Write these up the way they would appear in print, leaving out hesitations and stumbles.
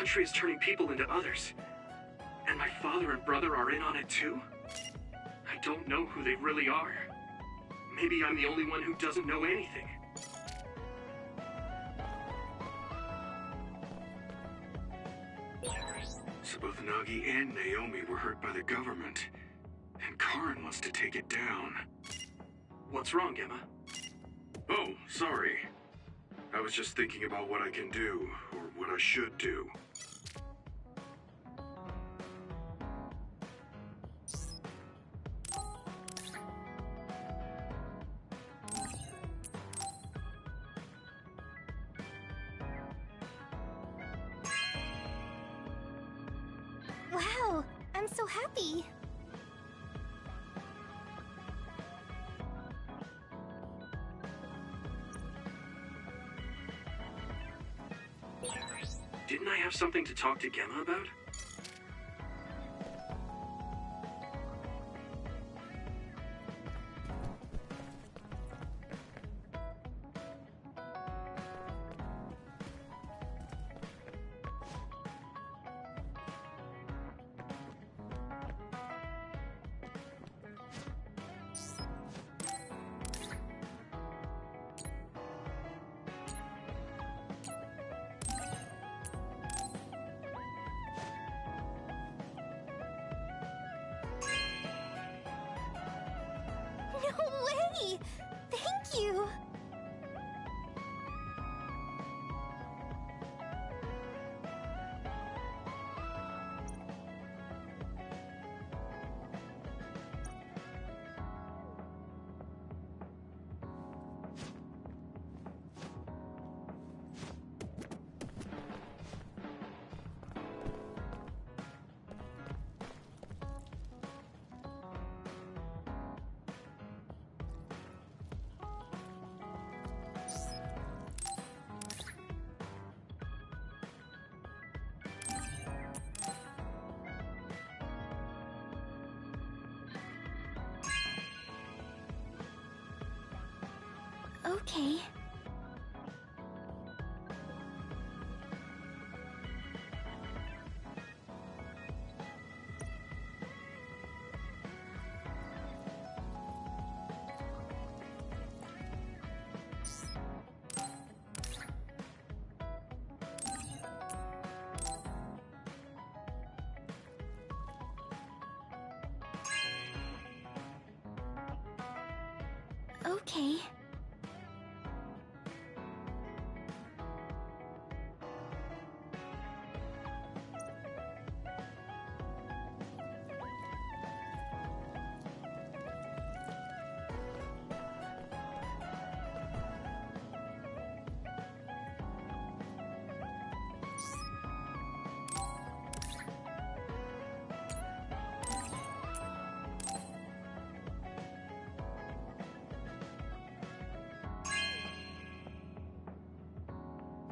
country is turning people into others. And my father and brother are in on it too? I don't know who they really are. Maybe I'm the only one who doesn't know anything. So both Nagi and Naomi were hurt by the government. And Karin wants to take it down. What's wrong, Emma? Oh, sorry. I was just thinking about what I can do, or what I should do. Wow, I'm so happy. Didn't I have something to talk to Gemma about? No way! Thank you! Okay. Okay.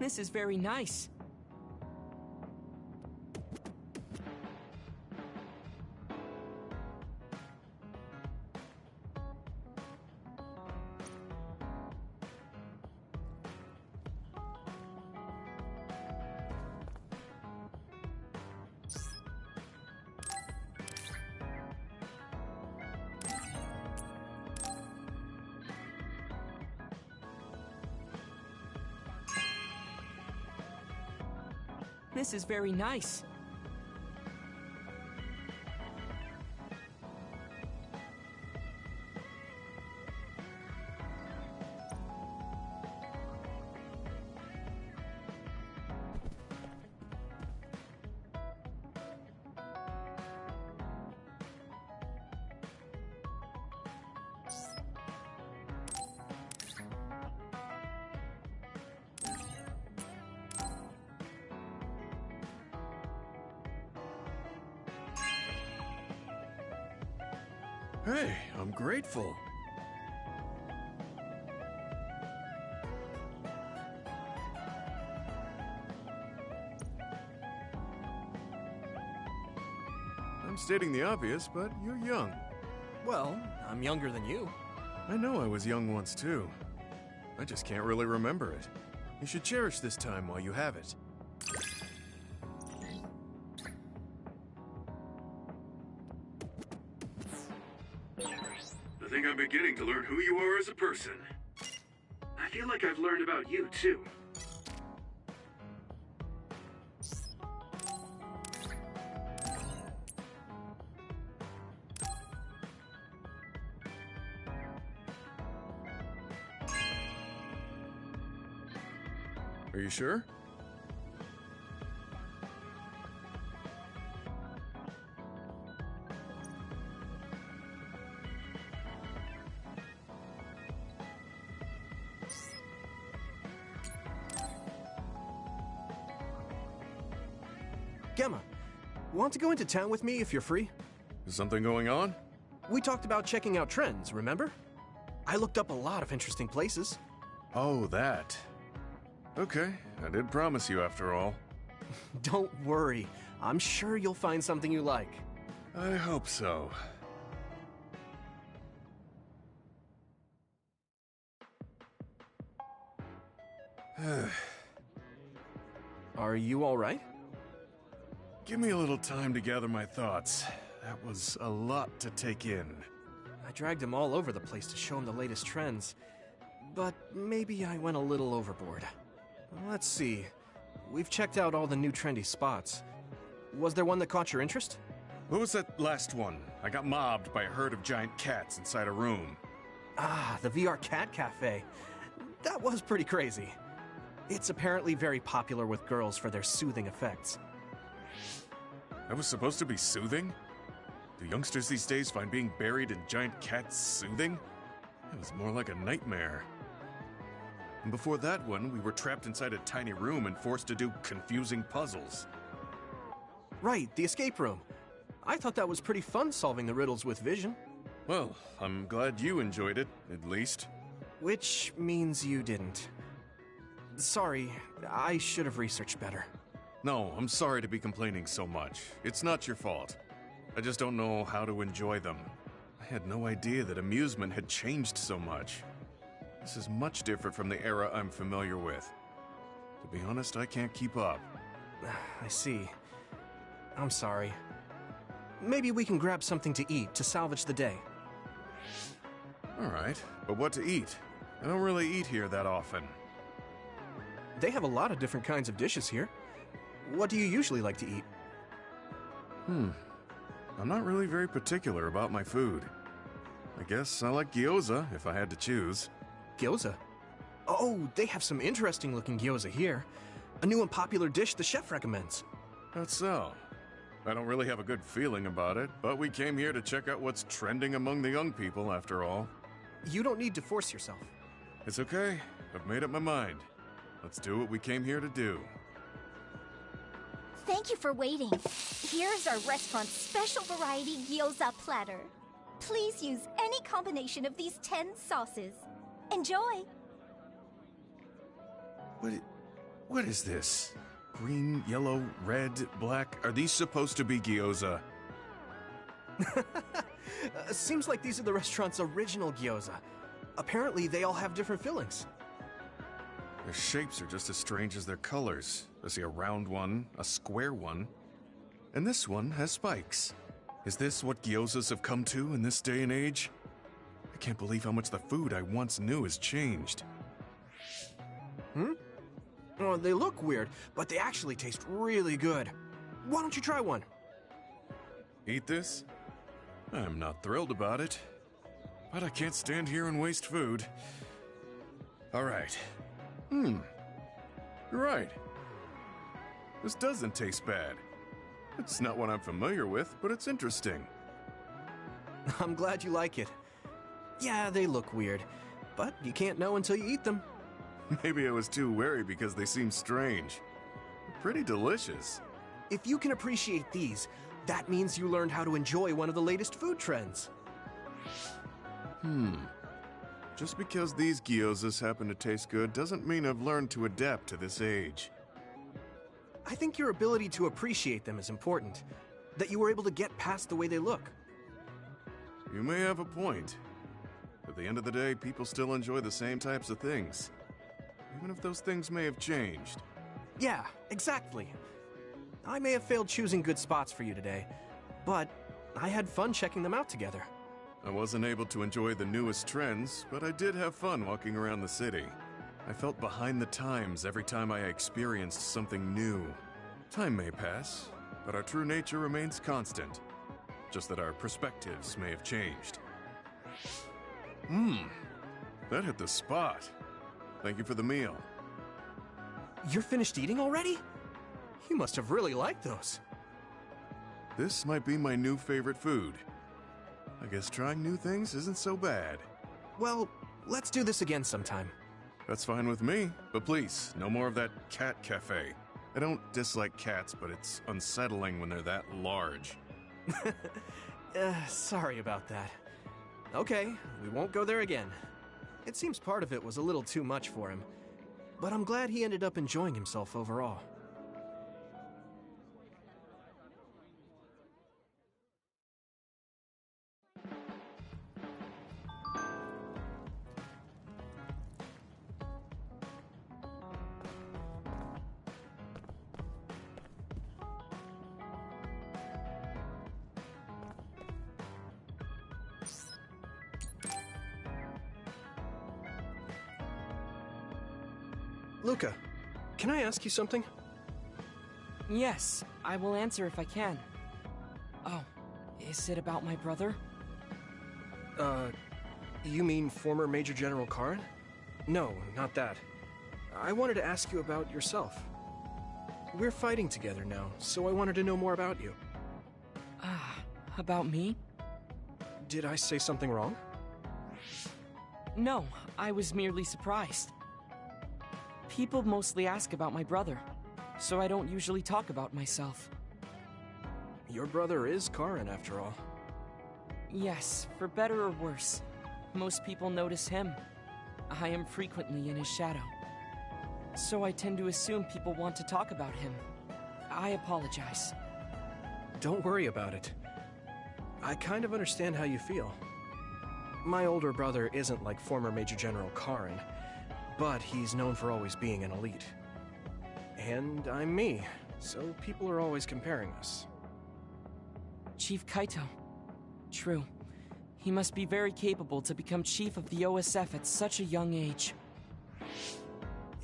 This is very nice. This is very nice. Hey, I'm grateful. I'm stating the obvious, but you're young. Well, I'm younger than you. I know I was young once too. I just can't really remember it. You should cherish this time while you have it. beginning to learn who you are as a person. I feel like I've learned about you, too. Are you sure? Gemma, want to go into town with me if you're free? Is something going on? We talked about checking out trends, remember? I looked up a lot of interesting places. Oh, that. Okay, I did promise you after all. Don't worry, I'm sure you'll find something you like. I hope so. Are you all right? Give me a little time to gather my thoughts. That was a lot to take in. I dragged him all over the place to show him the latest trends, but maybe I went a little overboard. Let's see. We've checked out all the new trendy spots. Was there one that caught your interest? What was that last one? I got mobbed by a herd of giant cats inside a room. Ah, the VR Cat Cafe. That was pretty crazy. It's apparently very popular with girls for their soothing effects. That was supposed to be soothing? Do youngsters these days find being buried in giant cats soothing? It was more like a nightmare. And before that one, we were trapped inside a tiny room and forced to do confusing puzzles. Right, the escape room. I thought that was pretty fun solving the riddles with vision. Well, I'm glad you enjoyed it, at least. Which means you didn't. Sorry, I should have researched better. No, I'm sorry to be complaining so much. It's not your fault. I just don't know how to enjoy them. I had no idea that amusement had changed so much. This is much different from the era I'm familiar with. To be honest, I can't keep up. I see. I'm sorry. Maybe we can grab something to eat to salvage the day. Alright, but what to eat? I don't really eat here that often. They have a lot of different kinds of dishes here. What do you usually like to eat? I'm not really very particular about my food. I guess I like gyoza if I had to choose. Gyoza? Oh, they have some interesting looking gyoza here. A new and popular dish the chef recommends. That's so. I don't really have a good feeling about it, but we came here to check out what's trending among the young people, after all. You don't need to force yourself. It's okay. I've made up my mind. Let's do what we came here to do. Thank you for waiting. Here's our restaurant's special variety gyoza platter. Please use any combination of these 10 sauces. Enjoy! What is this? Green, yellow, red, black? Are these supposed to be gyoza? Seems like these are the restaurant's original gyoza. Apparently, they all have different fillings. Their shapes are just as strange as their colors. I see a round one, a square one, and this one has spikes. Is this what gyozas have come to in this day and age? I can't believe how much the food I once knew has changed. Oh, they look weird, but they actually taste really good. Why don't you try one? Eat this? I'm not thrilled about it, but I can't stand here and waste food. All right. You're right. This doesn't taste bad. It's not what I'm familiar with, but it's interesting. I'm glad you like it. Yeah, they look weird, but you can't know until you eat them. Maybe I was too wary because they seem strange. They're pretty delicious. If you can appreciate these, that means you learned how to enjoy one of the latest food trends. Just because these gyozas happen to taste good doesn't mean I've learned to adapt to this age. I think your ability to appreciate them is important. That you were able to get past the way they look. You may have a point. At the end of the day, people still enjoy the same types of things. Even if those things may have changed. Yeah, exactly. I may have failed choosing good spots for you today, but I had fun checking them out together. I wasn't able to enjoy the newest trends, but I did have fun walking around the city. I felt behind the times every time I experienced something new. Time may pass, but our true nature remains constant. Just that our perspectives may have changed. That hit the spot. Thank you for the meal. You're finished eating already? You must have really liked those. This might be my new favorite food. I guess trying new things isn't so bad. Well, let's do this again sometime. That's fine with me, but please, no more of that cat cafe. I don't dislike cats, but it's unsettling when they're that large. Sorry about that. Okay, we won't go there again. It seems part of it was a little too much for him, but I'm glad he ended up enjoying himself overall. Luca, can I ask you something? Yes, I will answer if I can. Oh, is it about my brother? You mean former Major General Karin? No, not that. I wanted to ask you about yourself. We're fighting together now, so I wanted to know more about you. About me? Did I say something wrong? No, I was merely surprised. People mostly ask about my brother, so I don't usually talk about myself. Your brother is Karin, after all. Yes, for better or worse. Most people notice him. I am frequently in his shadow. So I tend to assume people want to talk about him. I apologize. Don't worry about it. I kind of understand how you feel. My older brother isn't like former Major General Karin, but he's known for always being an elite. And I'm me, so people are always comparing us. Chief Kaito. True. He must be very capable to become chief of the OSF at such a young age.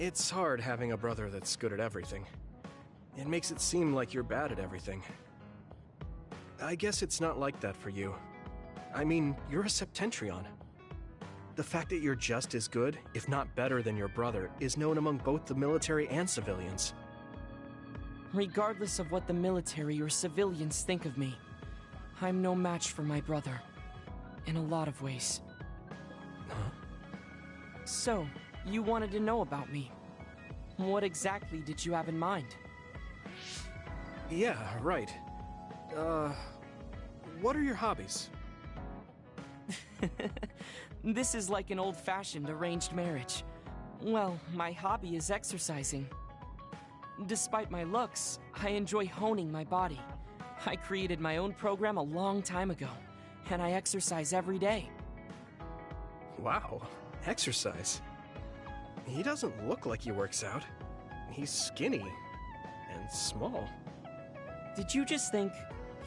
It's hard having a brother that's good at everything. It makes it seem like you're bad at everything. I guess it's not like that for you. I mean, you're a Septentrion. The fact that you're just as good, if not better than your brother, is known among both the military and civilians. Regardless of what the military or civilians think of me, I'm no match for my brother. In a lot of ways. Huh? So, you wanted to know about me. What exactly did you have in mind? Yeah, right. What are your hobbies? This is like an old-fashioned arranged marriage. Well, my hobby is exercising. Despite my looks, I enjoy honing my body. I created my own program a long time ago, and I exercise every day. Wow, exercise. He doesn't look like he works out. He's skinny and small. Did you just think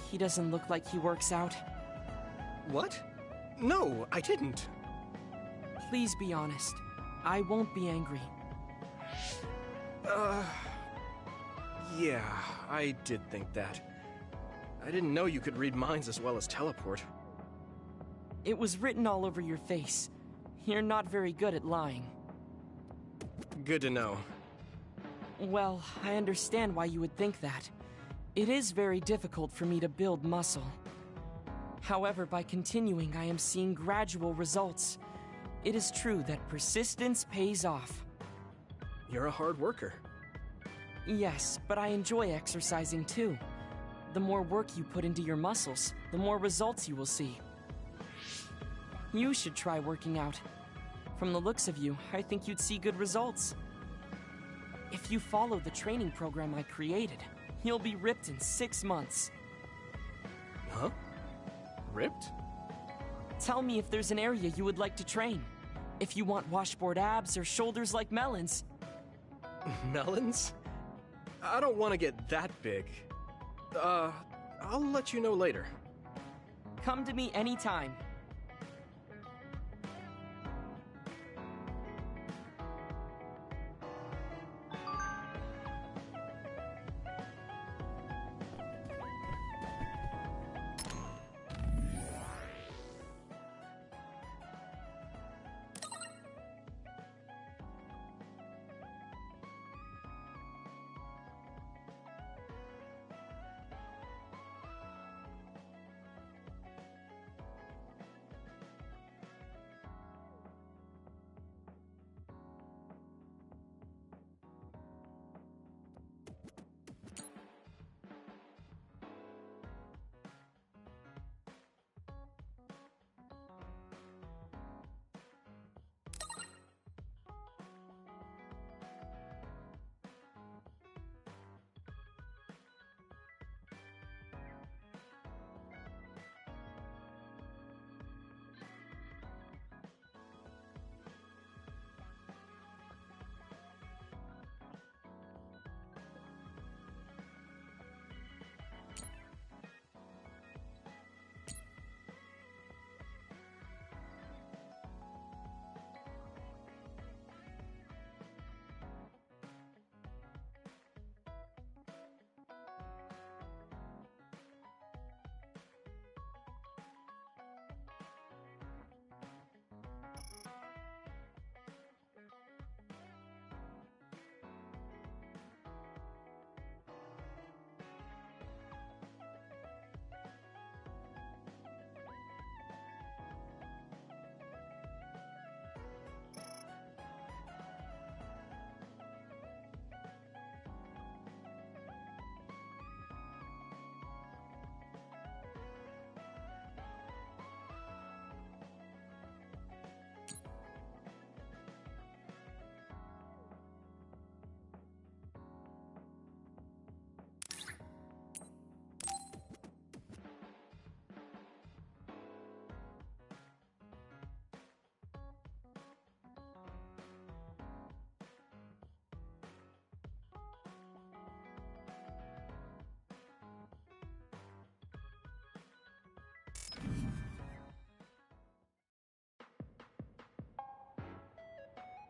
he doesn't look like he works out? What? No, I didn't. Please be honest. I won't be angry. Yeah, I did think that. I didn't know you could read minds as well as teleport. It was written all over your face. You're not very good at lying. Good to know. Well, I understand why you would think that. It is very difficult for me to build muscle. However, by continuing, I am seeing gradual results. It is true that persistence pays off. You're a hard worker. Yes, but I enjoy exercising too. The more work you put into your muscles, the more results you will see. You should try working out. From the looks of you, I think you'd see good results. If you follow the training program I created, you'll be ripped in 6 months. Huh? Ripped? Tell me if there's an area you would like to train. If you want washboard abs or shoulders like melons. Melons? I don't want to get that big. I'll let you know later. Come to me anytime.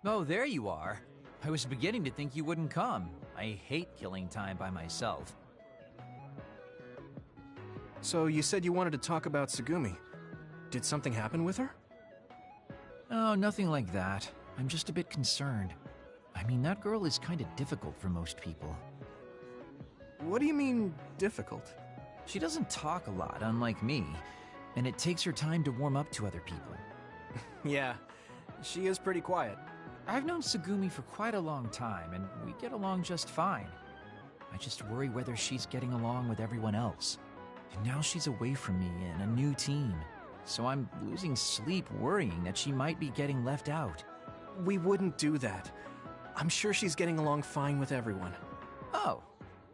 Oh, there you are. I was beginning to think you wouldn't come. I hate killing time by myself. So you said you wanted to talk about Tsugumi. Did something happen with her? Oh, nothing like that. I'm just a bit concerned. I mean, that girl is kind of difficult for most people. What do you mean, difficult? She doesn't talk a lot, unlike me, and it takes her time to warm up to other people. Yeah, she is pretty quiet. I've known Tsugumi for quite a long time, and we get along just fine. I just worry whether she's getting along with everyone else. And now she's away from me in a new team, so I'm losing sleep worrying that she might be getting left out. We wouldn't do that. I'm sure she's getting along fine with everyone. Oh,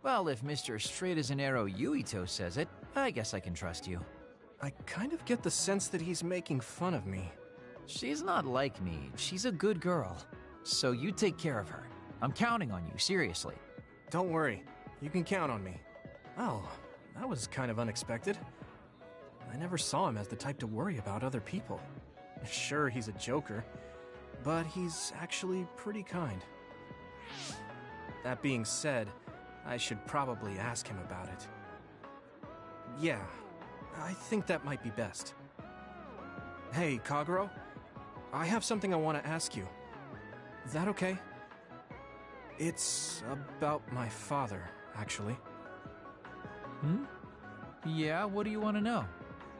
well, if Mr. Straight as an Arrow Yuito says it, I guess I can trust you. I kind of get the sense that he's making fun of me. She's not like me. She's a good girl. So you take care of her. I'm counting on you, seriously. Don't worry. You can count on me. Oh, that was kind of unexpected. I never saw him as the type to worry about other people. Sure, he's a joker, but he's actually pretty kind. That being said, I should probably ask him about it. Yeah, I think that might be best. Hey, Kagero, I have something I want to ask you. Is that okay? It's about my father, actually. Yeah, what do you want to know?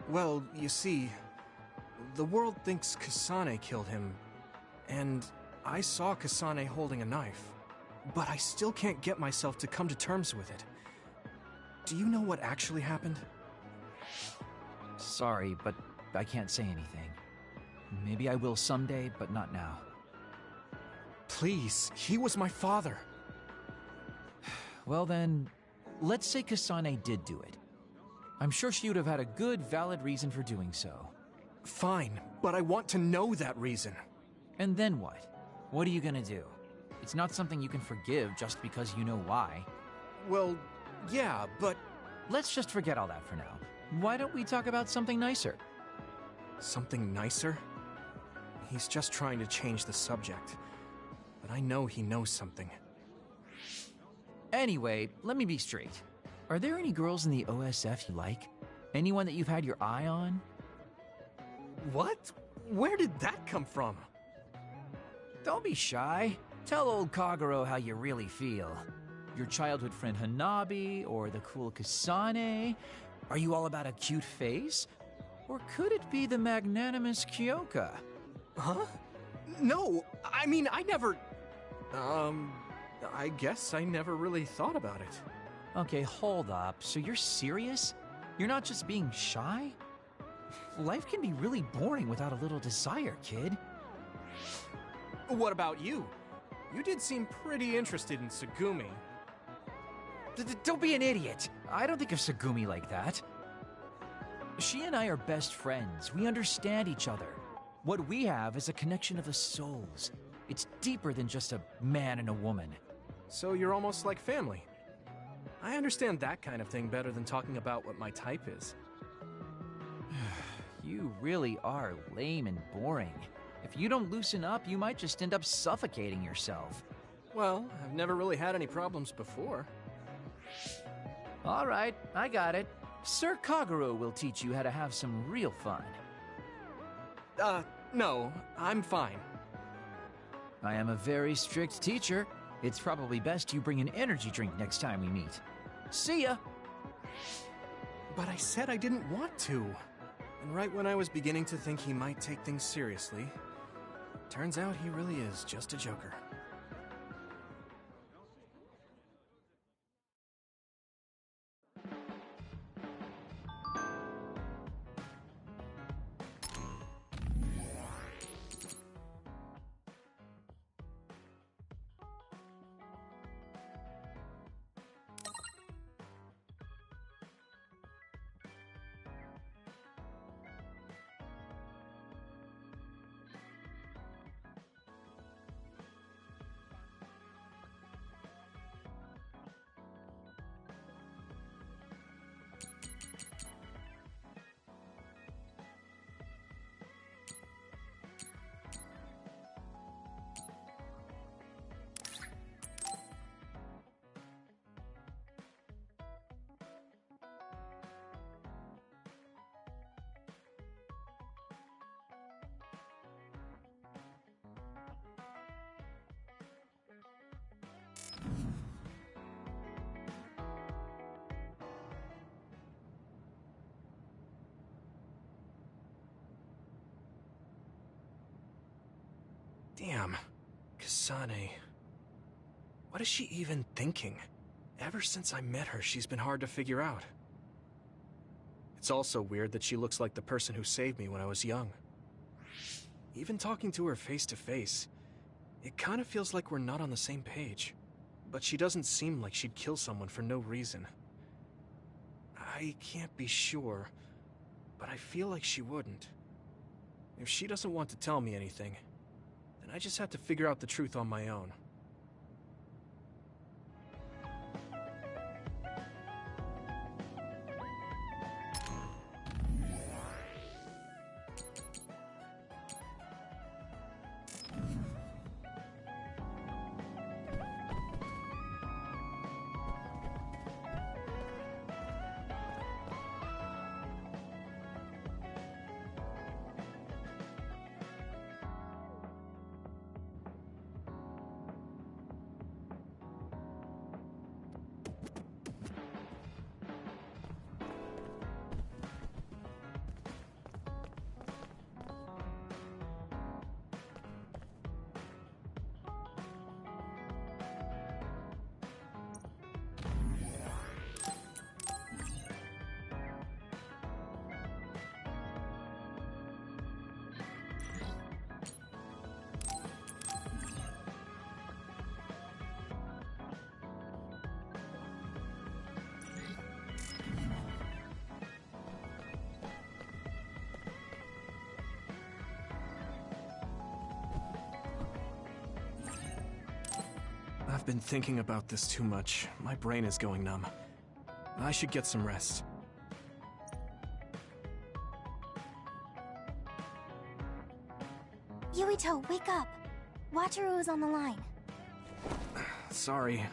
Well, you see, the world thinks Kasane killed him, and I saw Kasane holding a knife, but I still can't get myself to come to terms with it. Do you know what actually happened? Sorry, but I can't say anything. Maybe I will someday, but not now. Please, he was my father. Well then, let's say Kasane did do it. I'm sure she would have had a good, valid reason for doing so. Fine, but I want to know that reason. And then what? What are you gonna do? It's not something you can forgive just because you know why. Well, yeah, but... Let's just forget all that for now. Why don't we talk about something nicer? Something nicer? He's just trying to change the subject. But I know he knows something. Anyway, let me be straight. Are there any girls in the OSF you like? Anyone that you've had your eye on? What? Where did that come from? Don't be shy. Tell old Kagero how you really feel. Your childhood friend Hanabi, or the cool Kasane? Are you all about a cute face? Or could it be the magnanimous Kyoka? Huh? No, I mean, I never... I guess I never really thought about it. Okay, hold up. So you're serious? You're not just being shy? Life can be really boring without a little desire, kid. What about you? You did seem pretty interested in Tsugumi. Don't be an idiot. I don't think of Tsugumi like that. She and I are best friends. We understand each other. What we have is a connection of the souls. It's deeper than just a man and a woman. So you're almost like family. I understand that kind of thing better than talking about what my type is. You really are lame and boring. If you don't loosen up, you might just end up suffocating yourself. Well, I've never really had any problems before. All right, I got it. Sir Kagero will teach you how to have some real fun. No, I'm fine. I am a very strict teacher. It's probably best you bring an energy drink next time we meet. See ya! But I said I didn't want to. And right when I was beginning to think he might take things seriously, turns out he really is just a joker. Damn. Kasane. What is she even thinking? Ever since I met her, she's been hard to figure out. It's also weird that she looks like the person who saved me when I was young. Even talking to her face to face, it kind of feels like we're not on the same page. But she doesn't seem like she'd kill someone for no reason. I can't be sure, but I feel like she wouldn't. If she doesn't want to tell me anything, then I just have to figure out the truth on my own. I've been thinking about this too much. My brain is going numb. I should get some rest. Yuito, wake up! Wataru is on the line. Sorry.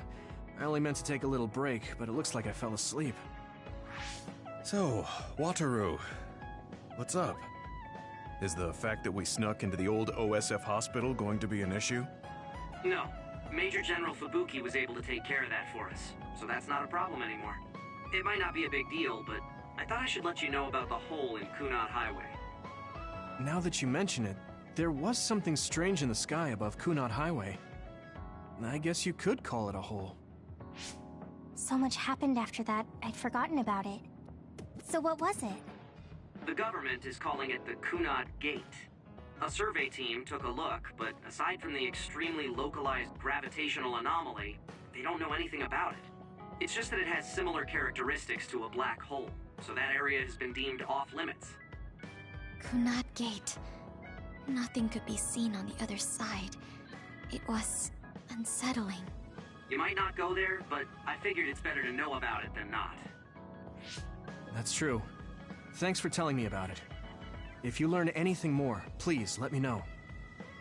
I only meant to take a little break, but it looks like I fell asleep. So, Wataru, what's up? Is the fact that we snuck into the old OSF hospital going to be an issue? No. Major General Fubuki was able to take care of that for us, so that's not a problem anymore. It might not be a big deal, but I thought I should let you know about the hole in Kunad Highway. Now that you mention it, there was something strange in the sky above Kunad Highway. I guess you could call it a hole. So much happened after that, I'd forgotten about it. So what was it? The government is calling it the Kunad Gate. A survey team took a look, but aside from the extremely localized gravitational anomaly, they don't know anything about it. It's just that it has similar characteristics to a black hole, so that area has been deemed off-limits. Kunad Gate. Nothing could be seen on the other side. It was unsettling. You might not go there, but I figured it's better to know about it than not. That's true. Thanks for telling me about it. If you learn anything more, please let me know.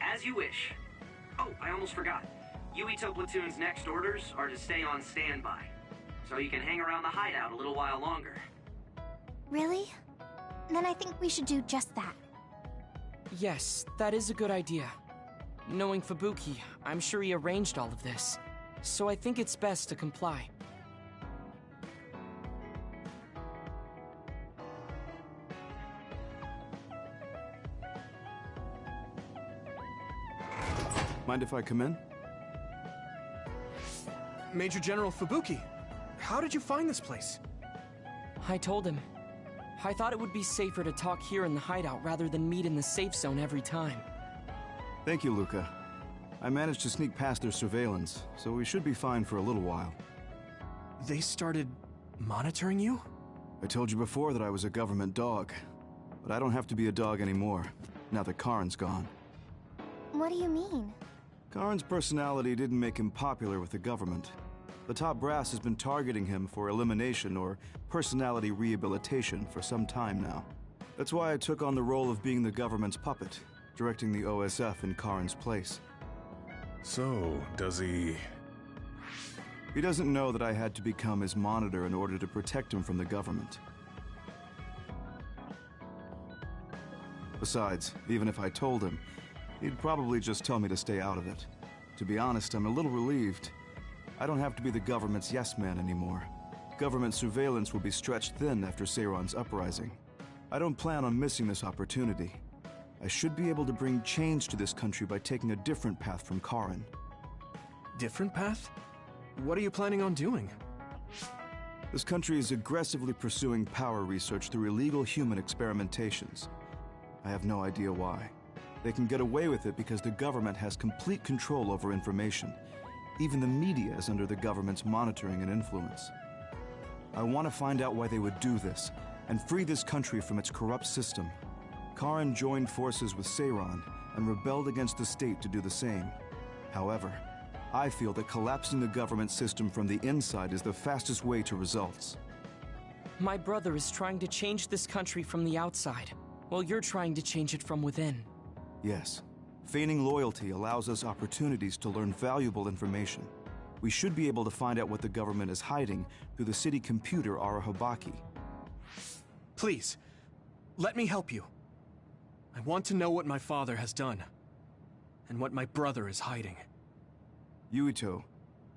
As you wish. Oh, I almost forgot. Yuito Platoon's next orders are to stay on standby, so you can hang around the hideout a little while longer. Really? Then I think we should do just that. Yes, that is a good idea. Knowing Fubuki, I'm sure he arranged all of this. So I think it's best to comply. Mind if I come in? Major General Fubuki, how did you find this place? I told him. I thought it would be safer to talk here in the hideout rather than meet in the safe zone every time. Thank you, Luca. I managed to sneak past their surveillance, so we should be fine for a little while. They started monitoring you? I told you before that I was a government dog, but I don't have to be a dog anymore, now that Karin's gone. What do you mean? Karin's personality didn't make him popular with the government. The top brass has been targeting him for elimination or personality rehabilitation for some time now. That's why I took on the role of being the government's puppet, directing the OSF in Karin's place. So, does he... He doesn't know that I had to become his monitor in order to protect him from the government. Besides, even if I told him, he'd probably just tell me to stay out of it. To be honest, I'm a little relieved. I don't have to be the government's yes-man anymore. Government surveillance will be stretched thin after Seiron's uprising. I don't plan on missing this opportunity. I should be able to bring change to this country by taking a different path from Karin. Different path? What are you planning on doing? This country is aggressively pursuing power research through illegal human experimentations. I have no idea why. They can get away with it because the government has complete control over information. Even the media is under the government's monitoring and influence. I want to find out why they would do this, and free this country from its corrupt system. Karin joined forces with Seiran and rebelled against the state to do the same. However, I feel that collapsing the government system from the inside is the fastest way to results. My brother is trying to change this country from the outside, while you're trying to change it from within. Yes. Feigning loyalty allows us opportunities to learn valuable information. We should be able to find out what the government is hiding through the city computer Arahabaki. Please, let me help you. I want to know what my father has done, and what my brother is hiding. Yuito,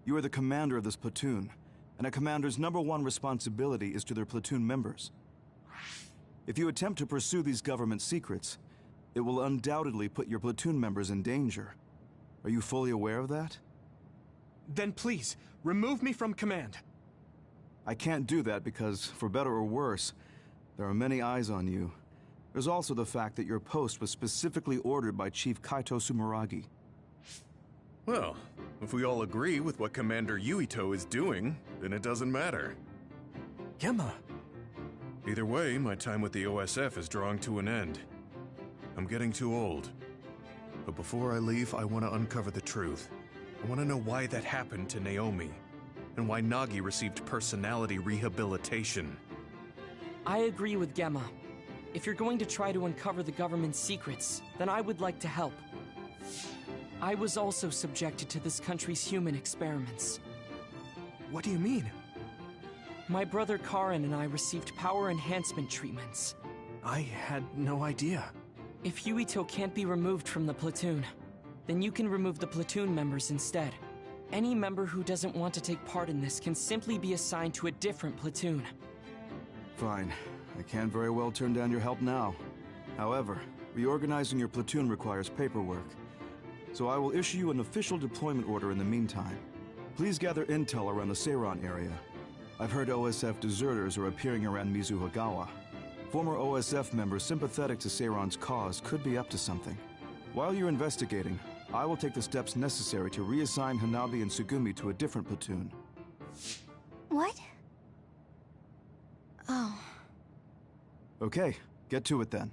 you are the commander of this platoon, and a commander's #1 responsibility is to their platoon members. If you attempt to pursue these government secrets, it will undoubtedly put your platoon members in danger. Are you fully aware of that? Then please, remove me from command. I can't do that because, for better or worse, there are many eyes on you. There's also the fact that your post was specifically ordered by Chief Kaito Sumeragi. Well, if we all agree with what Commander Yuito is doing, then it doesn't matter. Gemma. Either way, my time with the OSF is drawing to an end. I'm getting too old. But before I leave, I want to uncover the truth. I want to know why that happened to Naomi, and why Nagi received personality rehabilitation. I agree with Gemma. If you're going to try to uncover the government's secrets, then I would like to help. I was also subjected to this country's human experiments. What do you mean? My brother Karin and I received power enhancement treatments. I had no idea. If Yuito can't be removed from the platoon, then you can remove the platoon members instead. Any member who doesn't want to take part in this can simply be assigned to a different platoon. Fine. I can't very well turn down your help now. However, reorganizing your platoon requires paperwork. So I will issue you an official deployment order in the meantime. Please gather intel around the Seiran area. I've heard OSF deserters are appearing around Mizuhagawa. Former OSF members sympathetic to Seiran's cause could be up to something. While you're investigating, I will take the steps necessary to reassign Hanabi and Tsugumi to a different platoon. What? Oh. Okay, get to it then.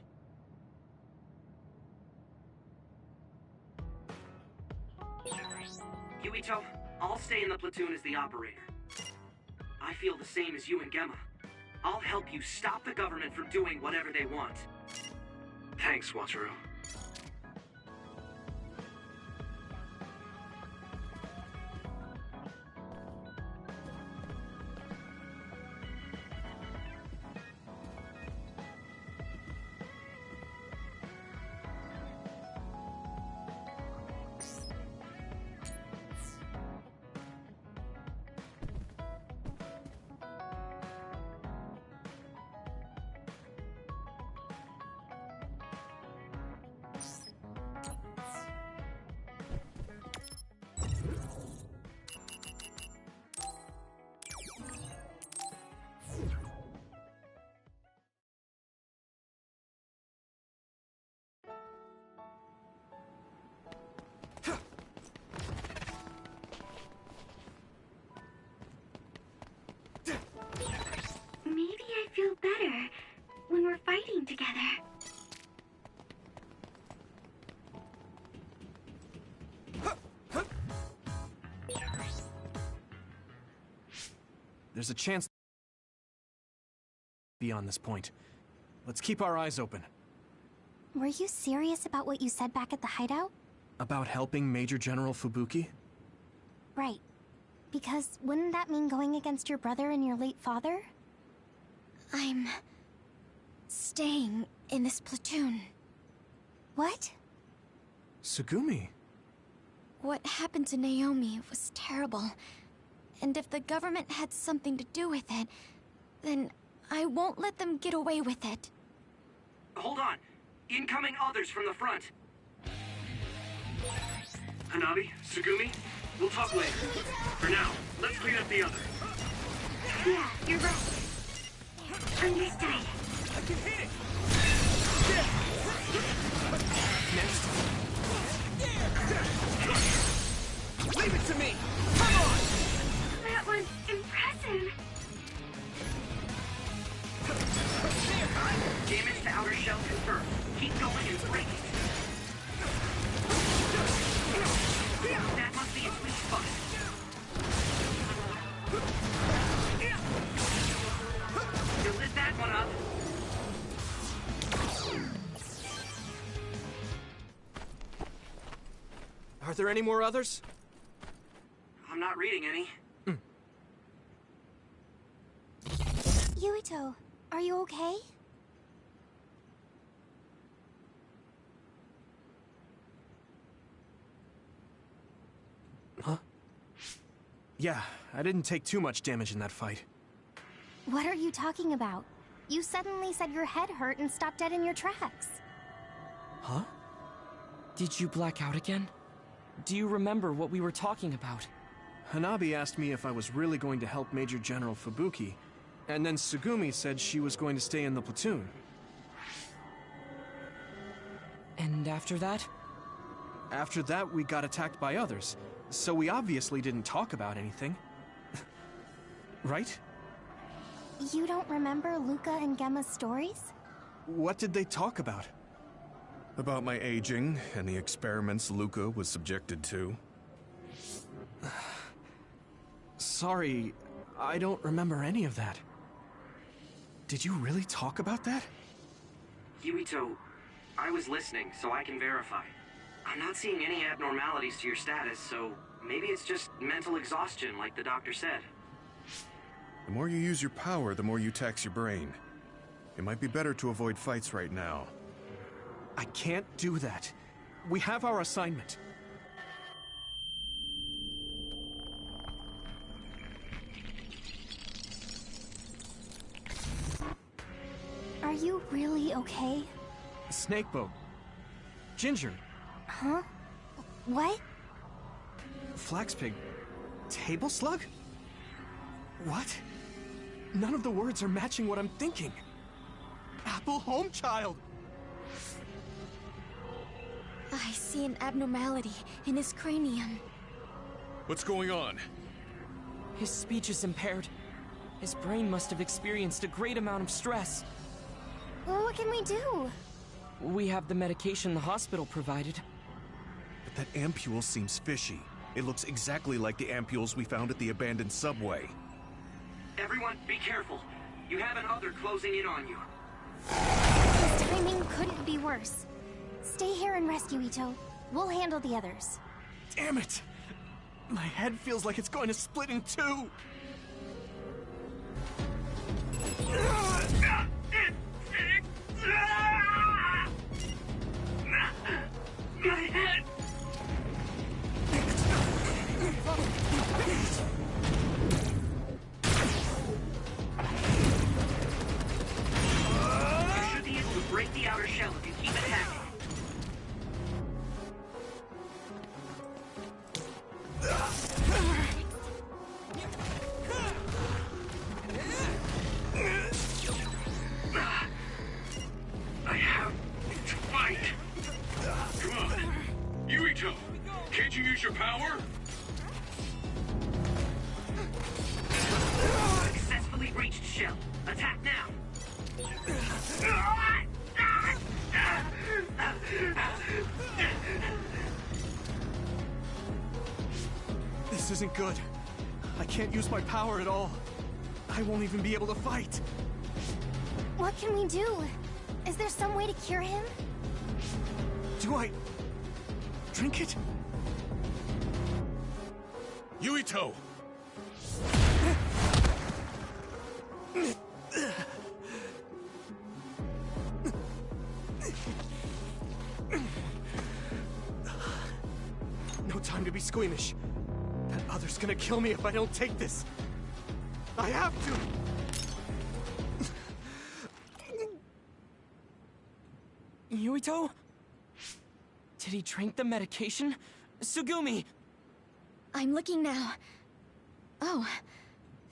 Yuito, I'll stay in the platoon as the operator. I feel the same as you and Gemma. I'll help you stop the government from doing whatever they want. Thanks, Wataru. Maybe I feel better when we're fighting together. There's a chance beyond this point. Let's keep our eyes open. Were you serious about what you said back at the hideout? About helping Major General Fubuki? Right. Because wouldn't that mean going against your brother and your late father? I'm staying in this platoon. What? Tsugumi. What happened to Naomi was terrible. And if the government had something to do with it, then I won't let them get away with it. Hold on. Incoming others from the front. Hanabi, Tsugumi, we'll talk later. For now, let's clean up the other. Yeah, you're right. Understood. I can hit it! Next. Leave it to me! Come on! That was impressive. Damage to outer shell confirmed. Keep going and break it. That must be its weak spot. You'll lit that one up. Are there any more others? I'm not reading any. Yuito, are you okay? Huh? Yeah, I didn't take too much damage in that fight. What are you talking about? You suddenly said your head hurt and stopped dead in your tracks. Huh? Did you black out again? Do you remember what we were talking about? Hanabi asked me if I was really going to help Major General Fubuki, and then Tsugumi said she was going to stay in the platoon. And after that? After that, we got attacked by others, so we obviously didn't talk about anything. Right? You don't remember Luca and Gemma's stories? What did they talk about? About my aging and the experiments Luca was subjected to. Sorry, I don't remember any of that. Did you really talk about that? Yuito, I was listening, so I can verify. I'm not seeing any abnormalities to your status, so maybe it's just mental exhaustion, like the doctor said. The more you use your power, the more you tax your brain. It might be better to avoid fights right now. I can't do that. We have our assignment. Are you really okay? Snakeboat. Ginger. Huh? What? Flaxpig. Table slug? What? None of the words are matching what I'm thinking. Apple Homechild! I see an abnormality in his cranium. What's going on? His speech is impaired. His brain must have experienced a great amount of stress. Well, what can we do? We have the medication the hospital provided. But that ampule seems fishy. It looks exactly like the ampules we found at the abandoned subway. Everyone, be careful. You have an other closing in on you. His timing couldn't be worse. Stay here and rest, Yuito. We'll handle the others. Damn it! My head feels like it's going to split in two! My head! You should be able to break the outer shell if you keep attacking. I have to fight. Come on. Yuito, can't you use your power? Successfully breached shell. Attack now. This isn't good. I can't use my power at all. I won't even be able to fight. What can we do? Is there some way to cure him? Do I... drink it? Yuito! No time to be squeamish. That other's gonna kill me if I don't take this. I have to! Yuito? Did he drink the medication? Sugumi! I'm looking now. Oh,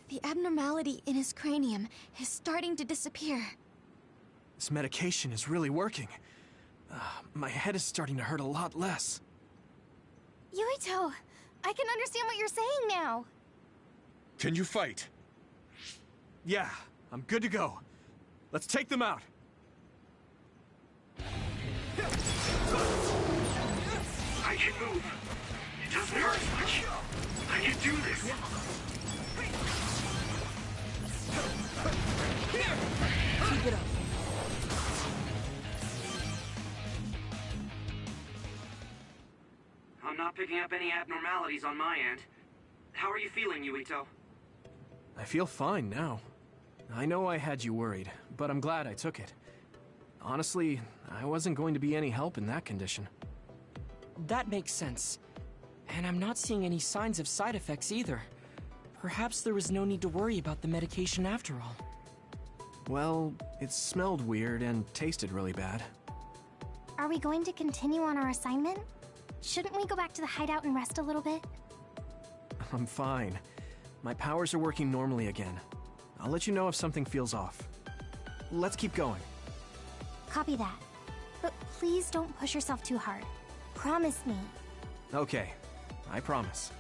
the abnormality in his cranium is starting to disappear. This medication is really working. My head is starting to hurt a lot less. Yuito, I can understand what you're saying now. Can you fight? Yeah, I'm good to go. Let's take them out. I can move. It doesn't hurt as much. I can do this. Keep it up. I'm not picking up any abnormalities on my end. How are you feeling, Yuito? I feel fine now. I know I had you worried, but I'm glad I took it. Honestly, I wasn't going to be any help in that condition. That makes sense. And I'm not seeing any signs of side effects either. Perhaps there was no need to worry about the medication after all. Well, it smelled weird and tasted really bad. Are we going to continue on our assignment? Shouldn't we go back to the hideout and rest a little bit? I'm fine. My powers are working normally again. I'll let you know if something feels off. Let's keep going. Copy that. But please don't push yourself too hard. Promise me. Okay, I promise.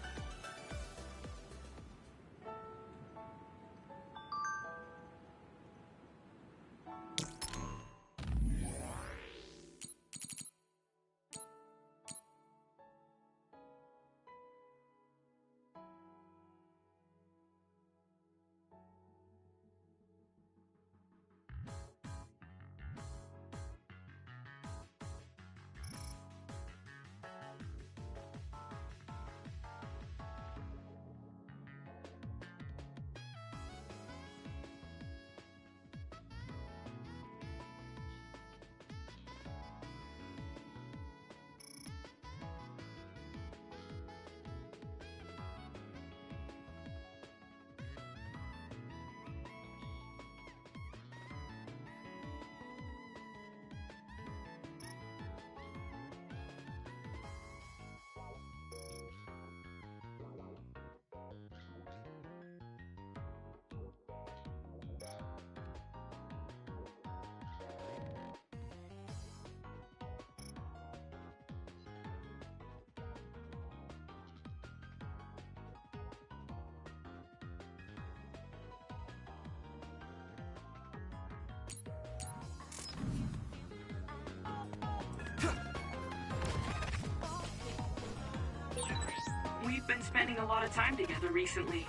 We've been spending a lot of time together recently.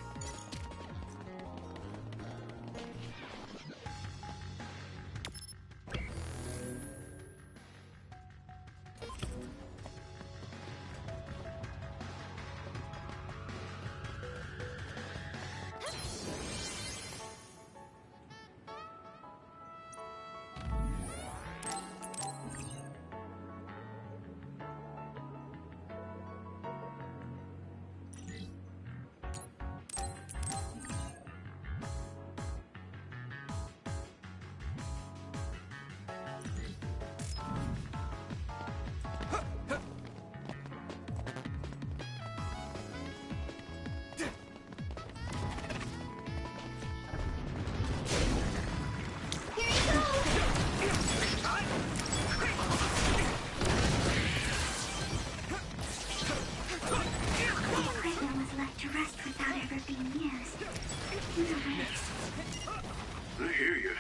I hear you.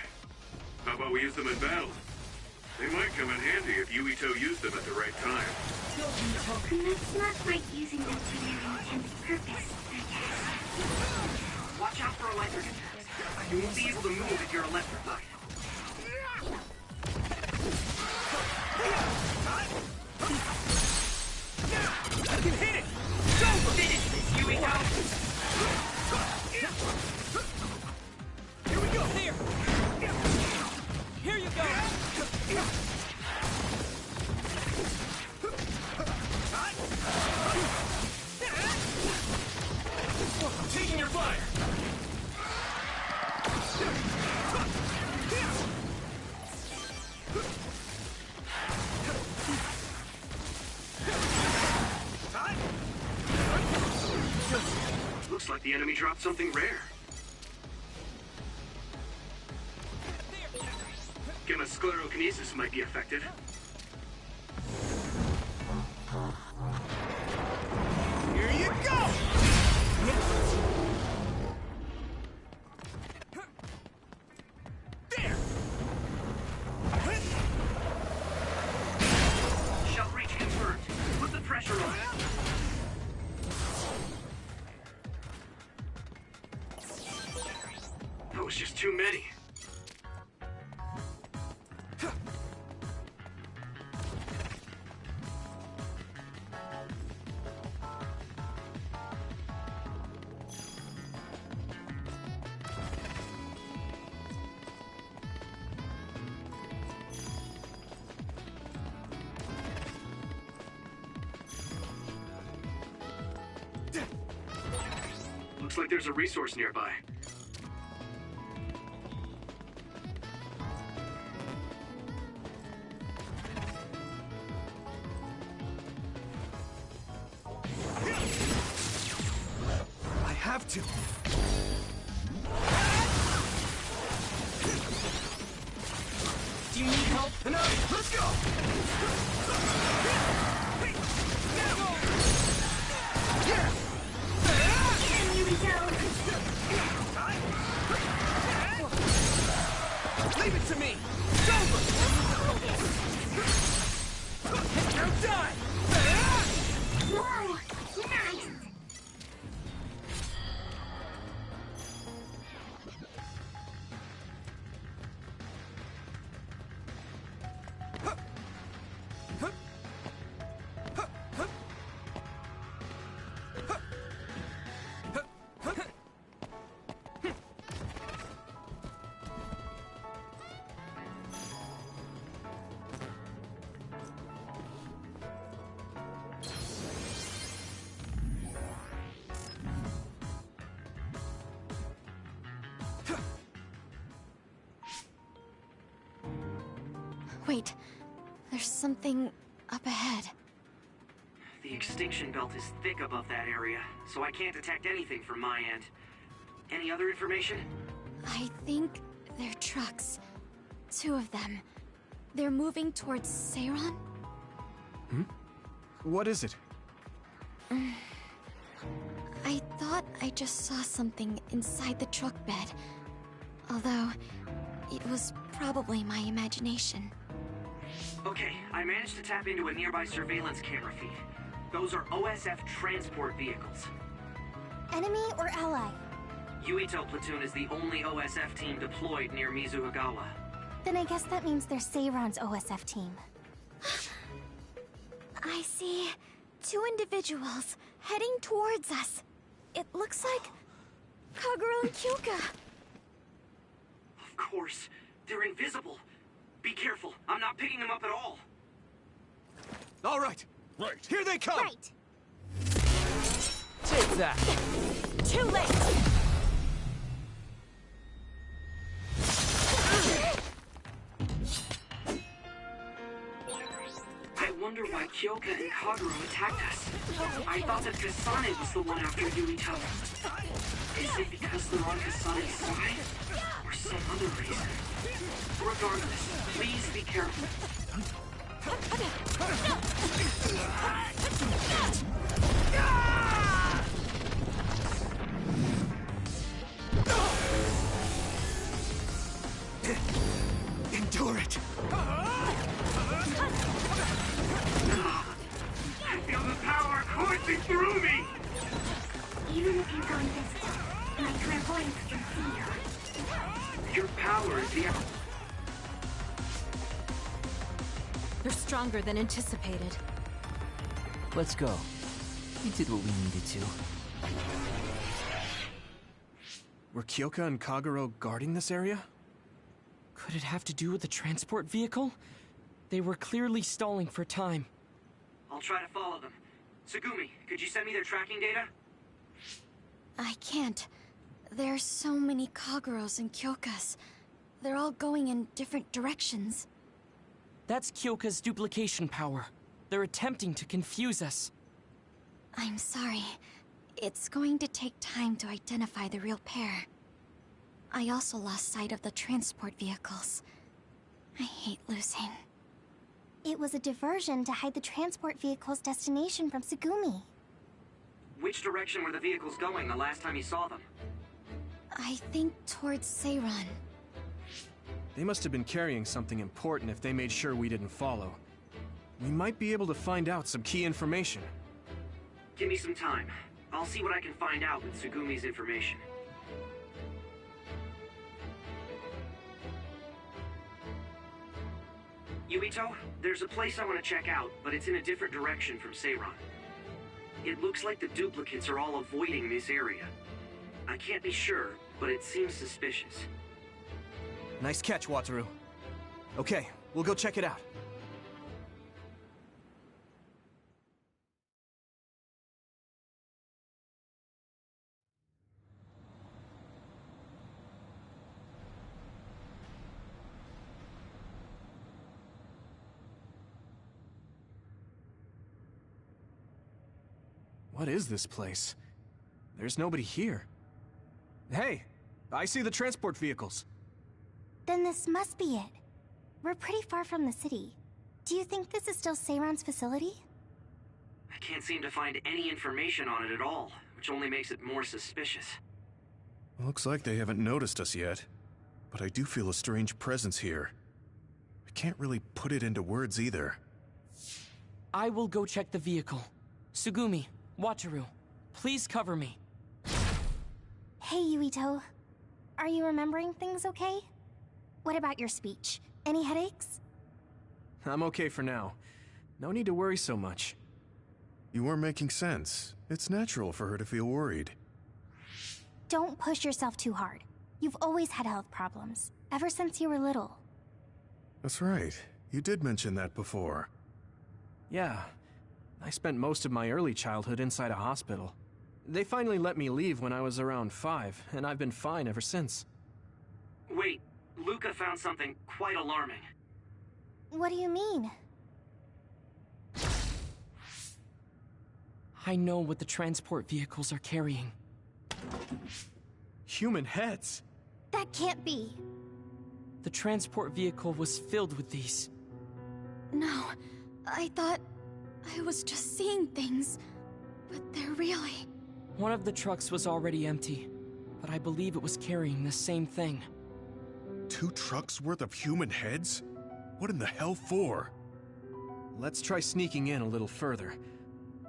How about we use them in battle? They might come in handy if Yuito used them at the right time. That's not quite using them for their intended purpose, I guess. Watch out for electric attacks. You won't be able to move if you're electrified. I can hit it! Don't finish this, Yuito! Here we go! Here! Here you go! I'm taking your fire! Looks like the enemy dropped something rare. Gemma's sclerokinesis might be effective. Here you go! There! Shell breach confirmed. Put the pressure on. That was just too many. Looks like there's a resource nearby. I have to. Do you need help? Enough! Let's go! Yeah! Leave it to me! It's over! Now die! Whoa! Nice! Wait, there's something up ahead. The extinction belt is thick above that area, so I can't detect anything from my end. Any other information? I think they're trucks. 2 of them. They're moving towards Seiron? What is it? I thought I just saw something inside the truck bed. Although, it was probably my imagination. Okay, I managed to tap into a nearby surveillance camera feed. Those are OSF transport vehicles. Enemy or ally? Yuito platoon is the only OSF team deployed near Mizuhagawa. Then I guess that means they're Seiron's OSF team. I see 2 individuals heading towards us. It looks like Kagura and Kyoka. Of course, they're invisible. Be careful, I'm not picking them up at all. All right. Right. Here they come! Right! Take that. Too late! I wonder why Kyoka and Kagura attacked us. I thought that Kasane was the one after Yuito. Is it because they're on Kasane's side? Or some other reason? Regardless, please be careful. Endure it! I feel the power coursing through me! Even if you go invisible, my clairvoyance can see you. Your power is the... They're stronger than anticipated. Let's go. We did what we needed to. Were Kyoka and Kaguro guarding this area? Could it have to do with the transport vehicle? They were clearly stalling for time. I'll try to follow them. Tsugumi, could you send me their tracking data? I can't. There's so many Kaguros and Kyokas. They're all going in different directions. That's Kyoka's duplication power. They're attempting to confuse us. I'm sorry. It's going to take time to identify the real pair. I also lost sight of the transport vehicles. I hate losing. It was a diversion to hide the transport vehicle's destination from Tsugumi. Which direction were the vehicles going the last time you saw them? I think towards Seiran. They must have been carrying something important if they made sure we didn't follow. We might be able to find out some key information. Give me some time. I'll see what I can find out with Tsugumi's information. Yuito, there's a place I want to check out, but it's in a different direction from Seiran. It looks like the duplicates are all avoiding this area. I can't be sure, but it seems suspicious. Nice catch, Wataru. Okay, we'll go check it out. What is this place? There's nobody here. Hey, I see the transport vehicles. Then this must be it. We're pretty far from the city. Do you think this is still Seiran's facility? I can't seem to find any information on it at all, which only makes it more suspicious. Looks like they haven't noticed us yet, but I do feel a strange presence here. I can't really put it into words either. I will go check the vehicle. Tsugumi, Wataru, please cover me. Hey, Yuito. Are you remembering things okay? What about your speech? Any headaches? I'm okay for now. No need to worry so much. You are making sense. It's natural for her to feel worried. Don't push yourself too hard. You've always had health problems, ever since you were little. That's right. You did mention that before. Yeah. I spent most of my early childhood inside a hospital. They finally let me leave when I was around 5, and I've been fine ever since. Wait, Luca found something quite alarming. What do you mean? I know what the transport vehicles are carrying. Human heads? That can't be. The transport vehicle was filled with these. No, I thought I was just seeing things, but they're really... One of the trucks was already empty, but I believe it was carrying the same thing. 2 trucks worth of human heads? What in the hell for? Let's try sneaking in a little further.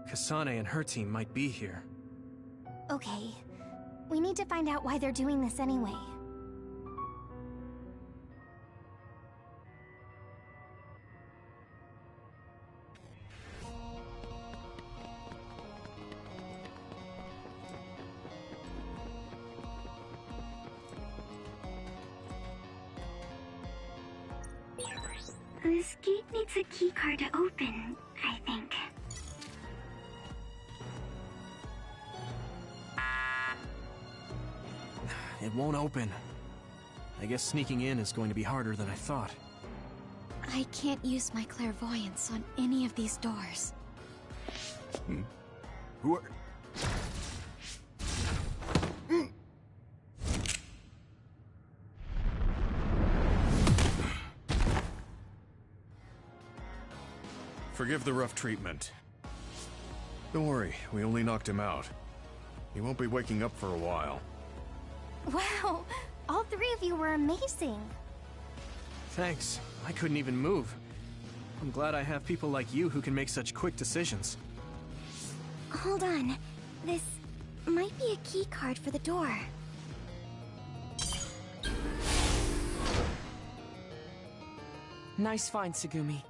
Kasane and her team might be here. Okay. We need to find out why they're doing this anyway. This gate needs a keycard to open, I think. It won't open. I guess sneaking in is going to be harder than I thought. I can't use my clairvoyance on any of these doors. Who are... Forgive the rough treatment. Don't worry, we only knocked him out. He won't be waking up for a while. Wow! All 3 of you were amazing! Thanks. I couldn't even move. I'm glad I have people like you who can make such quick decisions. Hold on. This might be a key card for the door. Nice find, Tsugumi.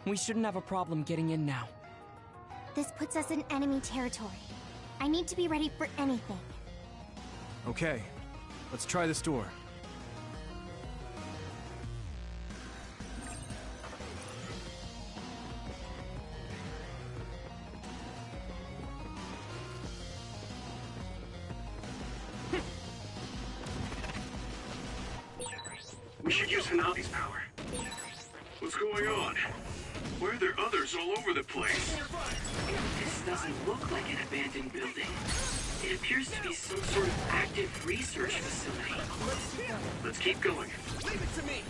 We shouldn't have a problem getting in now. This puts us in enemy territory. I need to be ready for anything. Okay, let's try this door. We should use Hanabi's power. What's going on? Why are there others all over the place? This doesn't look like an abandoned building. appears to be some sort of active research facility. Let's keep going. Leave it to me!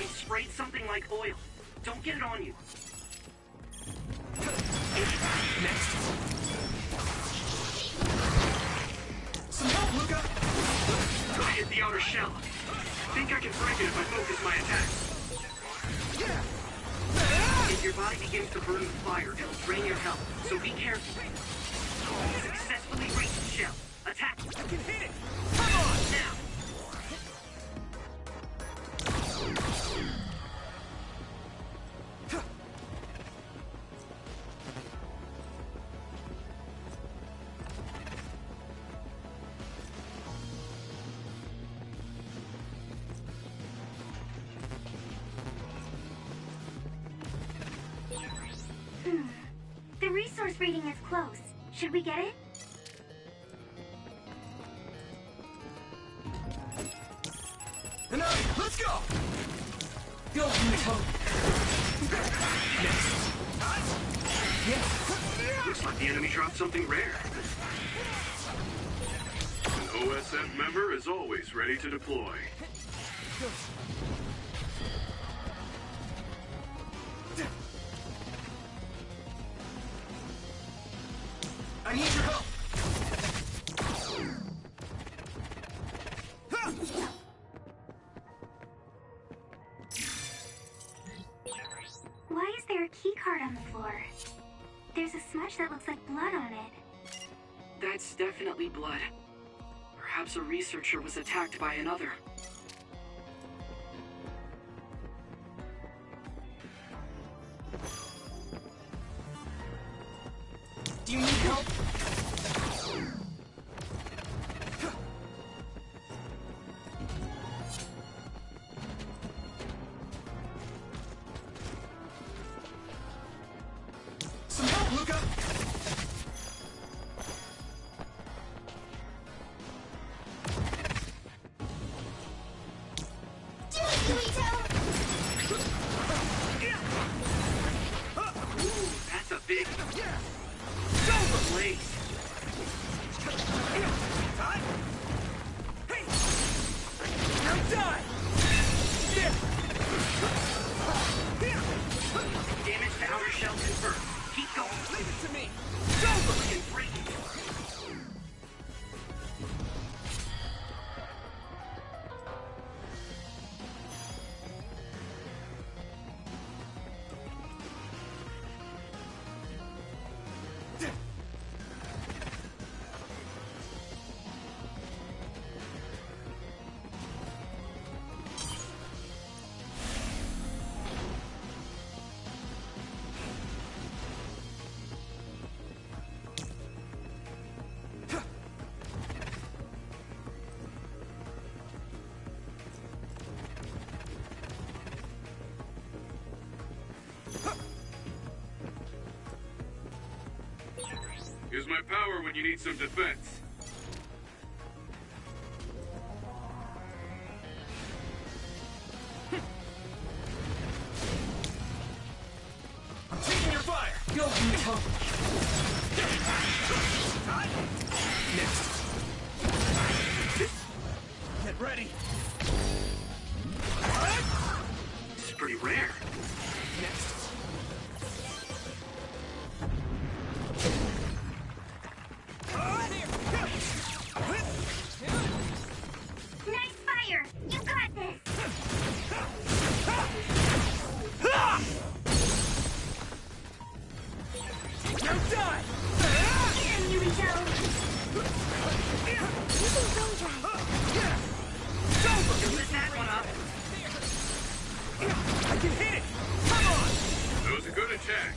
It sprayed something like oil. Don't get it on you. Next. Some help, Luca! I hit the outer shell. Think I can break it if I focus my attacks. If your body begins to burn with fire, it'll drain your health, so be careful. Successfully break the shell. Attack! I can hit it! Come on! Now! The resource reading is close. Should we get it? And let's go! Go, Yuito! Next. Yeah. Looks like the enemy dropped something rare. An OSF member is always ready to deploy. I need your help! Why is there a key card on the floor? There's a smudge that looks like blood on it. That's definitely blood. Perhaps a researcher was attacked by another. Do you need help? Some help, Luca! Do it, Yuito! Ooh, that's a big blaze. Time! Hey! Now die! Damage to outer shell confirmed. Keep going. Leave it to me! We can break it. Use my power when you need some defense. I'm taking your fire! Go, Yuito! Time! Next. Get ready! This is pretty rare. Next. Nice fire! You got this! Now die! Get him, Yuito! Using wind drive. Don't let that one up. I can hit it! Come on! That was a good attack.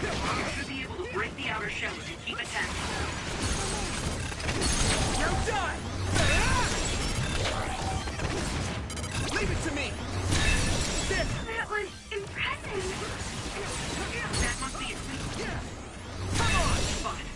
You should be able to break the outer shell if you keep attacking. Now die! Leave it to me! That was impressive! That must be it. Come on! Fine.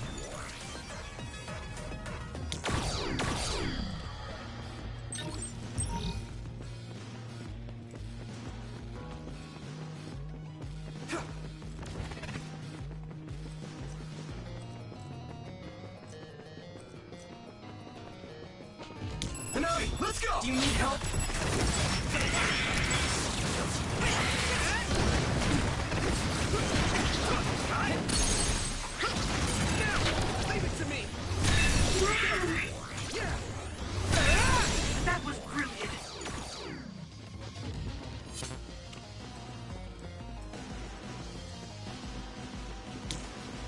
Let's go! Do you need help? Now, leave it to me! That was brilliant.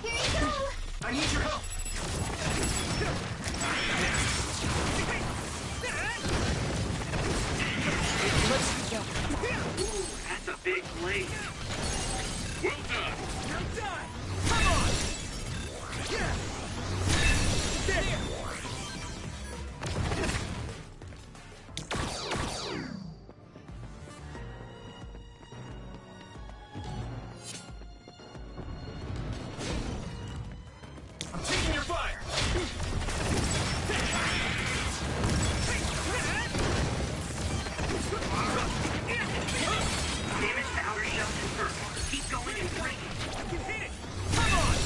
Here you go! I need your help! Let's go. Ooh, that's a big blade. Well done. Now die! Come on! Yeah! There! I'm taking your fire! Damage to outer shell confirmed. Keep going and break it. I can hit it! Come on!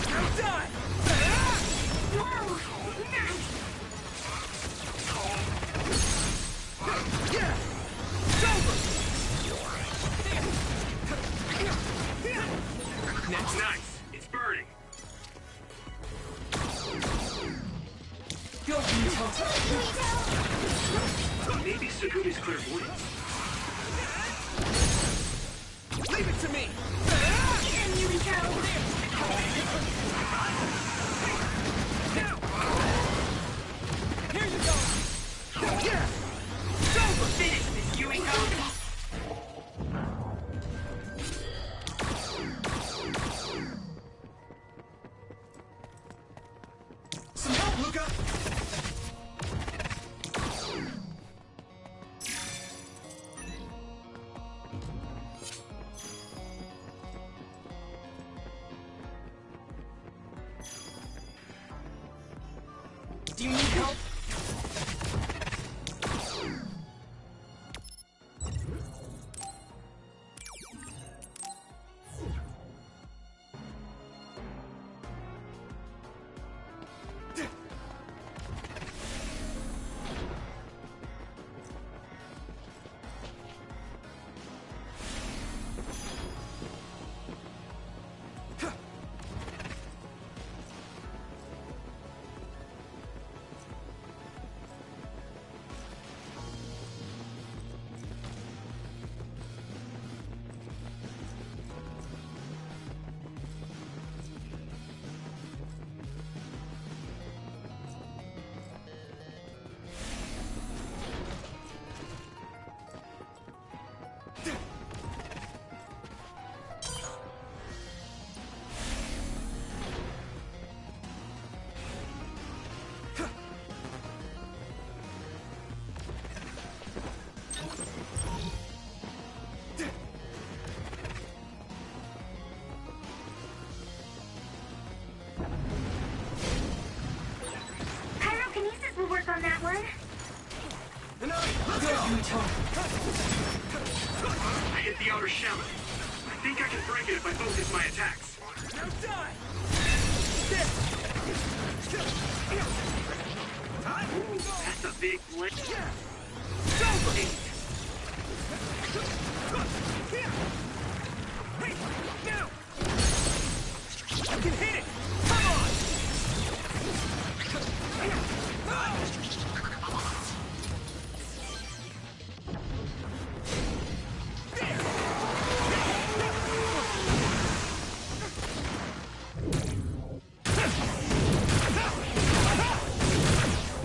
Now die! Whoa! Nice! Yeah! It's over! Nice. It's burning. Go, Yuito. Maybe Sugumi's clairvoyance. Leave it to me! Get him, Yuito! Now! Here you go! Yeah! It's over! Finish this, Yuito. Some help, Luca! Do you need help? Pyrokinesis will work on that one. Go, Yuito. I hit the outer shell. I think I can break it if I focus my attacks. Now die! Ooh, that's a big blade. It's over! Hey, now! I can hit it! Come on!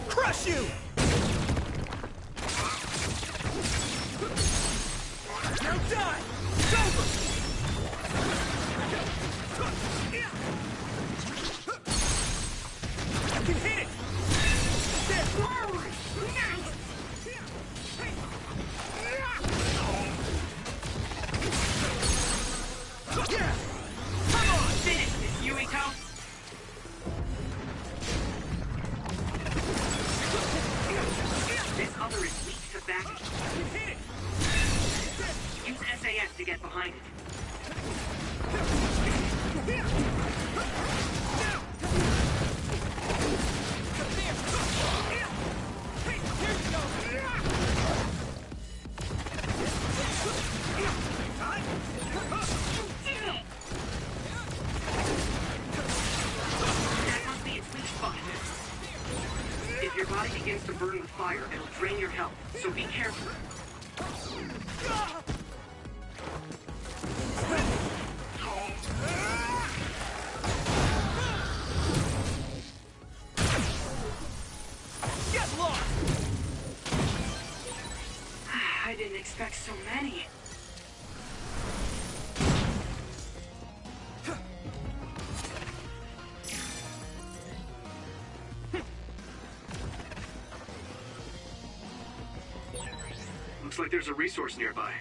Crush you! Now die! It's over! I can hit it! There! Whoa! Nice! Yeah! Come on! Finish this, Yuito. your body begins to burn with fire, it'll drain your health, so be careful. Get lost! I didn't expect so many. Looks like there's a resource nearby.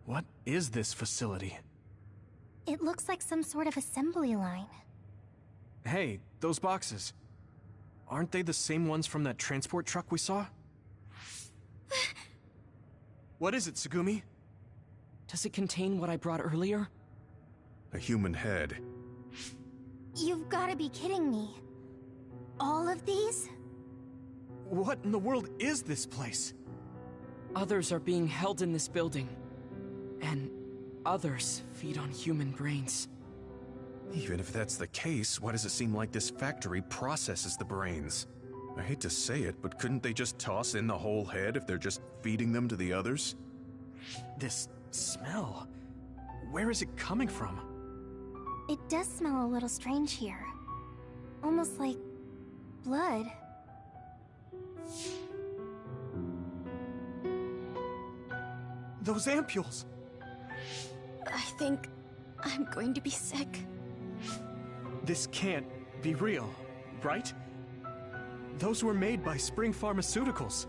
What is this facility? It looks like some sort of assembly line. Hey, those boxes. Aren't they the same ones from that transport truck we saw? What is it, Tsugumi? Does it contain what I brought earlier? A human head. You've gotta be kidding me. All of these? What in the world is this place? Others are being held in this building. And others feed on human brains. Even if that's the case, why does it seem like this factory processes the brains? I hate to say it, but couldn't they just toss in the whole head if they're just feeding them to the others? This smell. Where is it coming from? It does smell a little strange here. Almost like blood. Those ampules! I think I'm going to be sick. This can't be real, right? Those were made by Spring Pharmaceuticals.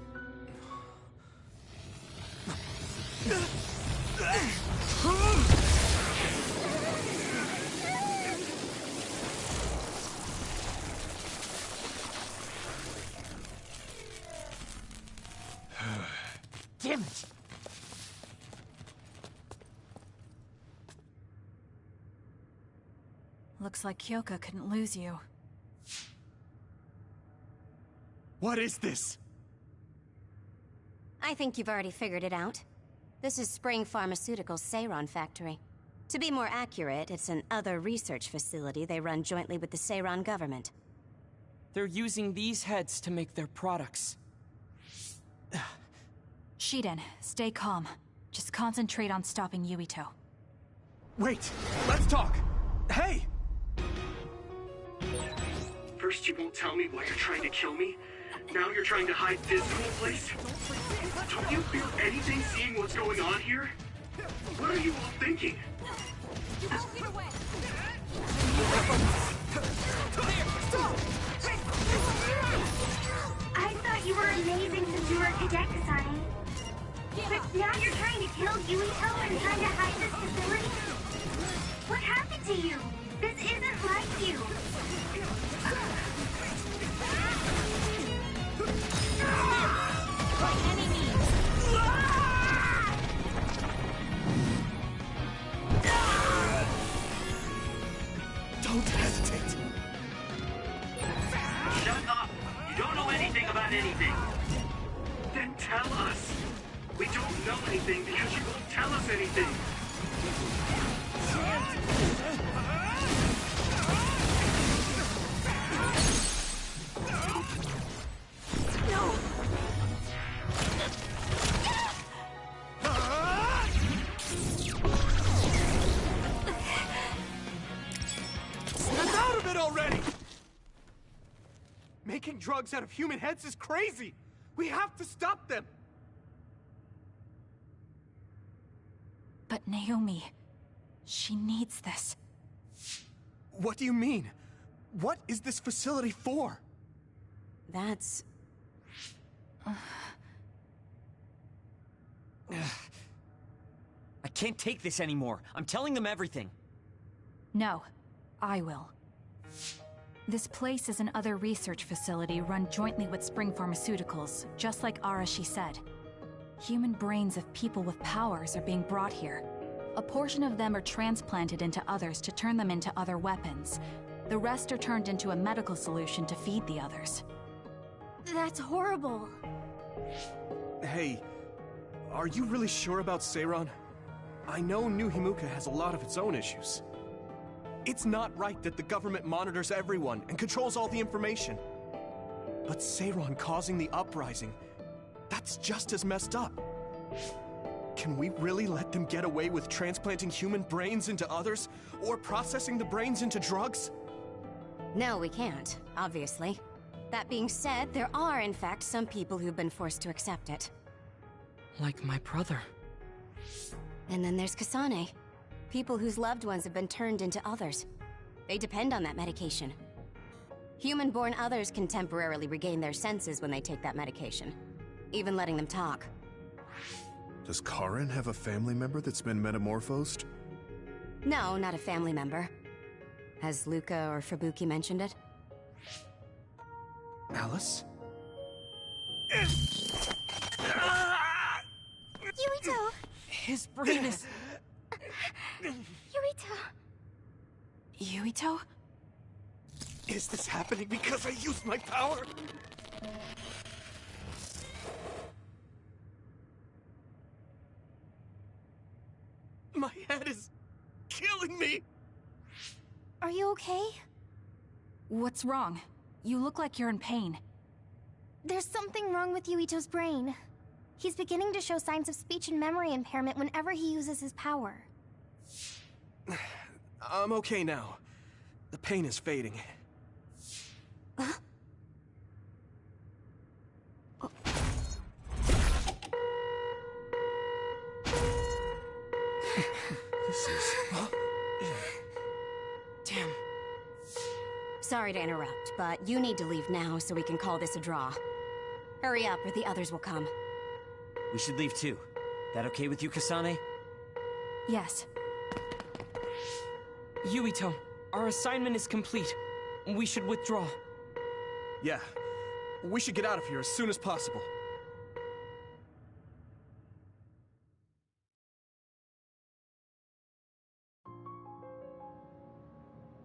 Damn it! Looks like Kyoka couldn't lose you. What is this? I think you've already figured it out. This is Spring Pharmaceuticals' Seiron factory. To be more accurate, it's an other research facility they run jointly with the Seiron government. They're using these heads to make their products. Shiden, stay calm. Just concentrate on stopping Yuito. Wait! Let's talk! Hey! First you won't tell me why you're trying to kill me. Now you're trying to hide this whole place? Don't you feel anything seeing what's going on here? What are you all thinking? I thought you were amazing since you were a cadet, Kasane. But now you're trying to kill Yuito and trying to hide this facility? What happened to you? This isn't like you. By any means. Don't hesitate! Shut up! You don't know anything about anything. Then tell us. We don't know anything because you won't tell us anything. making drugs out of human heads is crazy! We have to stop them! But Naomi, she needs this. What do you mean? What is this facility for? That's... I can't take this anymore. I'm telling them everything. No, I will. This place is another research facility run jointly with Spring Pharmaceuticals, just like Arashi said. Human brains of people with powers are being brought here. A portion of them are transplanted into others to turn them into other weapons. The rest are turned into a medical solution to feed the others. That's horrible. Hey, are you really sure about Seiron? I know New Himuka has a lot of its own issues. It's not right that the government monitors everyone and controls all the information. But Seiron causing the uprising, that's just as messed up. Can we really let them get away with transplanting human brains into others, or processing the brains into drugs? No, we can't, obviously. That being said, there are, in fact, some people who've been forced to accept it. Like my brother. And then there's Kasane. People whose loved ones have been turned into others. They depend on that medication. Human-born others can temporarily regain their senses when they take that medication, even letting them talk. Does Karin have a family member that's been metamorphosed? No, not a family member. Has Luca or Fubuki mentioned it? Alice? Yuito! His brain is... Yuito! Yuito? Is this happening because I used my power? My head is killing me! Are you okay? What's wrong? You look like you're in pain. There's something wrong with Yuito's brain. He's beginning to show signs of speech and memory impairment whenever he uses his power. I'm okay now. The pain is fading. This is... Damn. Sorry to interrupt, but you need to leave now so we can call this a draw. Hurry up or the others will come. We should leave too. That okay with you, Kasane? Yes. Yuito, our assignment is complete. We should withdraw. Yeah. We should get out of here as soon as possible.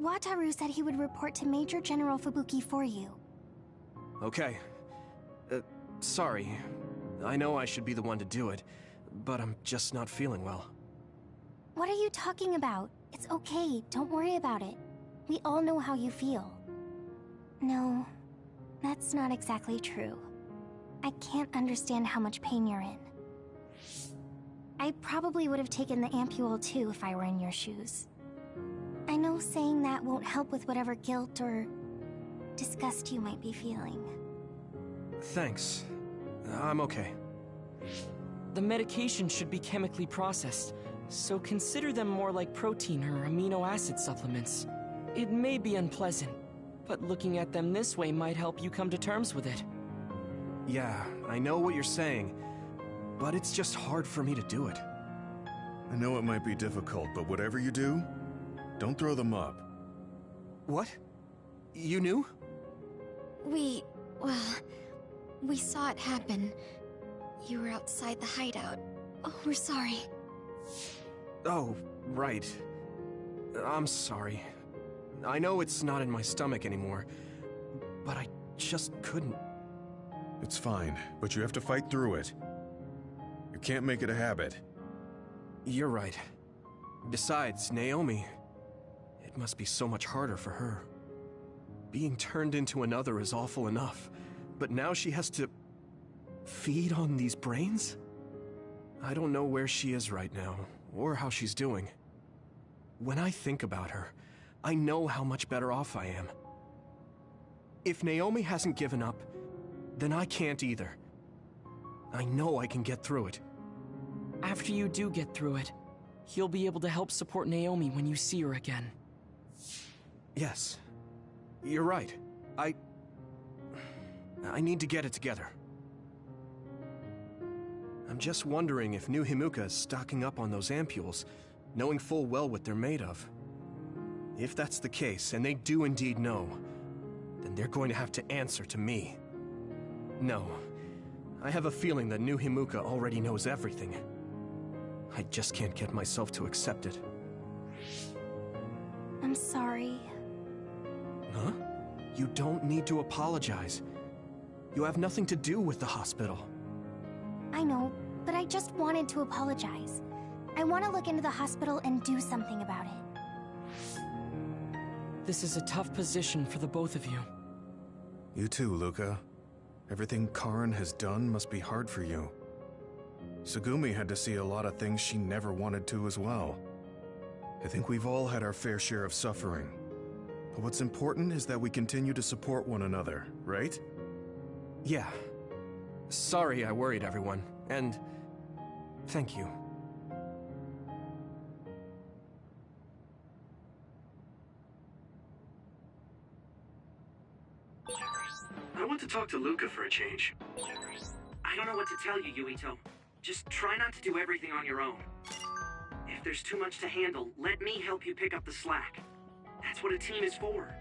Wataru said he would report to Major General Fubuki for you. Okay. Sorry. I know I should be the one to do it, but I'm just not feeling well. What are you talking about? It's okay, don't worry about it. We all know how you feel. No, that's not exactly true. I can't understand how much pain you're in. I probably would have taken the Ampule too if I were in your shoes. I know saying that won't help with whatever guilt or disgust you might be feeling. Thanks. I'm okay. The medication should be chemically processed, so consider them more like protein or amino acid supplements. It may be unpleasant, but looking at them this way might help you come to terms with it. Yeah, I know what you're saying, but it's just hard for me to do it. I know it might be difficult, but whatever you do, don't throw them up. What? You knew? Well, we saw it happen. You were outside the hideout. Oh, we're sorry. Oh, right. I'm sorry. I know it's not in my stomach anymore, but I just couldn't. It's fine, but you have to fight through it. You can't make it a habit. You're right. Besides, Naomi... It must be so much harder for her. Being turned into another is awful enough, but now she has to... feed on these brains? I don't know where she is right now, or how she's doing. When I think about her, I know how much better off I am. If Naomi hasn't given up, then I can't either. I know I can get through it. After you do get through it, you'll be able to help support Naomi when you see her again. Yes. You're right. I need to get it together. I'm just wondering if New Himuka is stocking up on those ampules, knowing full well what they're made of. If that's the case, and they do indeed know, then they're going to have to answer to me. No. I have a feeling that New Himuka already knows everything. I just can't get myself to accept it. I'm sorry. Huh? You don't need to apologize. You have nothing to do with the hospital. I know, but I just wanted to apologize. I want to look into the hospital and do something about it. This is a tough position for the both of you. You too, Luca. Everything Karin has done must be hard for you. Tsugumi had to see a lot of things she never wanted to as well. I think we've all had our fair share of suffering. But what's important is that we continue to support one another, right? Yeah. Sorry I worried everyone, and thank you. I want to talk to Luca for a change. I don't know what to tell you, Yuito. Just try not to do everything on your own. If there's too much to handle, let me help you pick up the slack. That's what a team is for.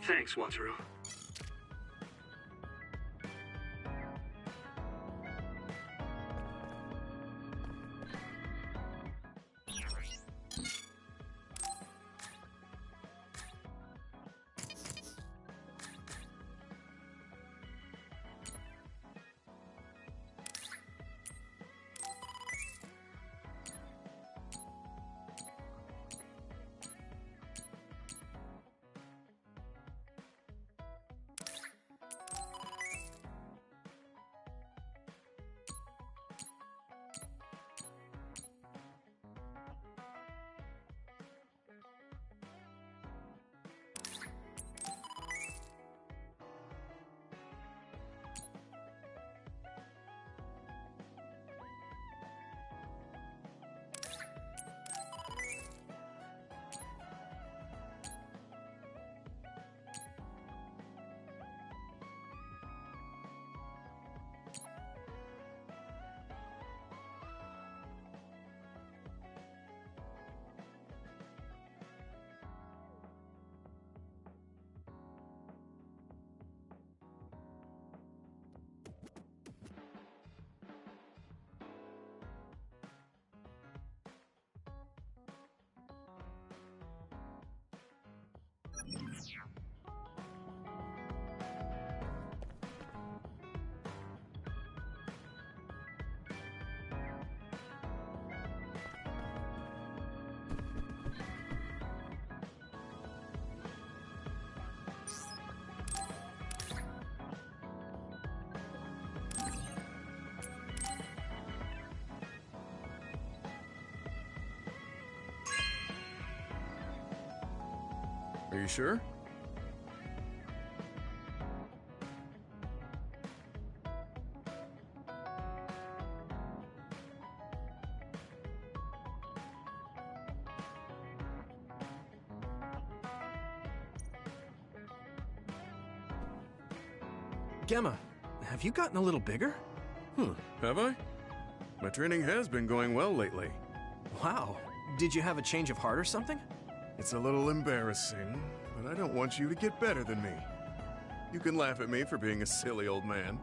Thanks, Wataru. Are you sure? Gemma, have you gotten a little bigger? Have I? My training has been going well lately. Wow. Did you have a change of heart or something? It's a little embarrassing, but I don't want you to get better than me. You can laugh at me for being a silly old man.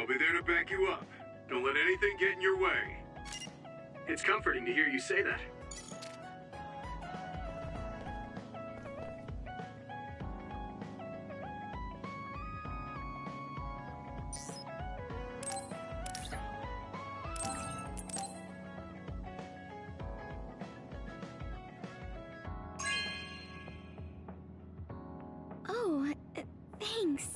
I'll be there to back you up. Don't let anything get in your way. It's comforting to hear you say that. Oh, thanks.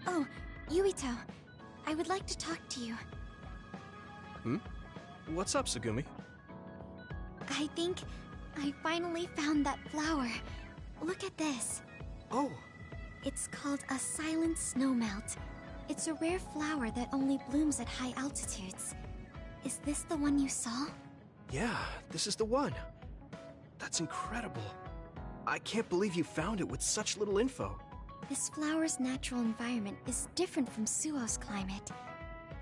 Oh, Yuito. I would like to talk to you. What's up, Tsugumi? I think I finally found that flower. Look at this. Oh, It's called a silent snowmelt. It's a rare flower that only blooms at high altitudes. Is this the one you saw? yeah, this is the one. That's incredible. I can't believe you found it with such little info. This flower's natural environment is different from Suo's climate,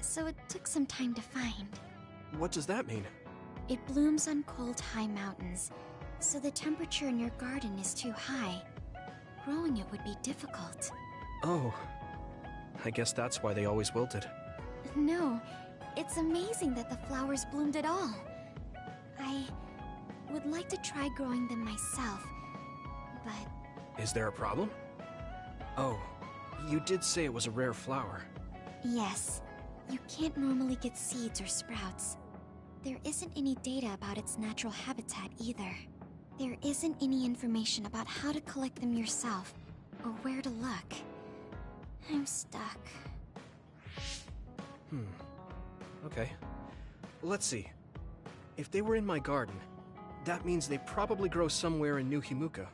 so it took some time to find. What does that mean? It blooms on cold, high mountains, so the temperature in your garden is too high. Growing it would be difficult. Oh, I guess that's why they always wilted. No, it's amazing that the flowers bloomed at all. I would like to try growing them myself, but Is there a problem? Oh, you did say it was a rare flower. yes, you can't normally get seeds or sprouts. There isn't any data about its natural habitat either. There isn't any information about how to collect them yourself, or where to look. I'm stuck. Okay. Let's see. If they were in my garden, that means they probably grow somewhere in New Himuka.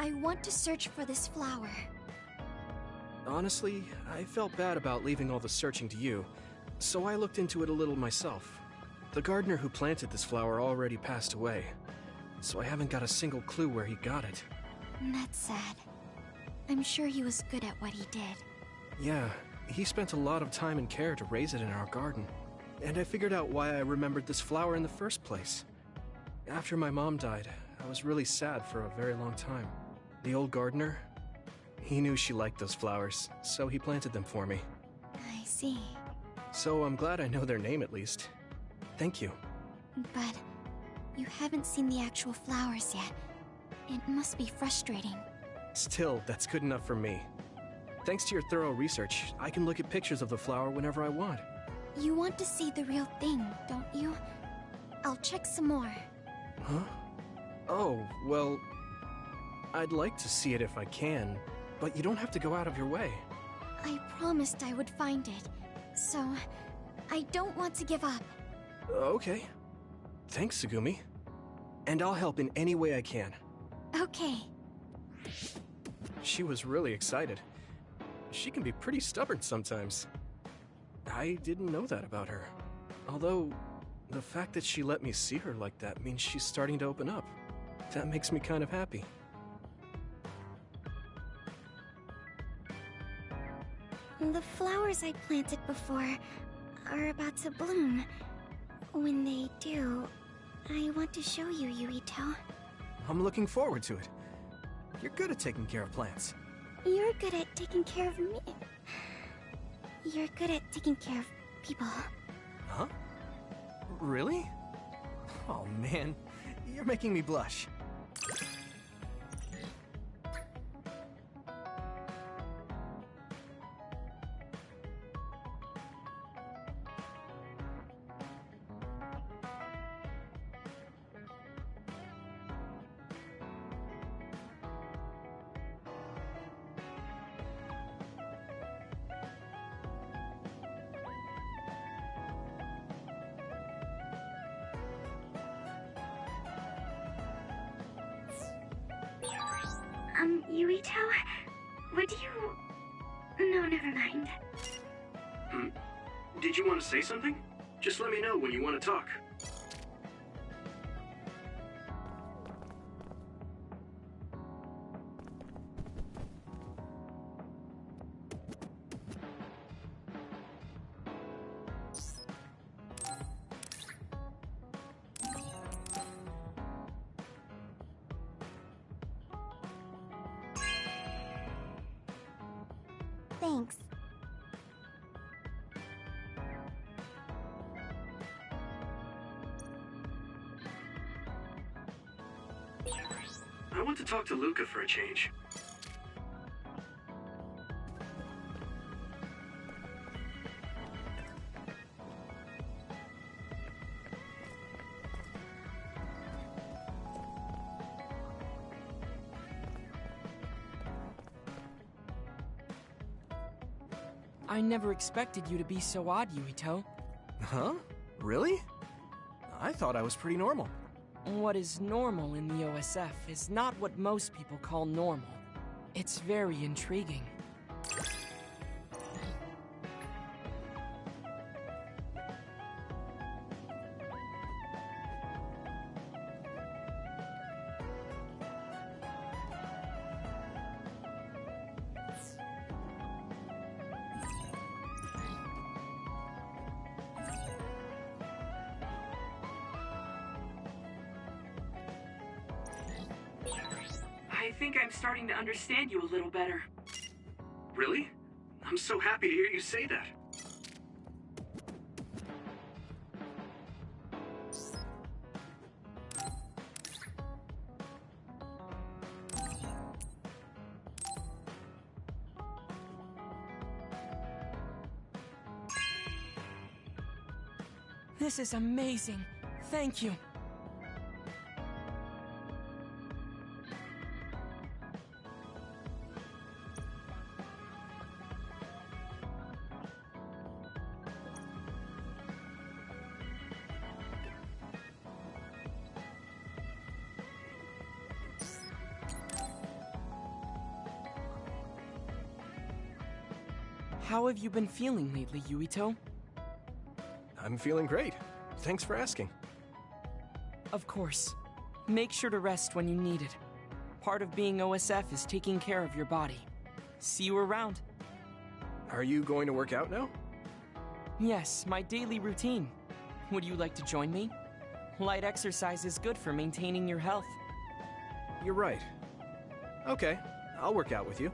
I want to search for this flower. Honestly, I felt bad about leaving all the searching to you, so I looked into it a little myself. The gardener who planted this flower already passed away, so I haven't got a single clue where he got it. That's sad. I'm sure he was good at what he did. Yeah, he spent a lot of time and care to raise it in our garden, and I figured out why I remembered this flower in the first place. After my mom died, I was really sad for a very long time. The old gardener, he knew she liked those flowers, so he planted them for me. I see. So I'm glad I know their name at least. Thank you. But you haven't seen the actual flowers yet. It must be frustrating. Still, that's good enough for me. Thanks to your thorough research, I can look at pictures of the flower whenever I want. You want to see the real thing, don't you? I'll check some more. Huh? Oh, well, I'd like to see it if I can, but you don't have to go out of your way. I promised I would find it, so I don't want to give up. Okay. Thanks, Tsugumi. And I'll help in any way I can. Okay. She was really excited. She can be pretty stubborn sometimes. I didn't know that about her. Although, the fact that she let me see her like that means she's starting to open up. That makes me kind of happy. The flowers I planted before are about to bloom. When they do, I want to show you, Yuito. I'm looking forward to it. You're good at taking care of plants. You're good at taking care of me. You're good at taking care of people. Huh? Really? Oh man, you're making me blush. Yuito? Would you... No, never mind. Did you want to say something? Just let me know when you want to talk. I want to talk to Luca for a change. I never expected you to be so odd, Yuito. Huh? Really? I thought I was pretty normal. What is normal in the OSF is not what most people call normal. It's very intriguing. I think I'm starting to understand you a little better. Really? I'm so happy to hear you say that. This is amazing. Thank you. How have you been feeling lately, Yuito? I'm feeling great. Thanks for asking. Of course. Make sure to rest when you need it. Part of being OSF is taking care of your body. See you around. Are you going to work out now? Yes, my daily routine. Would you like to join me? Light exercise is good for maintaining your health. You're right. Okay, I'll work out with you.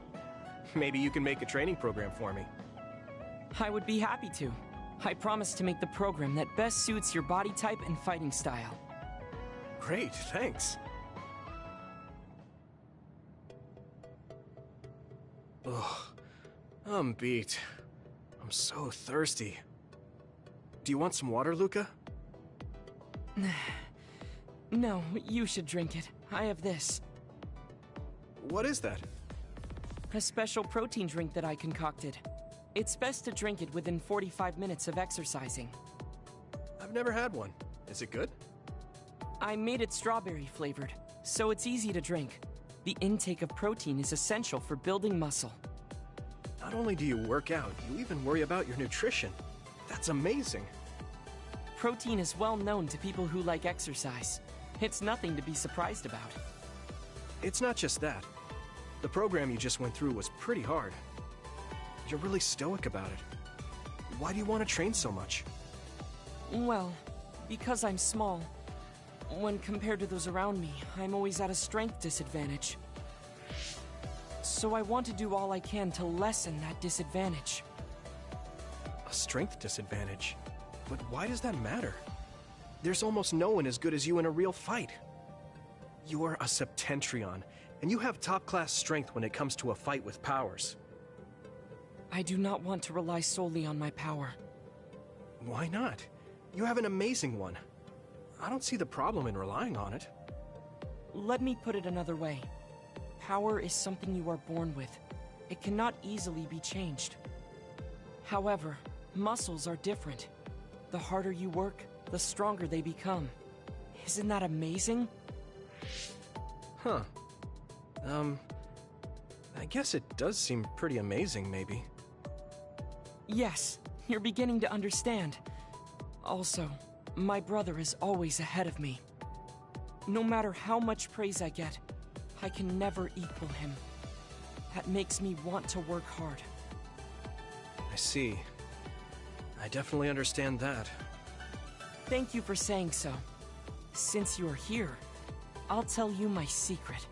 Maybe you can make a training program for me. I would be happy to. I promise to make the program that best suits your body type and fighting style. Great, thanks. Ugh, I'm beat. I'm so thirsty. Do you want some water, Luca? No, you should drink it. I have this. What is that? A special protein drink that I concocted. It's best to drink it within 45 minutes of exercising. I've never had one. Is it good? I made it strawberry flavored, so it's easy to drink. The intake of protein is essential for building muscle. Not only do you work out, you even worry about your nutrition. That's amazing. Protein is well known to people who like exercise. It's nothing to be surprised about. It's not just that. The program you just went through was pretty hard. You're really stoic about it. Why do you want to train so much? Well, because I'm small. When compared to those around me, I'm always at a strength disadvantage. So I want to do all I can to lessen that disadvantage. A strength disadvantage? But why does that matter? There's almost no one as good as you in a real fight. You're a Septentrion, and you have top-class strength when it comes to a fight with powers. I do not want to rely solely on my power. Why not? You have an amazing one. I don't see the problem in relying on it. Let me put it another way. Power is something you are born with. It cannot easily be changed. However, muscles are different. The harder you work, the stronger they become. Isn't that amazing? Huh. I guess it does seem pretty amazing, maybe. Yes, you're beginning to understand. Also, my brother is always ahead of me. No matter how much praise I get, I can never equal him. That makes me want to work hard. I see. I definitely understand that. Thank you for saying so. Since you're here, I'll tell you my secret.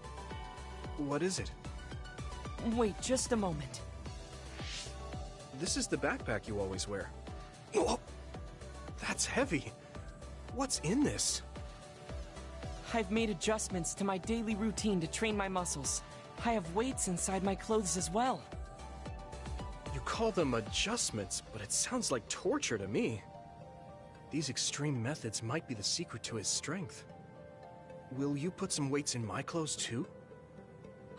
What is it? Wait just a moment. This is the backpack you always wear. Oh, that's heavy. What's in this? I've made adjustments to my daily routine to train my muscles. I have weights inside my clothes as well. You call them adjustments, but it sounds like torture to me. These extreme methods might be the secret to his strength. Will you put some weights in my clothes too?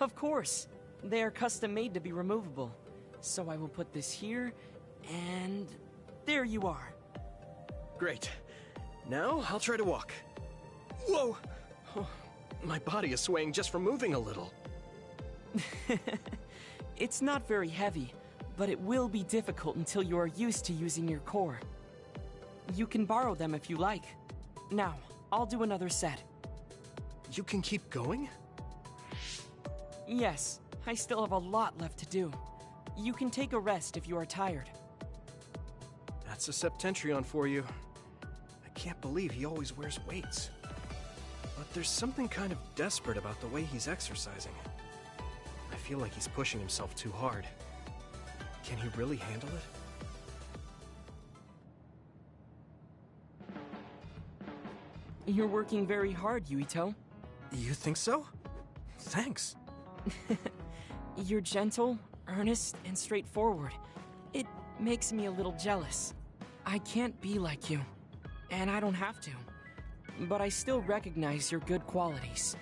Of course. They are custom made to be removable. So I will put this here, and there you are. Great. Now I'll try to walk. Whoa! Oh, my body is swaying just from moving a little. It's not very heavy, but it will be difficult until you are used to using your core. You can borrow them if you like. Now, I'll do another set. You can keep going? Yes, I still have a lot left to do. You can take a rest if you are tired. That's a Septentrion for you. I can't believe he always wears weights. But there's something kind of desperate about the way he's exercising. I feel like he's pushing himself too hard. Can he really handle it? You're working very hard, Yuito. You think so? Thanks. You're gentle, earnest, and straightforward. It makes me a little jealous. I can't be like you, and I don't have to. But I still recognize your good qualities.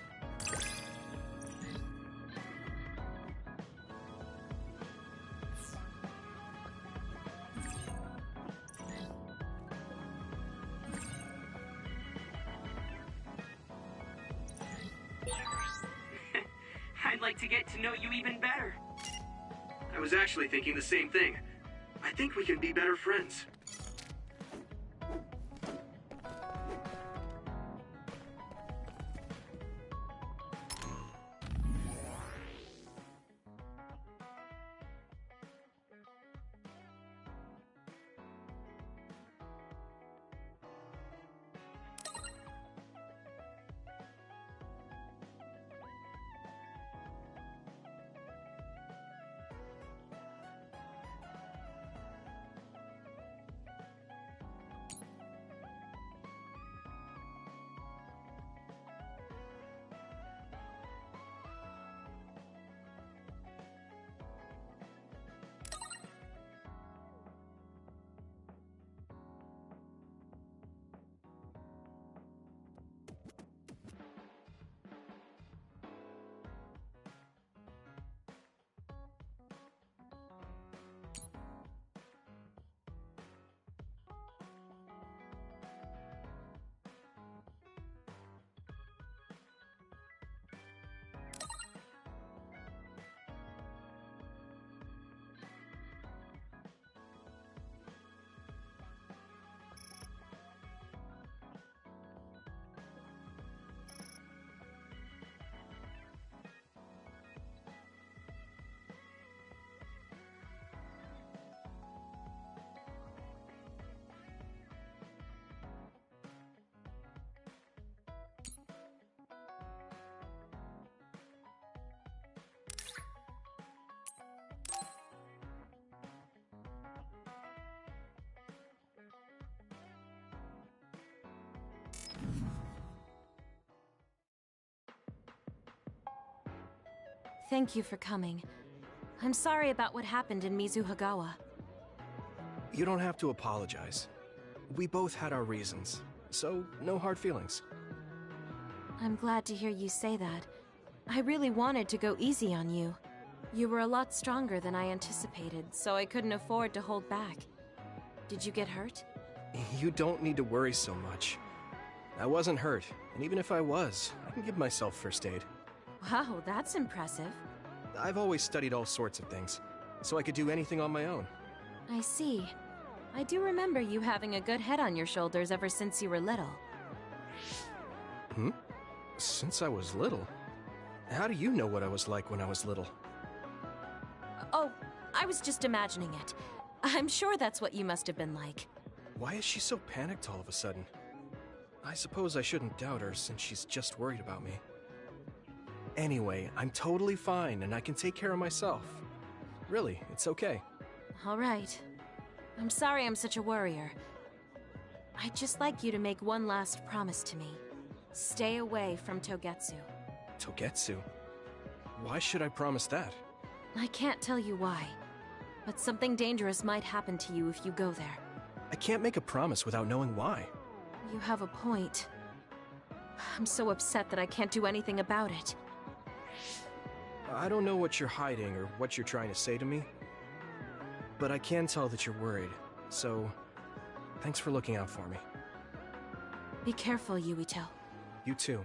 I'd like to get to know you even better. I was actually thinking the same thing. I think we can be better friends. Thank you for coming. I'm sorry about what happened in Mizuhagawa. You don't have to apologize. We both had our reasons, so no hard feelings. I'm glad to hear you say that. I really wanted to go easy on you. You were a lot stronger than I anticipated, so I couldn't afford to hold back. Did you get hurt? You don't need to worry so much. I wasn't hurt, and even if I was, I can give myself first aid. Wow, that's impressive. I've always studied all sorts of things, so I could do anything on my own. I see. I do remember you having a good head on your shoulders ever since you were little. Since I was little? How do you know what I was like when I was little? Oh, I was just imagining it. I'm sure that's what you must have been like. Why is she so panicked all of a sudden? I suppose I shouldn't doubt her since she's just worried about me. Anyway, I'm totally fine and I can take care of myself. Really, it's okay. All right. I'm sorry I'm such a worrier. I'd just like you to make one last promise to me. Stay away from Togetsu. Togetsu? Why should I promise that? I can't tell you why, but something dangerous might happen to you if you go there. I can't make a promise without knowing why. You have a point. I'm so upset that I can't do anything about it. I don't know what you're hiding or what you're trying to say to me, but I can tell that you're worried, so thanks for looking out for me. Be careful, Yuito. You too.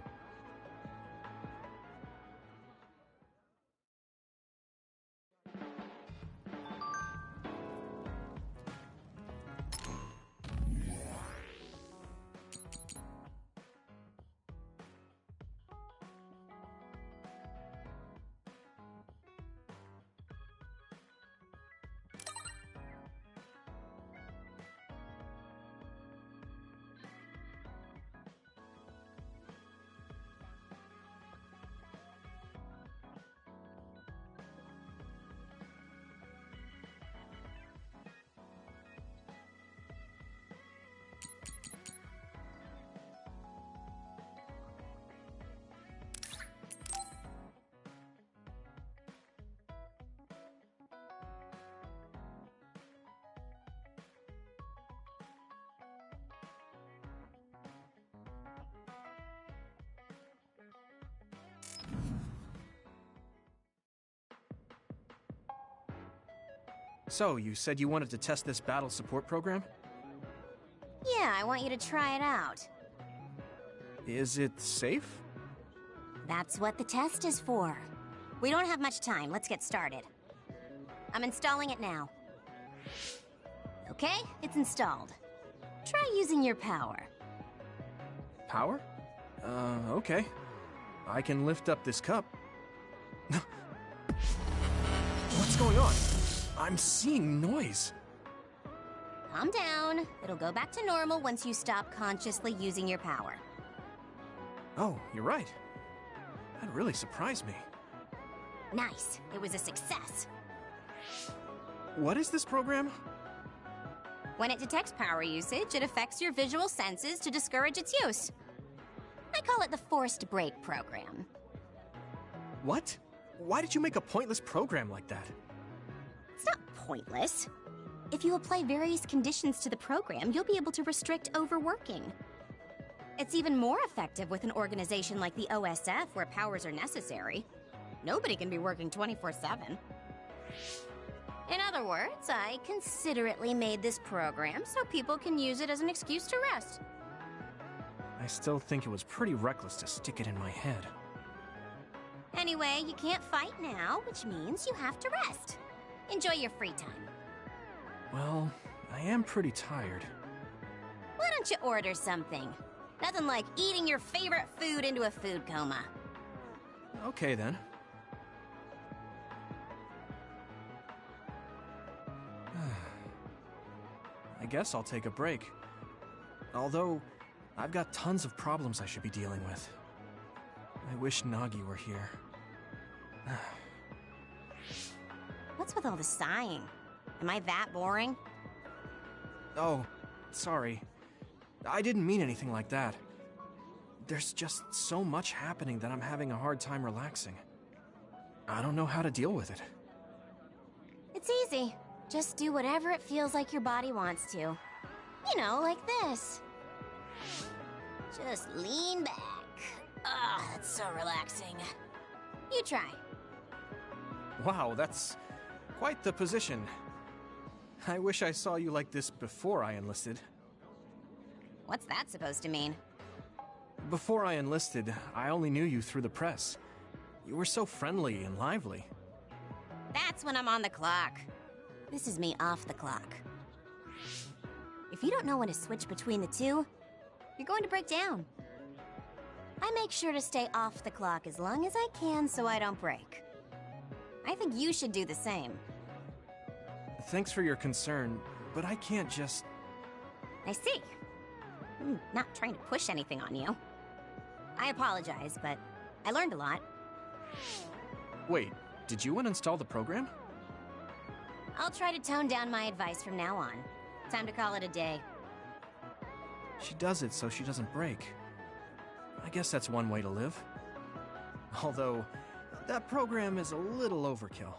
So, you said you wanted to test this battle support program? Yeah, I want you to try it out. Is it safe? That's what the test is for. We don't have much time. Let's get started. I'm installing it now. Okay, it's installed. Try using your power. Power? Okay. I can lift up this cup. What's going on? I'm seeing noise. Calm down. It'll go back to normal once you stop consciously using your power. Oh, you're right. That really surprised me. Nice. It was a success. What is this program? When it detects power usage, it affects your visual senses to discourage its use. I call it the forced break program. What? Why did you make a pointless program like that? It's not pointless. If you apply various conditions to the program, you'll be able to restrict overworking. It's even more effective with an organization like the OSF where powers are necessary. Nobody can be working 24/7. In other words, I considerately made this program so people can use it as an excuse to rest. I still think it was pretty reckless to stick it in my head. Anyway, you can't fight now, which means you have to rest. Enjoy your free time. Well, I am pretty tired. Why don't you order something? Nothing like eating your favorite food into a food coma. Okay, then. I guess I'll take a break. Although, I've got tons of problems I should be dealing with. I wish Nagi were here. What's with all the sighing? Am I that boring? Oh, sorry. I didn't mean anything like that. There's just so much happening that I'm having a hard time relaxing. I don't know how to deal with it. It's easy. Just do whatever it feels like your body wants to. You know, like this. Just lean back. Ugh, it's so relaxing. You try. Wow, that's quite the position. I wish I saw you like this before I enlisted. What's that supposed to mean? Before I enlisted, I only knew you through the press. You were so friendly and lively. That's when I'm on the clock. This is me off the clock. If you don't know when to switch between the two, you're going to break down. I make sure to stay off the clock as long as I can so I don't break. I think you should do the same. Thanks for your concern, but I can't just... I see. I'm not trying to push anything on you. I apologize, but I learned a lot. Wait, did you uninstall the program? I'll try to tone down my advice from now on. Time to call it a day. She does it so she doesn't break. I guess that's one way to live. Although, that program is a little overkill.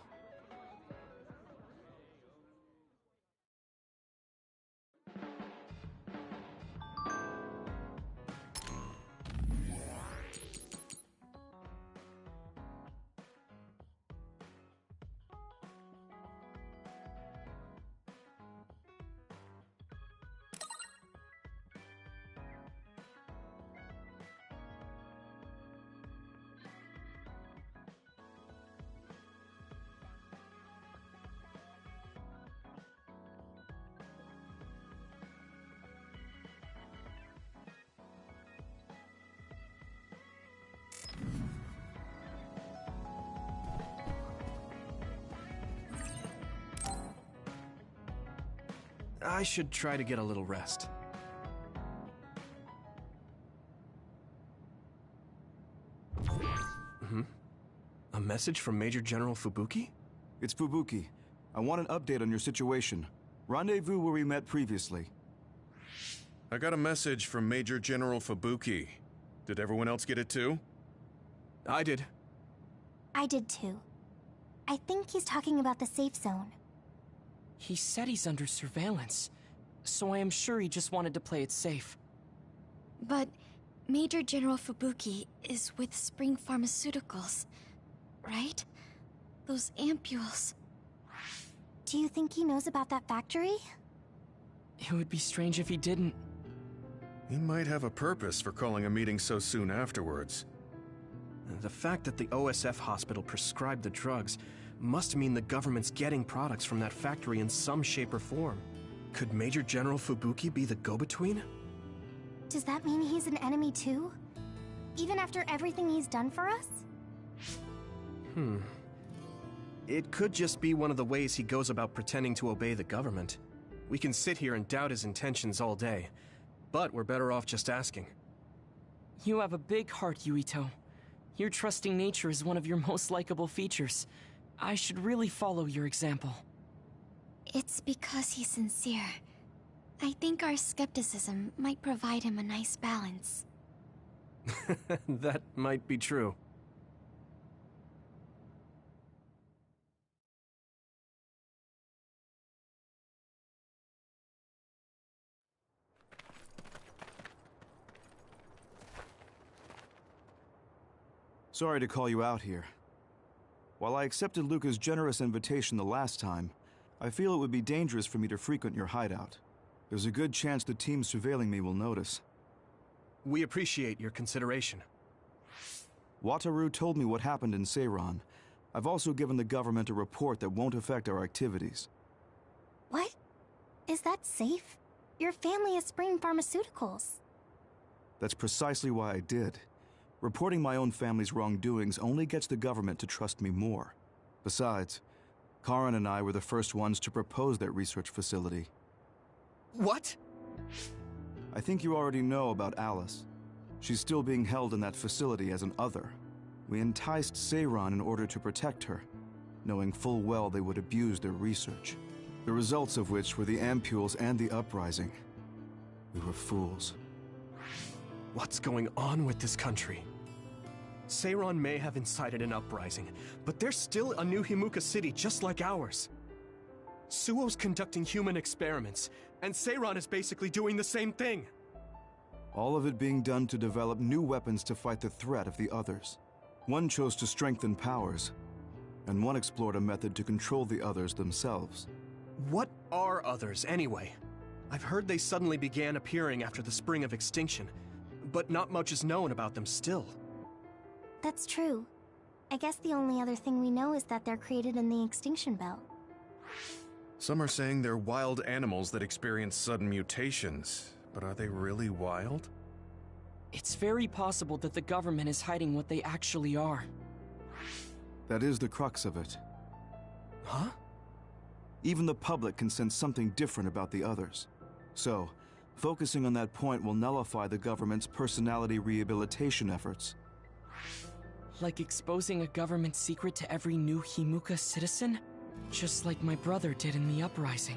I should try to get a little rest. A message from Major General Fubuki? It's Fubuki. I want an update on your situation. Rendezvous where we met previously. I got a message from Major General Fubuki. Did everyone else get it too? I did. I did too. I think he's talking about the safe zone. He said he's under surveillance, so I am sure he just wanted to play it safe. But Major General Fubuki is with Spring Pharmaceuticals, right? Those ampules. Do you think he knows about that factory? It would be strange if he didn't. He might have a purpose for calling a meeting so soon afterwards. The fact that the OSF hospital prescribed the drugs must mean the government's getting products from that factory in some shape or form. Could Major General Fubuki be the go-between? Does that mean he's an enemy too? Even after everything he's done for us? It could just be one of the ways he goes about pretending to obey the government. We can sit here and doubt his intentions all day, but we're better off just asking. You have a big heart, Yuito. Your trusting nature is one of your most likable features. I should really follow your example. It's because he's sincere. I think our skepticism might provide him a nice balance. That might be true. Sorry to call you out here. While I accepted Luca's generous invitation the last time, I feel it would be dangerous for me to frequent your hideout. There's a good chance the team surveilling me will notice. We appreciate your consideration. Wataru told me what happened in Seiran. I've also given the government a report that won't affect our activities. What? Is that safe? Your family is Spring Pharmaceuticals. That's precisely why I did. Reporting my own family's wrongdoings only gets the government to trust me more. Besides, Karin and I were the first ones to propose that research facility. What? I think you already know about Alice. She's still being held in that facility as an other. We enticed Seiran in order to protect her, knowing full well they would abuse their research. The results of which were the ampules and the uprising. We were fools. What's going on with this country? Seiran may have incited an uprising, but there's still a new Himuka city just like ours. Suo's conducting human experiments, and Seiran is basically doing the same thing. All of it being done to develop new weapons to fight the threat of the others. One chose to strengthen powers, and one explored a method to control the others themselves. What are others, anyway? I've heard they suddenly began appearing after the Spring of Extinction, but not much is known about them still. That's true. I guess the only other thing we know is that they're created in the Extinction Belt. Some are saying they're wild animals that experience sudden mutations, but are they really wild? It's very possible that the government is hiding what they actually are. That is the crux of it. Huh? Even the public can sense something different about the others. So, focusing on that point will nullify the government's personality rehabilitation efforts. Like exposing a government secret to every new Himuka citizen? Just like my brother did in the uprising.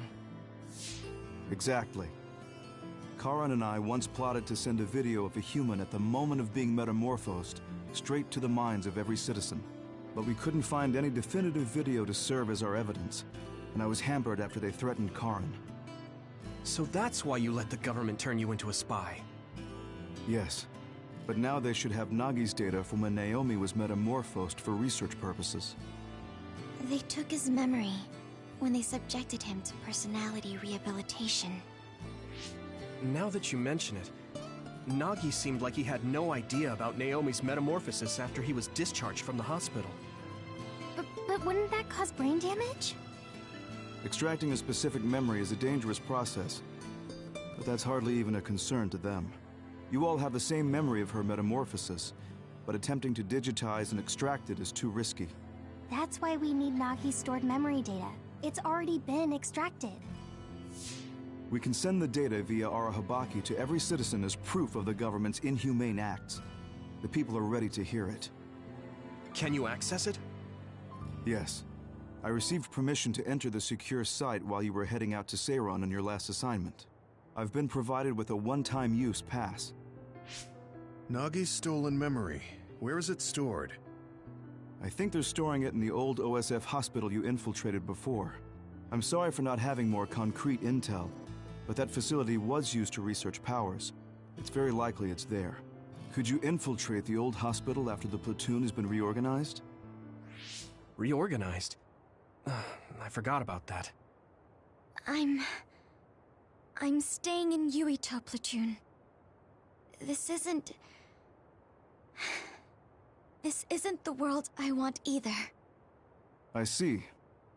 Exactly. Karan and I once plotted to send a video of a human at the moment of being metamorphosed straight to the minds of every citizen. But we couldn't find any definitive video to serve as our evidence, and I was hampered after they threatened Karan. So that's why you let the government turn you into a spy? Yes, but now they should have Nagi's data from when Naomi was metamorphosed for research purposes. They took his memory when they subjected him to personality rehabilitation. Now that you mention it, Nagi seemed like he had no idea about Naomi's metamorphosis after he was discharged from the hospital. But wouldn't that cause brain damage? Extracting a specific memory is a dangerous process, but that's hardly even a concern to them. You all have the same memory of her metamorphosis, but attempting to digitize and extract it is too risky. That's why we need Nagi's stored memory data. It's already been extracted. We can send the data via Arahabaki to every citizen as proof of the government's inhumane acts. The people are ready to hear it. Can you access it? Yes. I received permission to enter the secure site while you were heading out to Seiron on your last assignment. I've been provided with a one-time use pass. Nagi's stolen memory. Where is it stored? I think they're storing it in the old OSF hospital you infiltrated before. I'm sorry for not having more concrete intel, but that facility was used to research powers. It's very likely it's there. Could you infiltrate the old hospital after the platoon has been reorganized? Reorganized? I forgot about that. I'm staying in Yuito platoon. This isn't the world I want either. I see.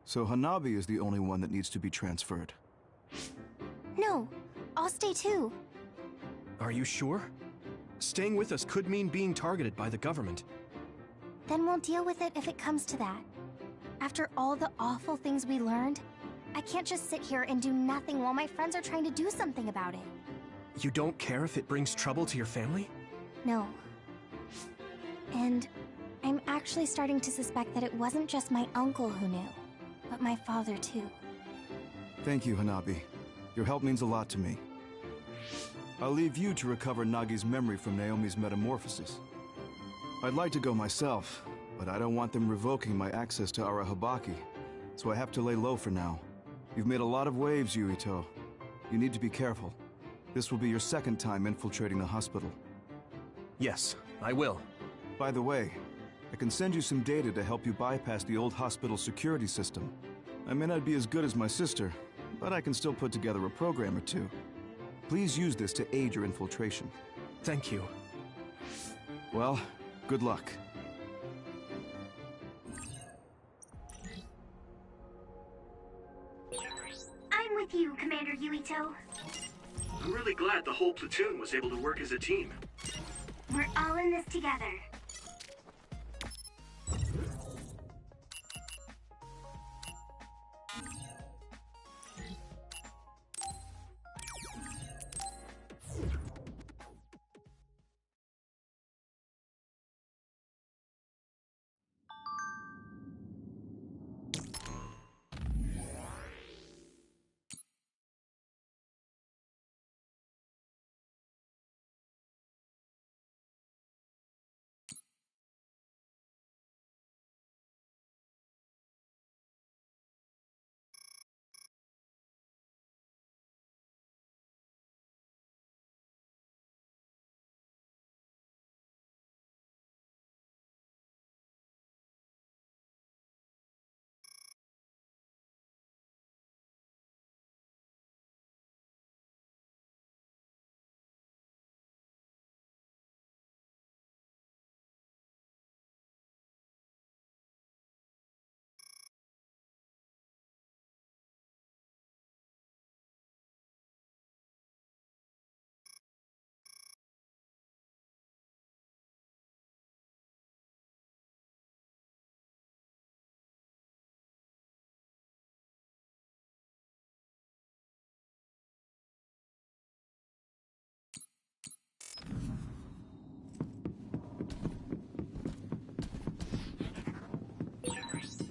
So Hanabi is the only one that needs to be transferred. No, I'll stay too. Are you sure? Staying with us could mean being targeted by the government. Then we'll deal with it if it comes to that. After all the awful things we learned, I can't just sit here and do nothing while my friends are trying to do something about it. You don't care if it brings trouble to your family? No. And I'm actually starting to suspect that it wasn't just my uncle who knew, but my father too. Thank you, Hanabi. Your help means a lot to me. I'll leave you to recover Nagi's memory from Naomi's metamorphosis. I'd like to go myself, but I don't want them revoking my access to Arahabaki, so I have to lay low for now. You've made a lot of waves, Yuito. You need to be careful. This will be your second time infiltrating the hospital. Yes, I will. By the way, I can send you some data to help you bypass the old hospital security system. I may not be as good as my sister, but I can still put together a program or two. Please use this to aid your infiltration. Thank you. Well, good luck. I'm with you, Commander Yuito. I'm really glad the whole platoon was able to work as a team. We're all in this together.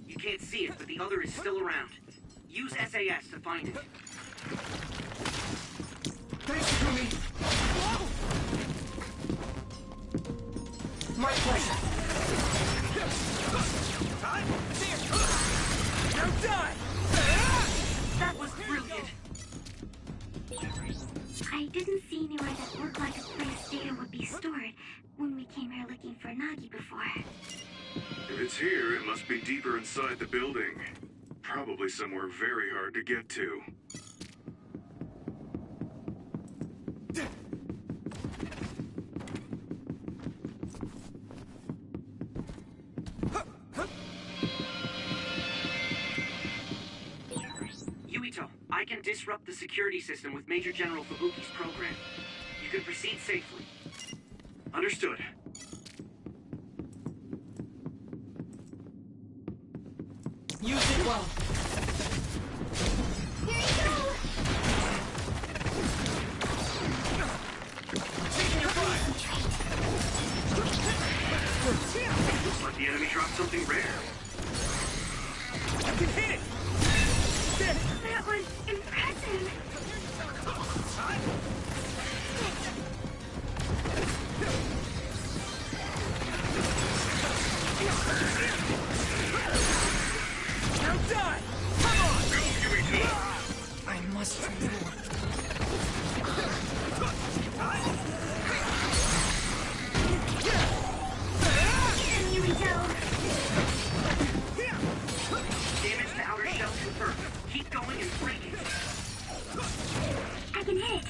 You can't see it, but the other is still around. Use SAS to find it. Thanks, Takumi! My pleasure. Now die! That was brilliant. I didn't see anywhere that looked like a place data would be stored when we came here looking for Nagi before. If it's here, it must be deeper inside the building. Probably somewhere very hard to get to. Yuito, I can disrupt the security system with Major General Fubuki's program. You can proceed safely. Understood. Use it well. Here you go! Taking your fire. Looks like the enemy dropped something rare. I can hit it. That was impressive. Now die! Come on! Go, Yuito! I must do more. Yuito! Damage to outer shell confirmed. Keep going and break it. I can hit it.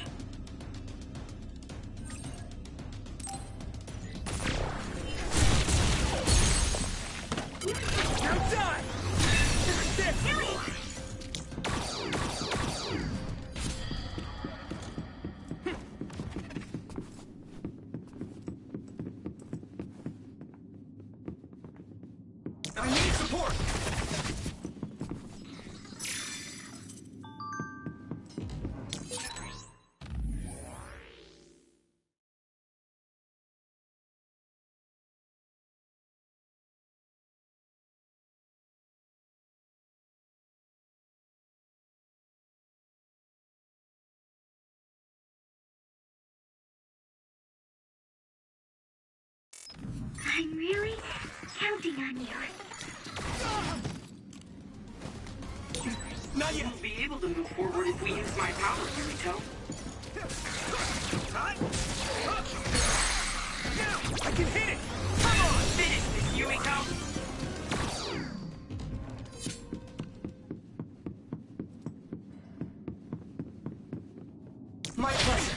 Now die! Do it! I need support! I'm really counting on you. Not You yet! won't be able to move forward if we use my power, Yuito. I can hit it! Come on! Finish this, Yuito! My pleasure.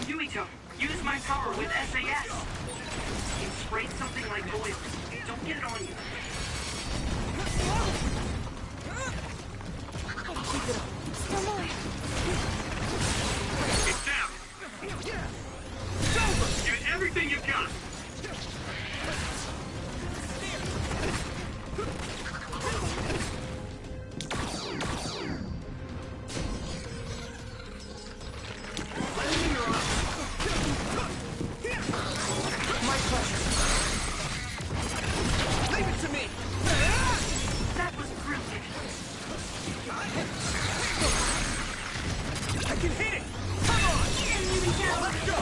Yuito, use my power with SAS. You sprayed something like oil. Don't get it on you. Still more. It's down! It's over! Give it everything you've got! My pleasure. Leave it to me! That was brilliant. I can hit it! Come on! Here you go. Let's go!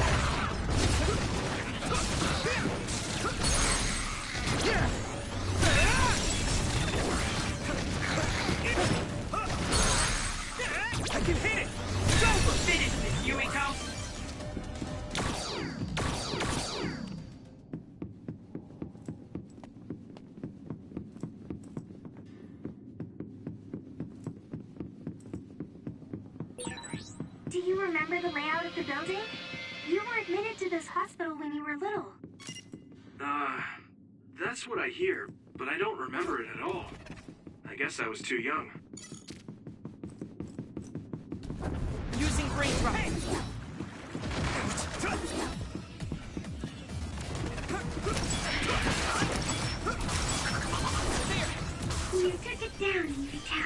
you remember the layout of the building? You were admitted to this hospital when you were little. That's what I hear, but I don't remember it at all. I guess I was too young. Using brain drop. You took it down, Yuito.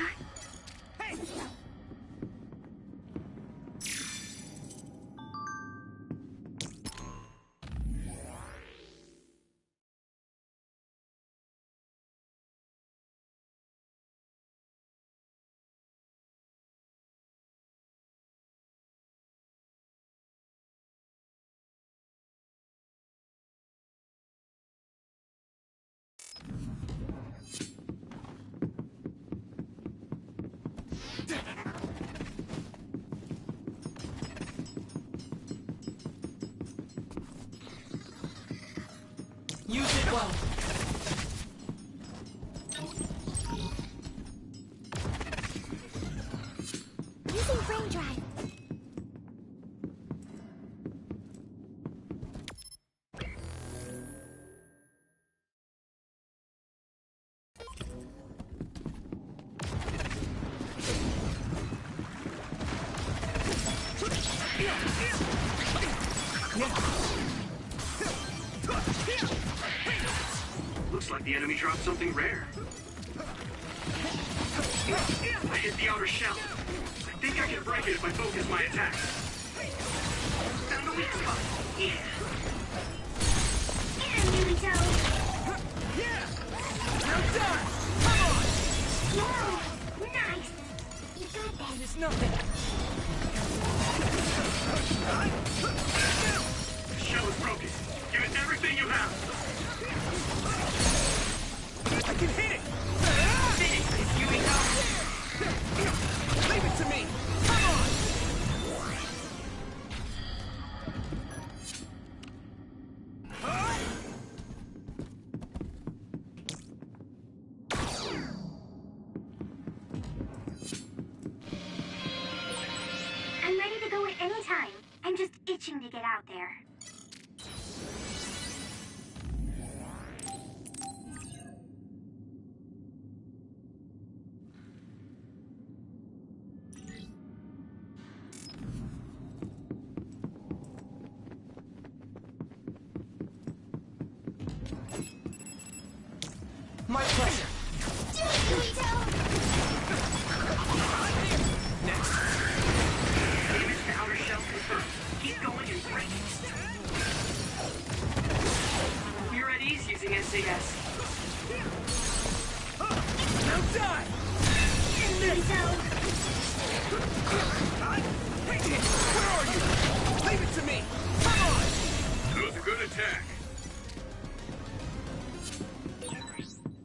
Use it well. Using brain drive. Looks like the enemy dropped something rare. I hit the outer shell. I think I can break it if I focus my attack. Found the weak spot. Yeah. Yuito! I'm done! Come on! Whoa! Nice! You got this. It's nothing. The shell is broken. Give it everything you have. I can hit it! Finish this, Yuito! Leave it to me! Come on! I'm ready to go at any time. I'm just itching to get out there. My pleasure. Do it, Yuito! Next. Damage to outer shell confirmed. Keep going and break it. You're at ease using SAS. Now die! Yuito! Where are you? Leave it to me! Come on! That was a good attack.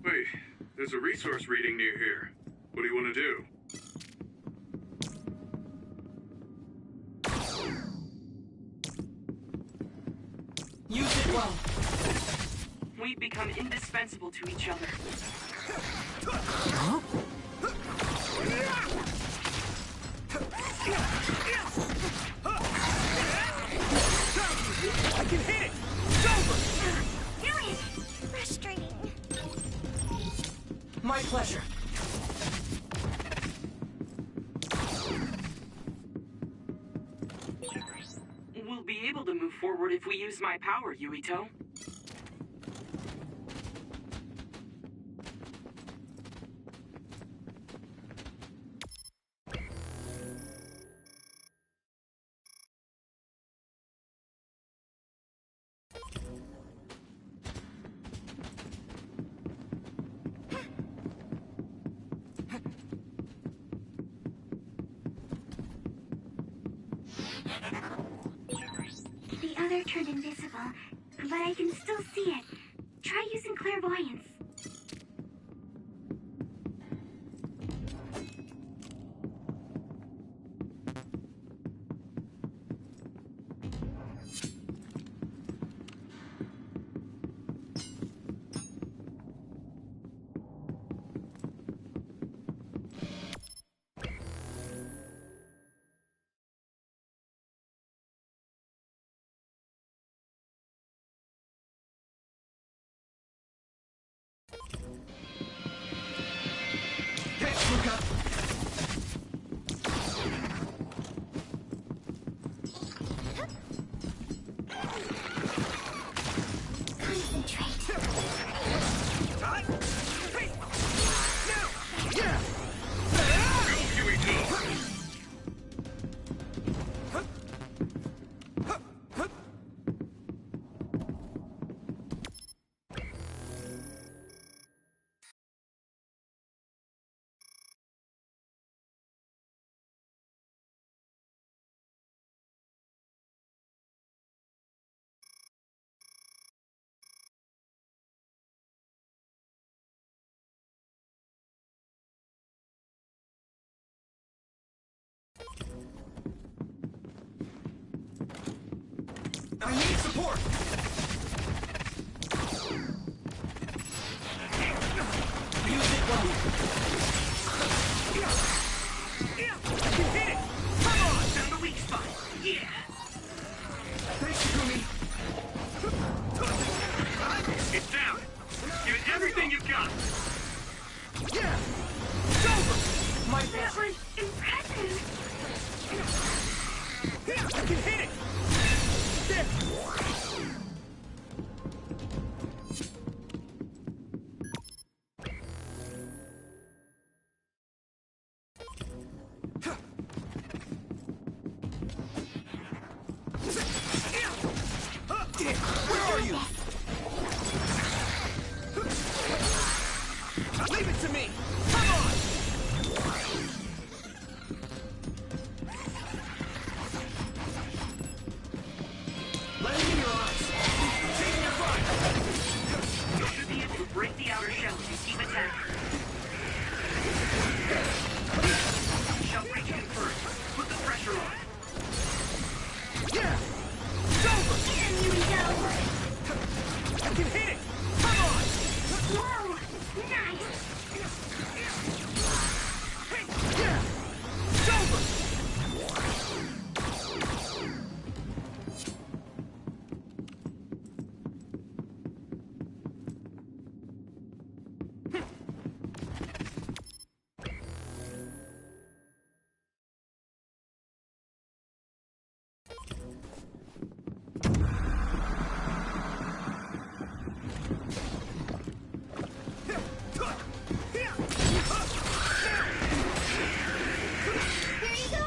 Wait, there's a resource reading near here. What do you want to do? Use it well. We've become indispensable to each other. I can hit it! It's over! Do it! Frustrating. My pleasure. We'll be able to move forward if we use my power, Yuito. The other turned invisible, but I can still see it. Try using clairvoyance. are you? Leave it to me! Come on! Let me in your eyes. Take your fire. You should be able to break the outer shell if you keep attacking. Shell breach confirmed. Put the pressure on. Yeah! It's over! Get him, Yuito! I can hit it! Come on! Whoa! Nice! Yeah! It's over! Here you go!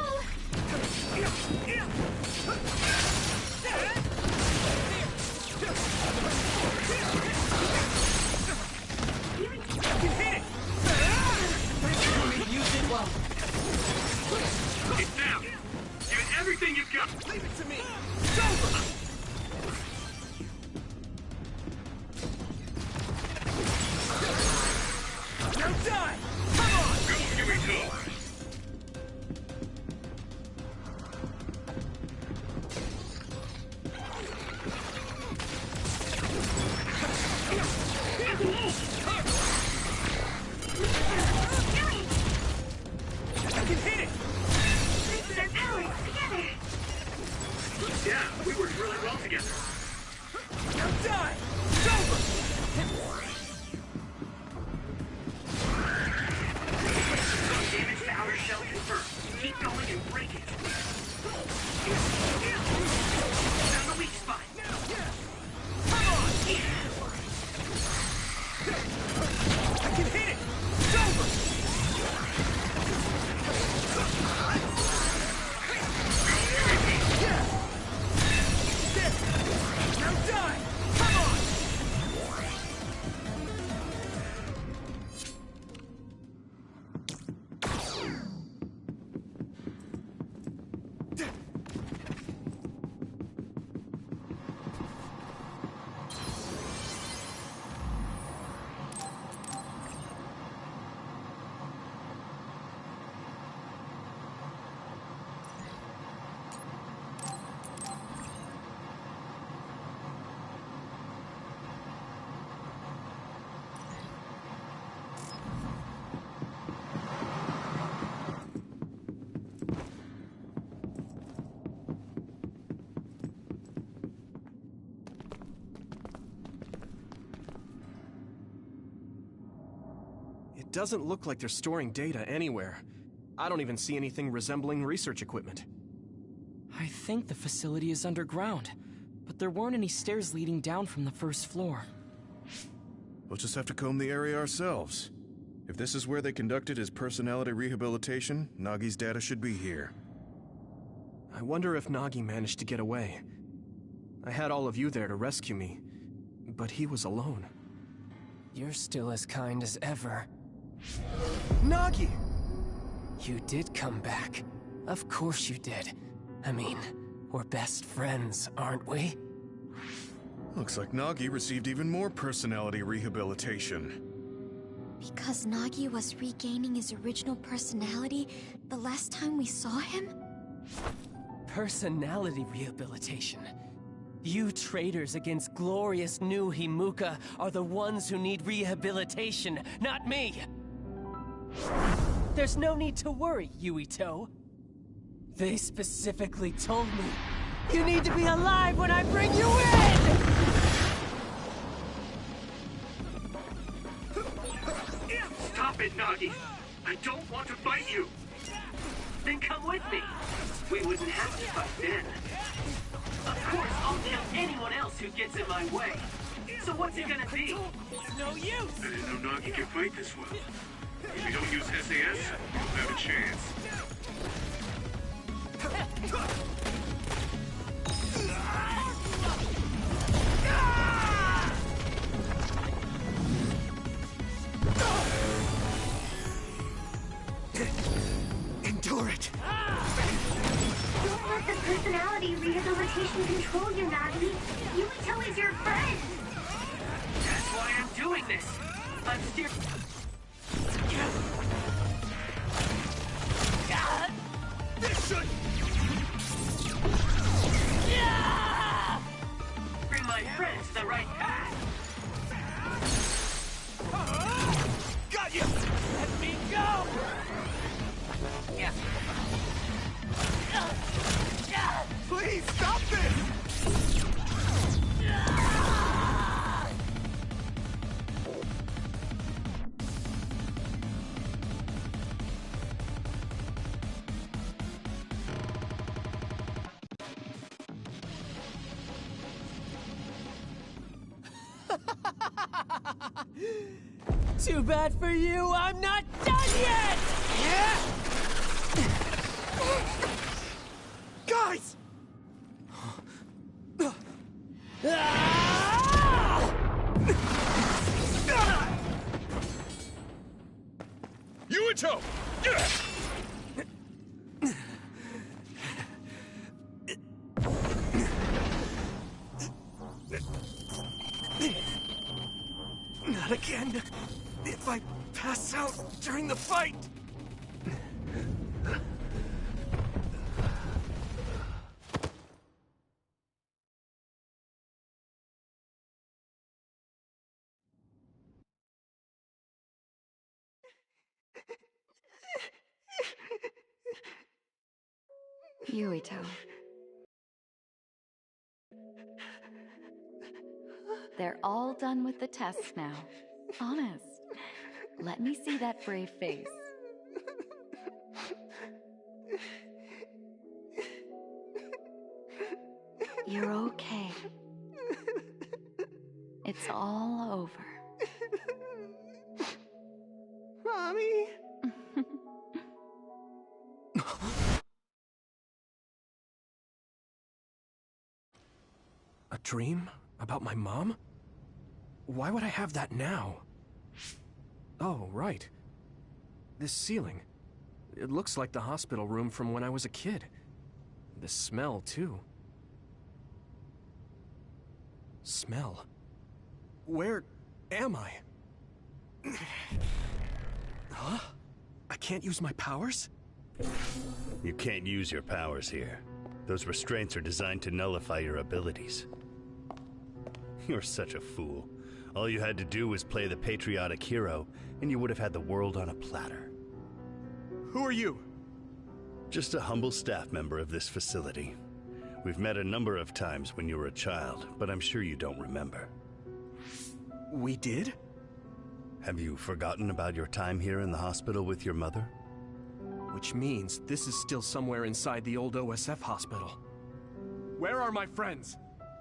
You did well. It's down. Give it everything you've got. Leave it to me! It's over! Now die! Come on! Go, Yuito. I can hit it! Let's our powers together! Yeah, we worked really well together. Now die! It's over! Damage to outer shell confirmed. Keep going and break it. Found the weak spot. Come on! I can hit it! It's over! Yeah! There! Now die! Come on! It doesn't look like they're storing data anywhere. I don't even see anything resembling research equipment. I think the facility is underground, but there weren't any stairs leading down from the first floor. We'll just have to comb the area ourselves. If this is where they conducted his personality rehabilitation, Nagi's data should be here. I wonder if Nagi managed to get away. I had all of you there to rescue me, but he was alone. You're still as kind as ever. Nagi! You did come back. Of course you did. I mean, we're best friends, aren't we? Looks like Nagi received even more personality rehabilitation. Because Nagi was regaining his original personality the last time we saw him? Personality rehabilitation. You traitors against glorious new Himuka are the ones who need rehabilitation, not me! There's no need to worry, Yuito. They specifically told me you need to be alive when I bring you in! Stop it, Nagi! I don't want to fight you! Then come with me! We wouldn't have to fight then. Of course, I'll kill anyone else who gets in my way. So what's it gonna be? No use! I didn't know Nagi could fight this well. If we don't use SAS, we'll have a chance. Ah! told you, Nagi. Yuito is your friend. That's why I'm doing this. I'm steer. This should... Bring my friends the right path. Got you! Let me go! Please, stop this! Too bad for you, I'm not done yet! Yeah! Guys! Yuito! Not again. If I pass out during the fight. Yuito. They're all done with the tests now. Honest. Let me see that brave face. You're okay. It's all over. Mommy? A dream? About my mom? Why would I have that now? Oh, right. This ceiling. It looks like the hospital room from when I was a kid. The smell, too. Smell? Where am I? Huh? I can't use my powers? You can't use your powers here. Those restraints are designed to nullify your abilities. You're such a fool. All you had to do was play the patriotic hero, and you would have had the world on a platter. Who are you? Just a humble staff member of this facility. We've met a number of times when you were a child, but I'm sure you don't remember. We did? Have you forgotten about your time here in the hospital with your mother? Which means this is still somewhere inside the old OSF hospital. Where are my friends?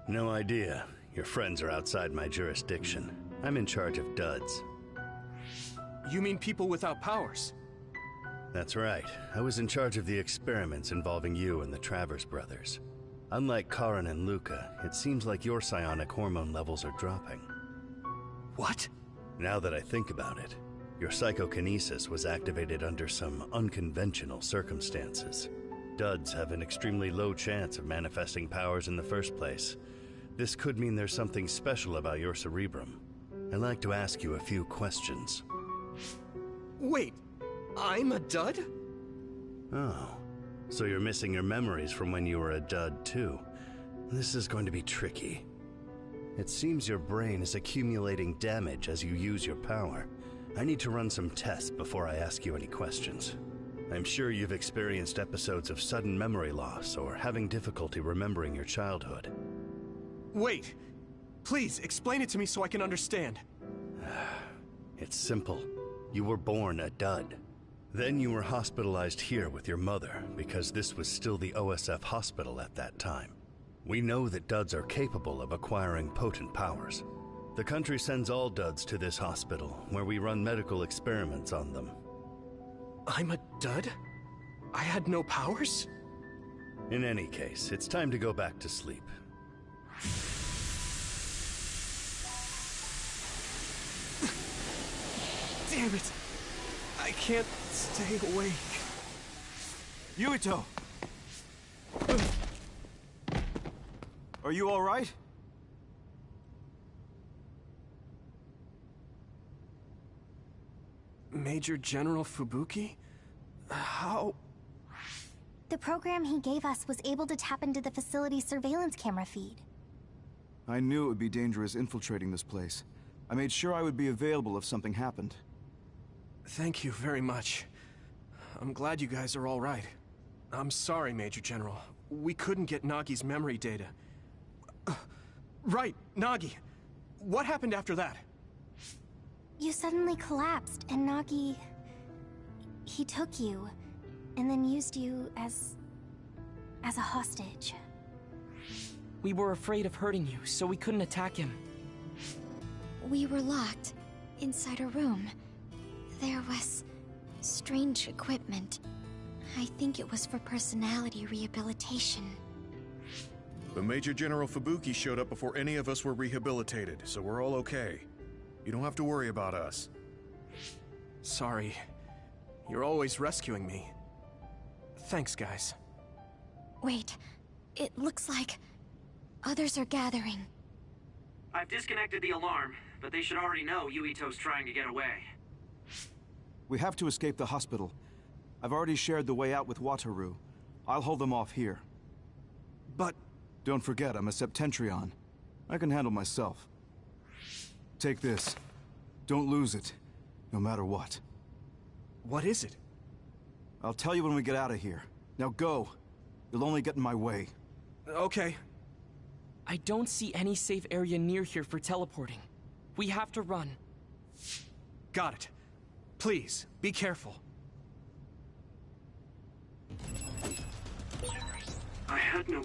No idea. Your friends are outside my jurisdiction. I'm in charge of duds. You mean people without powers? That's right. I was in charge of the experiments involving you and the Travers brothers. Unlike Karin and Luca, it seems like your psionic hormone levels are dropping. What? Now that I think about it, your psychokinesis was activated under some unconventional circumstances. Duds have an extremely low chance of manifesting powers in the first place. This could mean there's something special about your cerebrum. I'd like to ask you a few questions. Wait, I'm a dud? Oh, so you're missing your memories from when you were a dud too. This is going to be tricky. It seems your brain is accumulating damage as you use your power. I need to run some tests before I ask you any questions. I'm sure you've experienced episodes of sudden memory loss or having difficulty remembering your childhood. Wait, please explain it to me so I can understand. It's simple. You were born a dud. Then you were hospitalized here with your mother because this was still the OSF hospital at that time. We know that duds are capable of acquiring potent powers. The country sends all duds to this hospital, where we run medical experiments on them. I'm a dud? I had no powers? In any case, it's time to go back to sleep. Damn it! I can't stay awake. Yuito! Are you all right? Major General Fubuki? How? The program he gave us was able to tap into the facility's surveillance camera feed. I knew it would be dangerous infiltrating this place. I made sure I would be available if something happened. Thank you very much. I'm glad you guys are all right. I'm sorry, Major General. We couldn't get Nagi's memory data. Right, Nagi. What happened after that? You suddenly collapsed, and Nagi... he took you, and then used you as a hostage. We were afraid of hurting you, so we couldn't attack him. We were locked inside a room. There was strange equipment. I think it was for personality rehabilitation. But Major General Fubuki showed up before any of us were rehabilitated, so we're all okay. You don't have to worry about us. Sorry. You're always rescuing me. Thanks, guys. Wait, it looks like others are gathering. I've disconnected the alarm, but they should already know Yuito's trying to get away. We have to escape the hospital. I've already shared the way out with Wataru. I'll hold them off here. But... Don't forget, I'm a Septentrion. I can handle myself. Take this. Don't lose it, no matter what. What is it? I'll tell you when we get out of here. Now go. You'll only get in my way. Okay. I don't see any safe area near here for teleporting. We have to run. Got it. Please, be careful. I had no...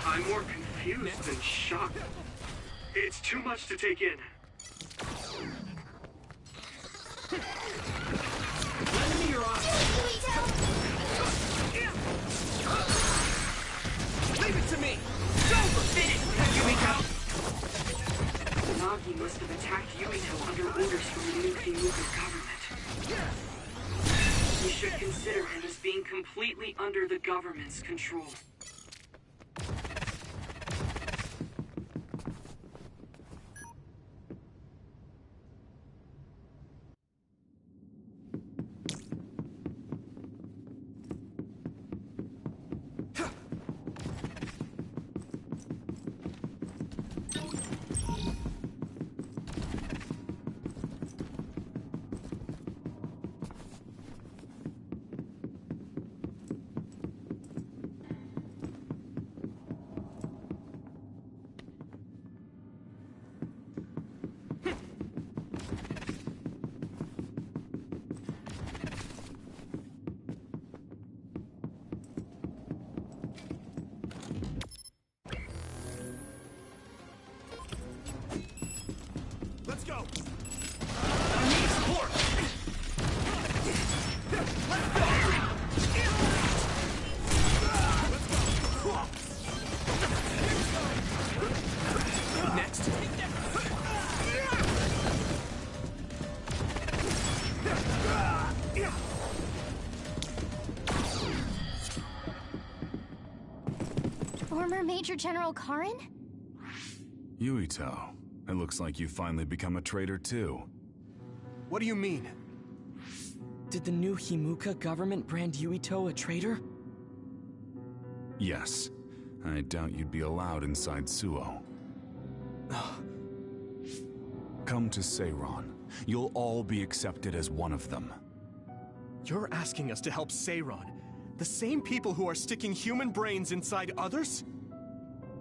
I'm more confused than shocked. It's too much to take in. Lend me your eyes. Leave it to me! Yuito! Nagi must have attacked Yuito under orders from the new Himuka government. We should consider him as being completely under the government's control. Let's go! I need support! Next. Former Major General Karin? Yuito, it looks like you've finally become a traitor too. What do you mean? Did the new Himuka government brand Yuito a traitor? Yes. I doubt you'd be allowed inside Suo. Come to Seiron. You'll all be accepted as one of them. You're asking us to help Seiron? The same people who are sticking human brains inside others?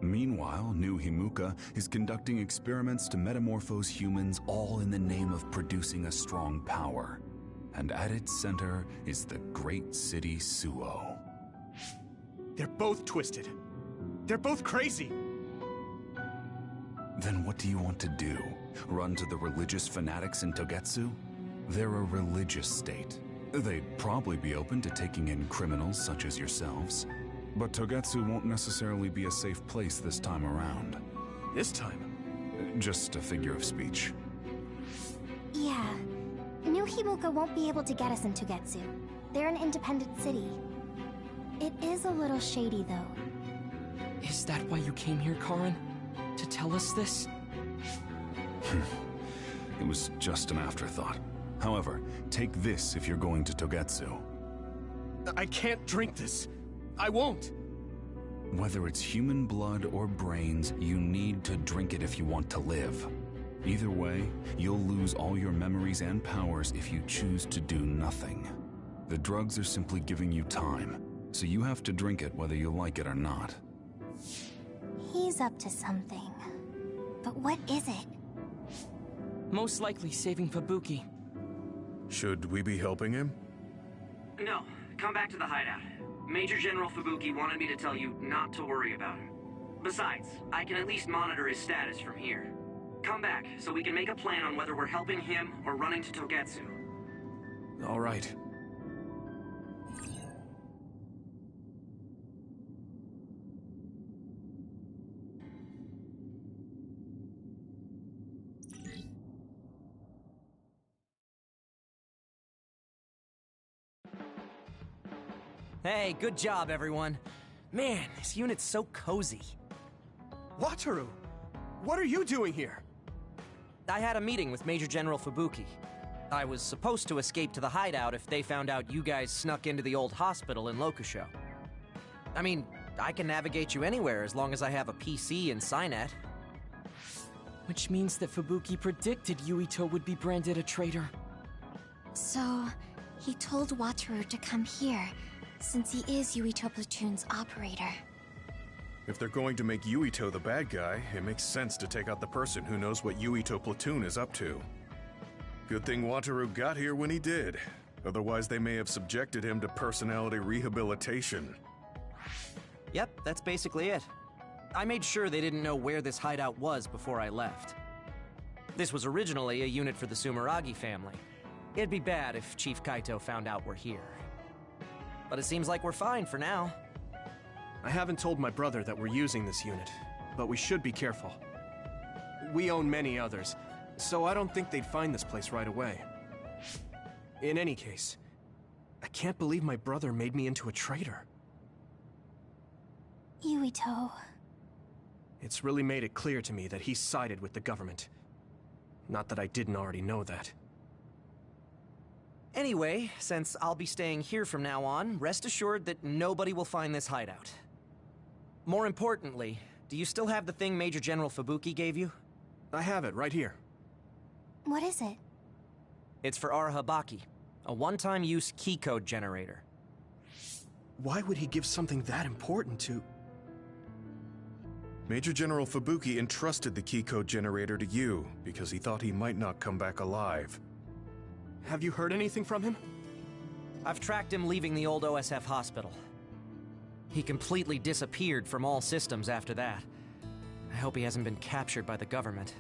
Meanwhile, New Himuka is conducting experiments to metamorphose humans, all in the name of producing a strong power. And at its center is the great city Suo. They're both twisted. They're both crazy. Then what do you want to do? Run to the religious fanatics in Togetsu? They're a religious state. They'd probably be open to taking in criminals such as yourselves. But Togetsu won't necessarily be a safe place this time around. This time? Just a figure of speech. Yeah. New Himuka won't be able to get us in Togetsu. They're an independent city. It is a little shady, though. Is that why you came here, Karin? To tell us this? It was just an afterthought. However, take this if you're going to Togetsu. I can't drink this. I won't. Whether it's human blood or brains, you need to drink it if you want to live. Either way, you'll lose all your memories and powers if you choose to do nothing. The drugs are simply giving you time, so you have to drink it whether you like it or not. He's up to something. But what is it? Most likely saving Fubuki. Should we be helping him? No, come back to the hideout. Major General Fubuki wanted me to tell you not to worry about him. Besides, I can at least monitor his status from here. Come back, so we can make a plan on whether we're helping him or running to Togetsu. All right. Hey, good job, everyone. Man, this unit's so cozy. Wataru! What are you doing here? I had a meeting with Major General Fubuki. I was supposed to escape to the hideout if they found out you guys snuck into the old hospital in Lokusho. I mean, I can navigate you anywhere as long as I have a PC and Cynet. Which means that Fubuki predicted Yuito would be branded a traitor. So, he told Wataru to come here, since he is Yuito Platoon's operator. If they're going to make Yuito the bad guy, it makes sense to take out the person who knows what Yuito Platoon is up to. Good thing Wataru got here when he did. Otherwise, they may have subjected him to personality rehabilitation. Yep, that's basically it. I made sure they didn't know where this hideout was before I left. This was originally a unit for the Sumeragi family. It'd be bad if Chief Kaito found out we're here. But it seems like we're fine for now. I haven't told my brother that we're using this unit, but we should be careful. We own many others, so I don't think they'd find this place right away. In any case, I can't believe my brother made me into a traitor. Yuito. It's really made it clear to me that he sided with the government. Not that I didn't already know that. Anyway, since I'll be staying here from now on, rest assured that nobody will find this hideout. More importantly, do you still have the thing Major General Fubuki gave you? I have it right here. What is it? It's for Arahabaki, a one-time use key code generator. Why would he give something that important to... Major General Fubuki entrusted the key code generator to you because he thought he might not come back alive. Have you heard anything from him? I've tracked him leaving the old OSF hospital. He completely disappeared from all systems after that. I hope he hasn't been captured by the government.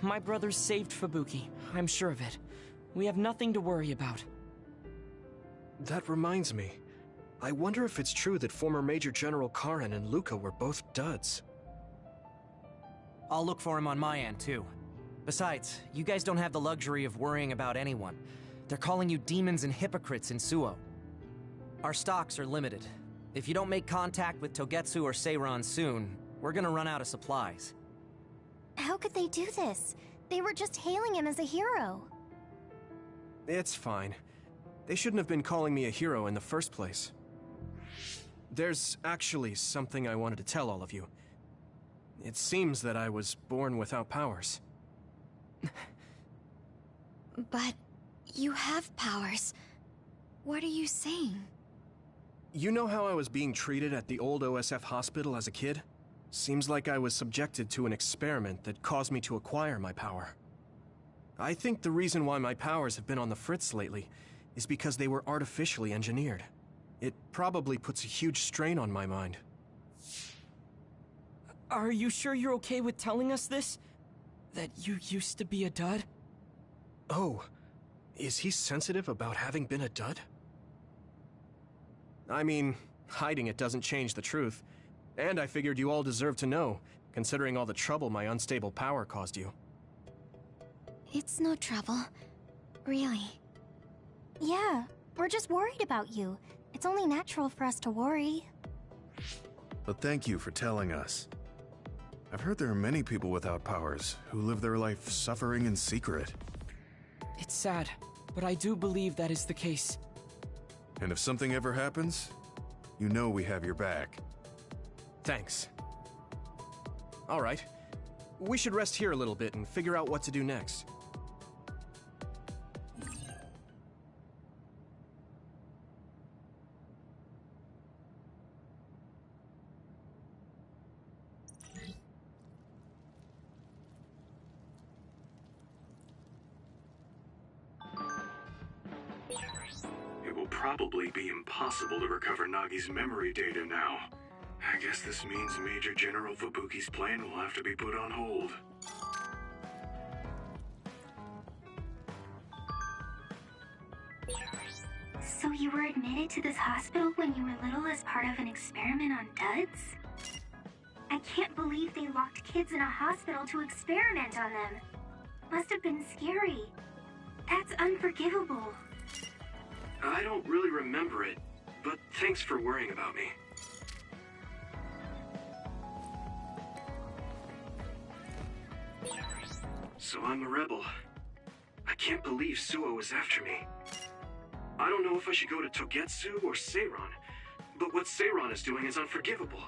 My brother saved Fubuki. I'm sure of it. We have nothing to worry about. That reminds me. I wonder if it's true that former Major General Karen and Luca were both duds. I'll look for him on my end, too. Besides, you guys don't have the luxury of worrying about anyone. They're calling you demons and hypocrites in Suo. Our stocks are limited. If you don't make contact with Togetsu or Seiran soon, we're gonna run out of supplies. How could they do this? They were just hailing him as a hero. It's fine. They shouldn't have been calling me a hero in the first place. There's actually something I wanted to tell all of you. It seems that I was born without powers. But you have powers. What are you saying? You know how I was being treated at the old OSF hospital as a kid? Seems like I was subjected to an experiment that caused me to acquire my power. I think the reason why my powers have been on the fritz lately is because they were artificially engineered. It probably puts a huge strain on my mind. Are you sure you're okay with telling us this? That you used to be a dud? Oh, is he sensitive about having been a dud? I mean, hiding it doesn't change the truth. And I figured you all deserve to know, considering all the trouble my unstable power caused you. It's no trouble. Really. Yeah, we're just worried about you. It's only natural for us to worry. But thank you for telling us. I've heard there are many people without powers who live their life suffering in secret. It's sad, but I do believe that is the case. And if something ever happens, you know we have your back. Thanks. All right. We should rest here a little bit and figure out what to do next. It will probably be impossible to recover Nagi's memory data now. I guess this means Major General Fubuki's plan will have to be put on hold. So you were admitted to this hospital when you were little as part of an experiment on duds? I can't believe they locked kids in a hospital to experiment on them. Must have been scary. That's unforgivable. I don't really remember it, but thanks for worrying about me. So I'm a rebel. I can't believe Suo is after me. I don't know if I should go to Togetsu or Seiran, but what Seiran is doing is unforgivable.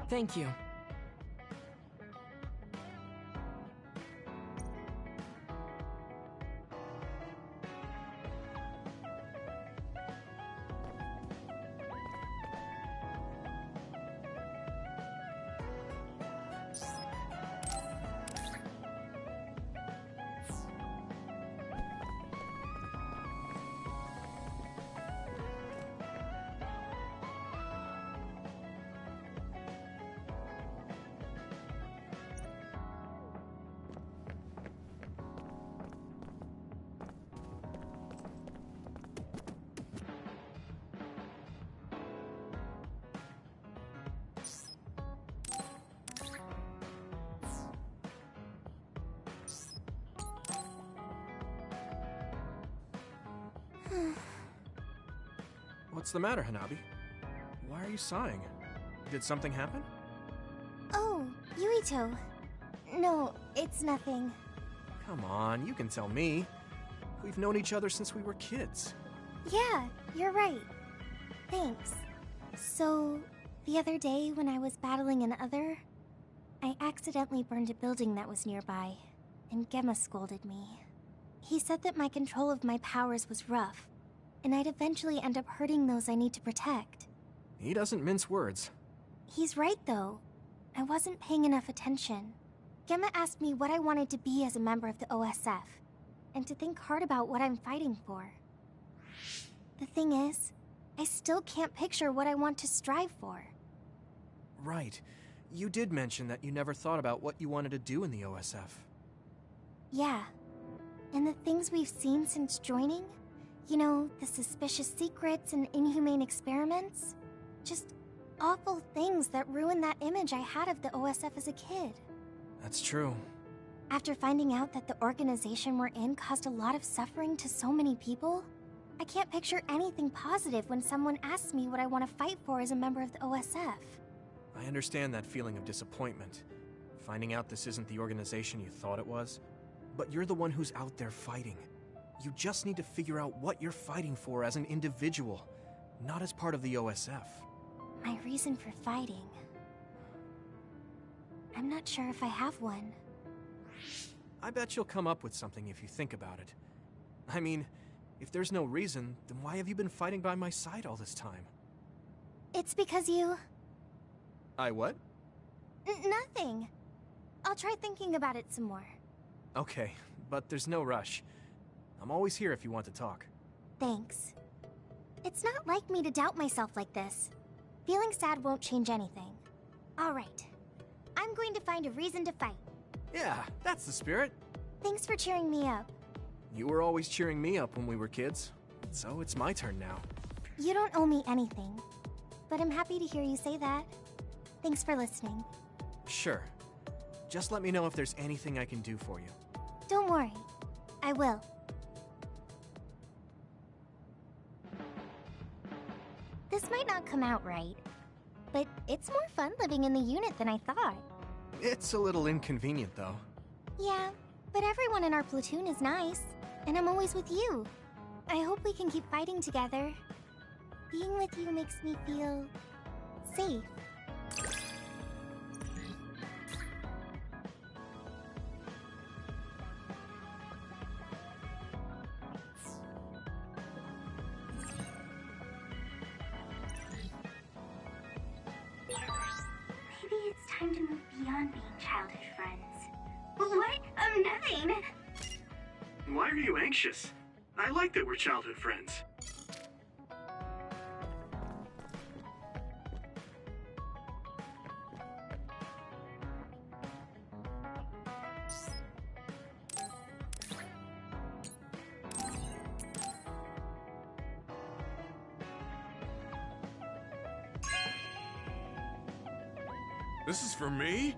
Thank you. What's the matter, Hanabi? Why are you sighing? Did something happen? Oh, Yuito. No, it's nothing. Come on, you can tell me. We've known each other since we were kids. Yeah, you're right. Thanks. So, the other day when I was battling an other, I accidentally burned a building that was nearby, and Gemma scolded me. He said that my control of my powers was rough, and I'd eventually end up hurting those I need to protect. He doesn't mince words. He's right, though. I wasn't paying enough attention. Gemma asked me what I wanted to be as a member of the OSF, and to think hard about what I'm fighting for. The thing is, I still can't picture what I want to strive for. Right. You did mention that you never thought about what you wanted to do in the OSF. Yeah. And the things we've seen since joining? You know, the suspicious secrets and inhumane experiments? Just awful things that ruined that image I had of the OSF as a kid. That's true. After finding out that the organization we're in caused a lot of suffering to so many people, I can't picture anything positive when someone asks me what I want to fight for as a member of the OSF. I understand that feeling of disappointment. Finding out this isn't the organization you thought it was. But you're the one who's out there fighting. You just need to figure out what you're fighting for as an individual, not as part of the OSF. My reason for fighting... I'm not sure if I have one. I bet you'll come up with something if you think about it. I mean, if there's no reason, then why have you been fighting by my side all this time? It's because you... I what? Nothing. I'll try thinking about it some more. Okay, but there's no rush. I'm always here if you want to talk. Thanks. It's not like me to doubt myself like this. Feeling sad won't change anything. All right. I'm going to find a reason to fight. Yeah, that's the spirit. Thanks for cheering me up. You were always cheering me up when we were kids, so it's my turn now. You don't owe me anything, but I'm happy to hear you say that. Thanks for listening. Sure. Just let me know if there's anything I can do for you. Don't worry. I will. This might not come out right, but it's more fun living in the unit than I thought. It's a little inconvenient, though. Yeah, but everyone in our platoon is nice, and I'm always with you. I hope we can keep fighting together. Being with you makes me feel... safe. Maybe it's time to move beyond being childhood friends. What? Nothing! Why are you anxious? I like that we're childhood friends. This is for me?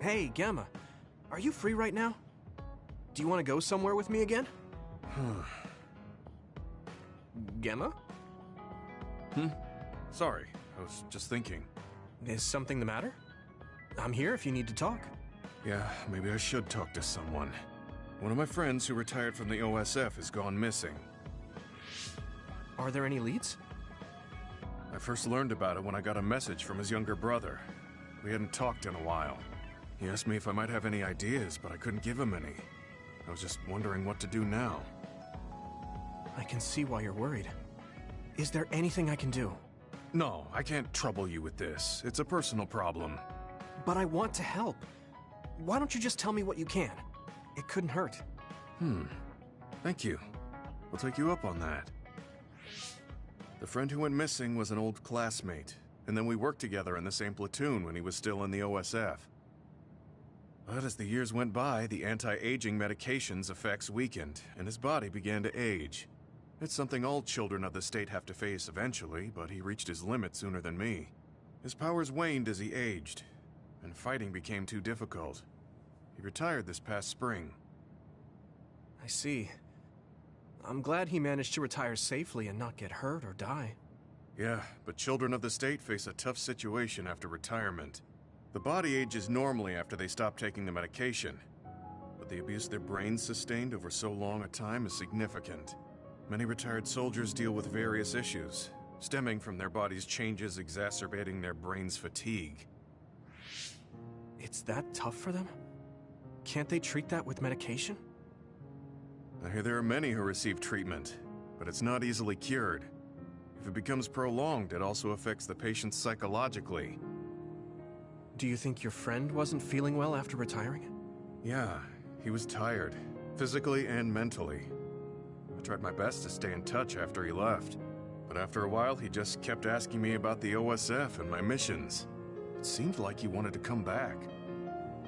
Hey, Gemma. Are you free right now? Do you want to go somewhere with me again? Gemma? Sorry, I was just thinking. Is something the matter? I'm here if you need to talk. Yeah, maybe I should talk to someone. One of my friends who retired from the OSF has gone missing. Are there any leads? I first learned about it when I got a message from his younger brother. We hadn't talked in a while. He asked me if I might have any ideas, but I couldn't give him any. I was just wondering what to do now. I can see why you're worried. Is there anything I can do? No, I can't trouble you with this. It's a personal problem. But I want to help. Why don't you just tell me what you can? It couldn't hurt. Thank you. I'll take you up on that. The friend who went missing was an old classmate, and then we worked together in the same platoon when he was still in the OSF. But as the years went by, the anti-aging medication's effects weakened, and his body began to age. It's something all children of the state have to face eventually, but he reached his limit sooner than me. His powers waned as he aged, and fighting became too difficult. He retired this past spring. I see. I'm glad he managed to retire safely and not get hurt or die. Yeah, but children of the state face a tough situation after retirement. The body ages normally after they stop taking the medication, but the abuse their brains sustained over so long a time is significant. Many retired soldiers deal with various issues, stemming from their body's changes exacerbating their brain's fatigue. It's that tough for them? Can't they treat that with medication? I hear there are many who receive treatment, but it's not easily cured. If it becomes prolonged, it also affects the patient psychologically. Do you think your friend wasn't feeling well after retiring? Yeah, he was tired, physically and mentally. I tried my best to stay in touch after he left, but after a while he just kept asking me about the OSF and my missions. It seemed like he wanted to come back.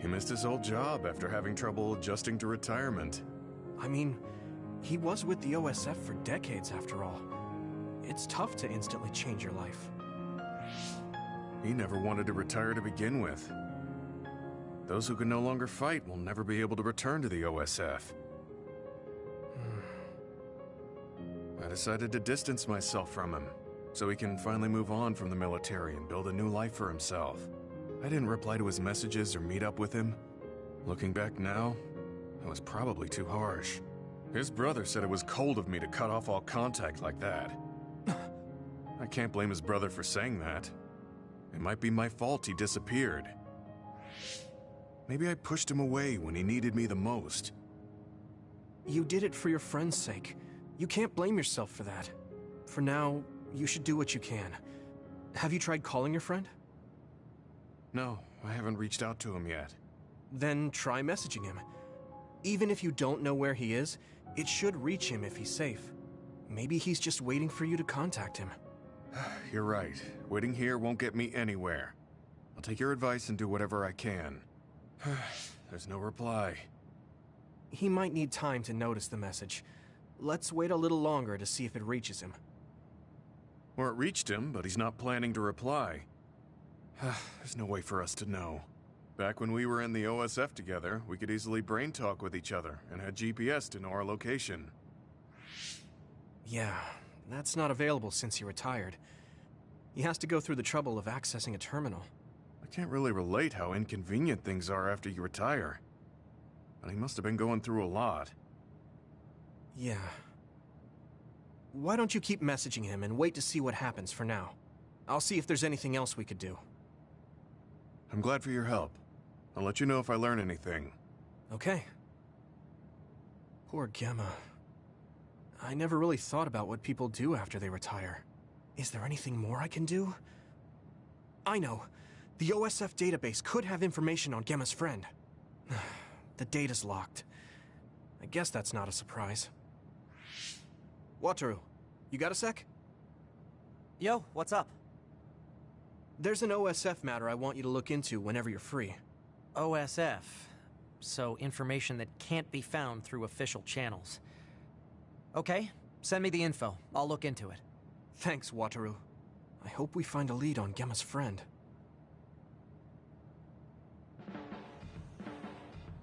He missed his old job after having trouble adjusting to retirement. I mean, he was with the OSF for decades after all. It's tough to instantly change your life. He never wanted to retire to begin with. Those who can no longer fight will never be able to return to the OSF. I decided to distance myself from him, so he can finally move on from the military and build a new life for himself. I didn't reply to his messages or meet up with him. Looking back now, I was probably too harsh. His brother said it was cold of me to cut off all contact like that. I can't blame his brother for saying that. It might be my fault he disappeared. Maybe I pushed him away when he needed me the most. You did it for your friend's sake. You can't blame yourself for that. For now, you should do what you can. Have you tried calling your friend? No, I haven't reached out to him yet. Then try messaging him. Even if you don't know where he is, it should reach him if he's safe. Maybe he's just waiting for you to contact him. You're right. Waiting here won't get me anywhere. I'll take your advice and do whatever I can. There's no reply. He might need time to notice the message. Let's wait a little longer to see if it reaches him. Or it reached him, but he's not planning to reply. There's no way for us to know. Back when we were in the OSF together, we could easily brain talk with each other and had GPS to know our location. Yeah, that's not available since he retired. He has to go through the trouble of accessing a terminal. I can't really relate how inconvenient things are after you retire. But he must have been going through a lot. Yeah. Why don't you keep messaging him and wait to see what happens for now? I'll see if there's anything else we could do. I'm glad for your help. I'll let you know if I learn anything. Okay. Poor Gemma. I never really thought about what people do after they retire. Is there anything more I can do? I know. The OSF database could have information on Gemma's friend. The data's locked. I guess that's not a surprise. Wataru, you got a sec? Yo, what's up? There's an OSF matter I want you to look into whenever you're free. OSF. So information that can't be found through official channels. Okay, send me the info. I'll look into it. Thanks, Wataru. I hope we find a lead on Gemma's friend.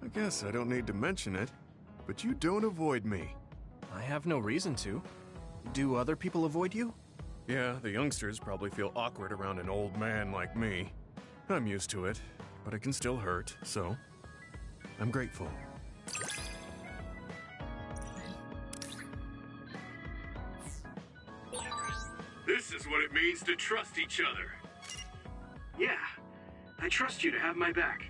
I guess I don't need to mention it, but you don't avoid me. I have no reason to. Do other people avoid you? Yeah, the youngsters probably feel awkward around an old man like me. I'm used to it, but it can still hurt, so I'm grateful. This is what it means to trust each other. Yeah, I trust you to have my back.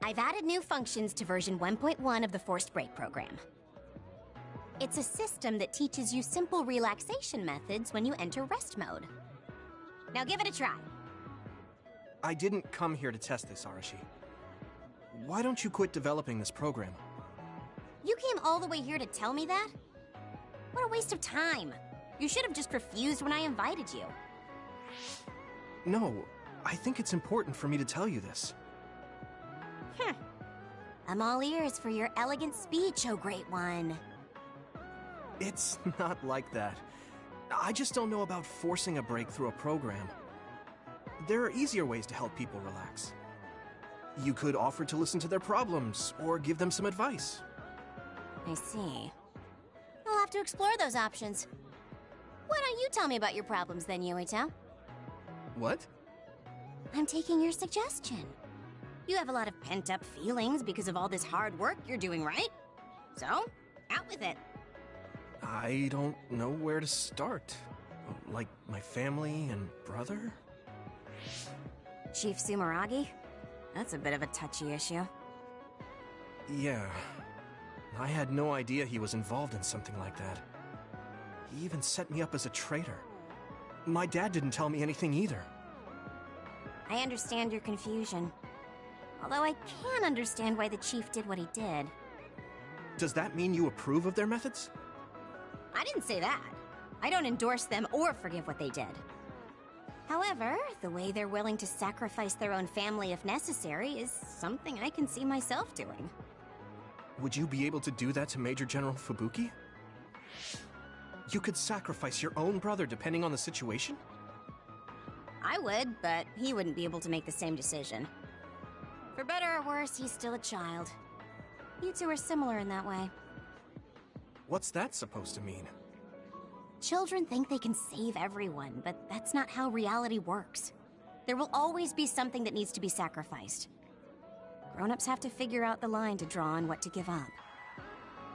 I've added new functions to version 1.1 of the Forced Break program. It's a system that teaches you simple relaxation methods when you enter rest mode. Now give it a try. I didn't come here to test this, Arashi. Why don't you quit developing this program? You came all the way here to tell me that? What a waste of time. You should have just refused when I invited you. No, I think it's important for me to tell you this. I'm all ears for your elegant speech, oh great one. It's not like that. I just don't know about forcing a break through a program. There are easier ways to help people relax. You could offer to listen to their problems, or give them some advice. I see. I'll have to explore those options. Why don't you tell me about your problems then, Yuito? What? I'm taking your suggestion. You have a lot of pent-up feelings because of all this hard work you're doing, right? So, out with it. I don't know where to start. Like my family and brother? Chief Sumeragi? That's a bit of a touchy issue. Yeah. I had no idea he was involved in something like that. He even set me up as a traitor. My dad didn't tell me anything either. I understand your confusion. Although I can understand why the chief did what he did. Does that mean you approve of their methods? I didn't say that. I don't endorse them or forgive what they did. However, the way they're willing to sacrifice their own family if necessary is something I can see myself doing. Would you be able to do that to Major General Fubuki? You could sacrifice your own brother depending on the situation? I would, but he wouldn't be able to make the same decision. For better or worse, he's still a child. You two are similar in that way. What's that supposed to mean? Children think they can save everyone, but that's not how reality works. There will always be something that needs to be sacrificed. Grown-ups have to figure out the line to draw on what to give up.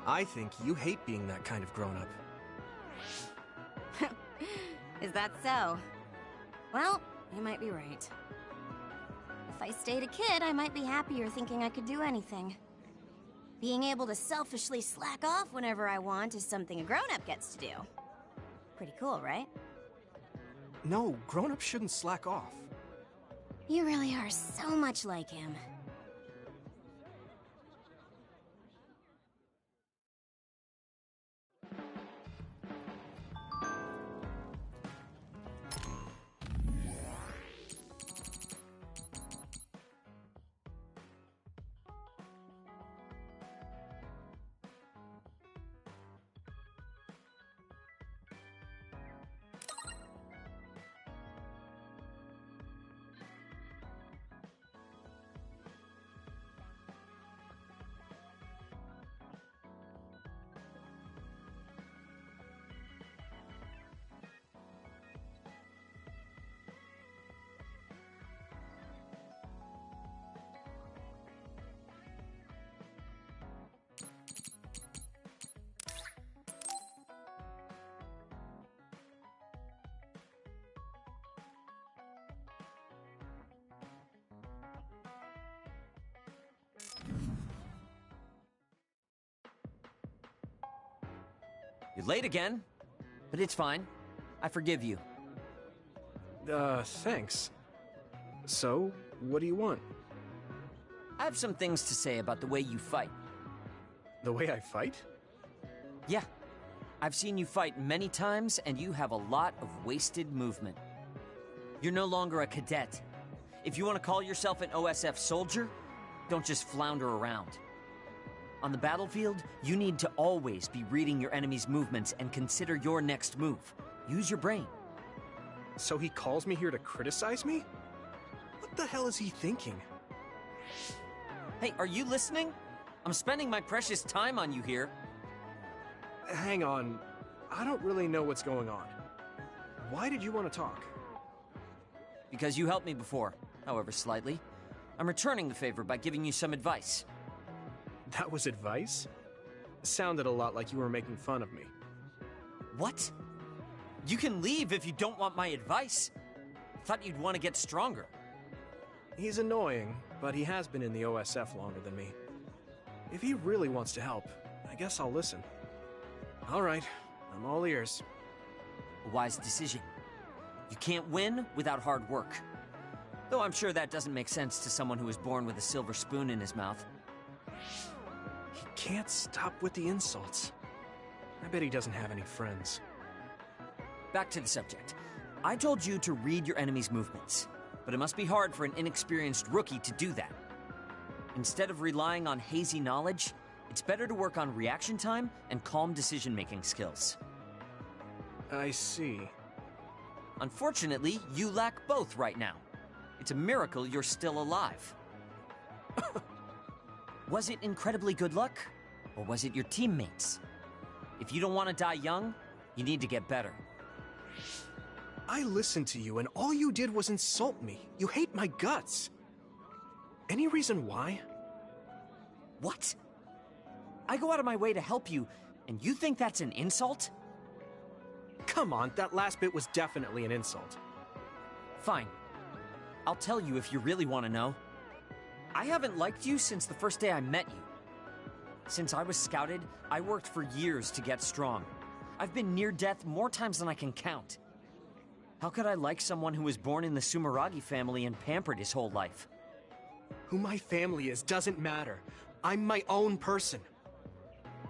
I think you hate being that kind of grown-up. Is that so? Well, you might be right. If I stayed a kid, I might be happier thinking I could do anything. Being able to selfishly slack off whenever I want is something a grown-up gets to do. Pretty cool, right? No, grown-ups shouldn't slack off. You really are so much like him. You're late again, but it's fine. I forgive you. Thanks. So, what do you want? I have some things to say about the way you fight. The way I fight? Yeah. I've seen you fight many times, and you have a lot of wasted movement. You're no longer a cadet. If you want to call yourself an OSF soldier, don't just flounder around. On the battlefield, you need to always be reading your enemy's movements and consider your next move. Use your brain. So he calls me here to criticize me? What the hell is he thinking? Hey, are you listening? I'm spending my precious time on you here. Hang on. I don't really know what's going on. Why did you want to talk? Because you helped me before, however slightly. I'm returning the favor by giving you some advice. That was advice? Sounded a lot like you were making fun of me. What? You can leave if you don't want my advice. Thought you'd want to get stronger. He's annoying, but he has been in the OSF longer than me. If he really wants to help, I guess I'll listen. All right, I'm all ears. A wise decision. You can't win without hard work. Though I'm sure that doesn't make sense to someone who was born with a silver spoon in his mouth. He can't stop with the insults. I bet he doesn't have any friends. Back to the subject. I told you to read your enemy's movements, but it must be hard for an inexperienced rookie to do that. Instead of relying on hazy knowledge, it's better to work on reaction time and calm decision-making skills. I see. Unfortunately, you lack both right now. It's a miracle you're still alive. Was it incredibly good luck? Or was it your teammates? If you don't want to die young, you need to get better. I listened to you and all you did was insult me. You hate my guts. Any reason why? What? I go out of my way to help you, and you think that's an insult? Come on, that last bit was definitely an insult. Fine. I'll tell you if you really want to know. I haven't liked you since the first day I met you. Since I was scouted, I worked for years to get strong. I've been near death more times than I can count. How could I like someone who was born in the Sumeragi family and pampered his whole life? Who my family is doesn't matter. I'm my own person.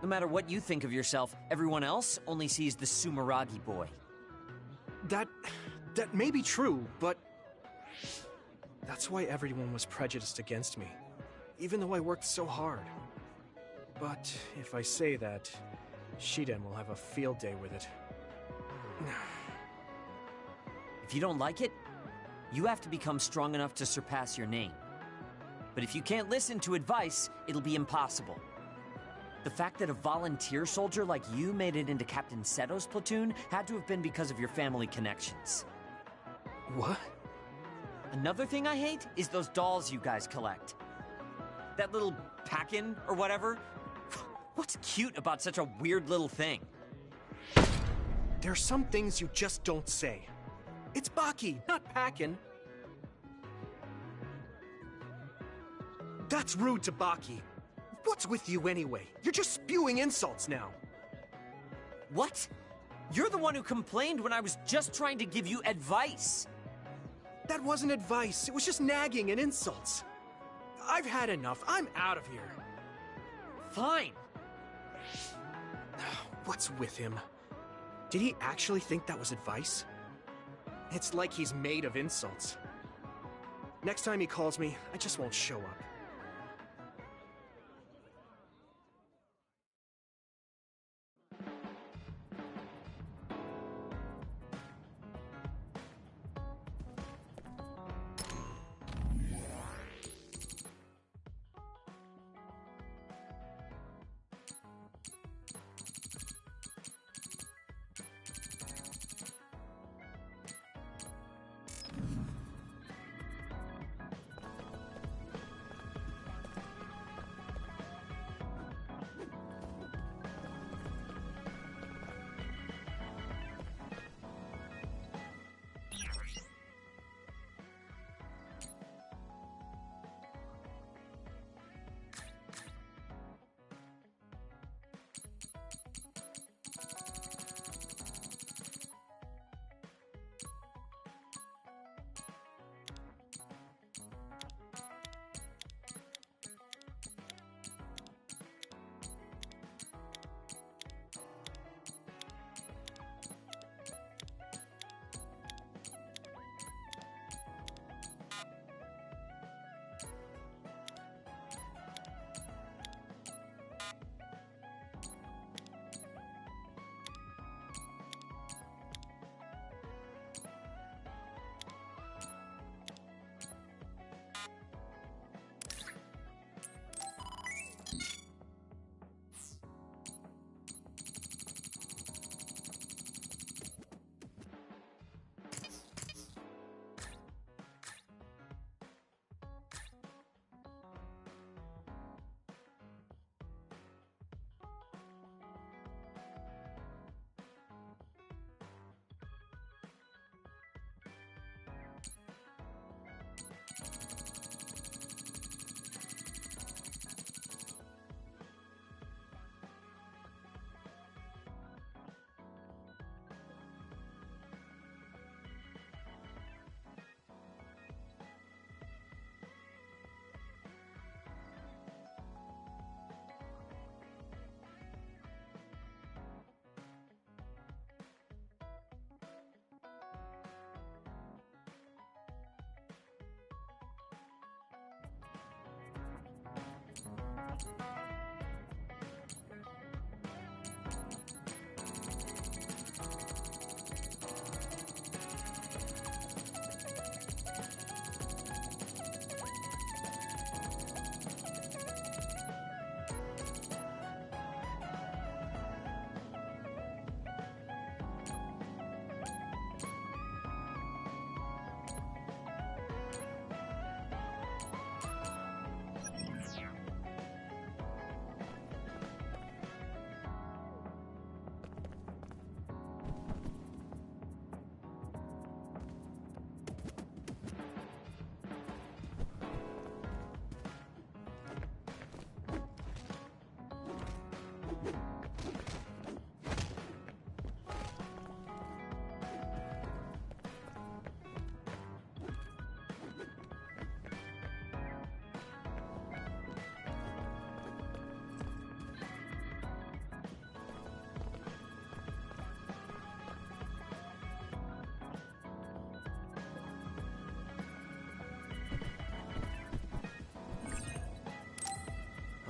No matter what you think of yourself, everyone else only sees the Sumeragi boy. That may be true, but that's why everyone was prejudiced against me, even though I worked so hard. But if I say that, Shiden will have a field day with it. If you don't like it, you have to become strong enough to surpass your name. But if you can't listen to advice, it'll be impossible. The fact that a volunteer soldier like you made it into Captain Seto's platoon had to have been because of your family connections. What? Another thing I hate is those dolls you guys collect. That little pack-in or whatever. What's cute about such a weird little thing? There are some things you just don't say. It's Baki, not Packin. That's rude to Baki. What's with you anyway? You're just spewing insults now. What? You're the one who complained when I was just trying to give you advice. That wasn't advice. It was just nagging and insults. I've had enough. I'm out of here. Fine. What's with him? Did he actually think that was advice? It's like he's made of insults. Next time he calls me, I just won't show up.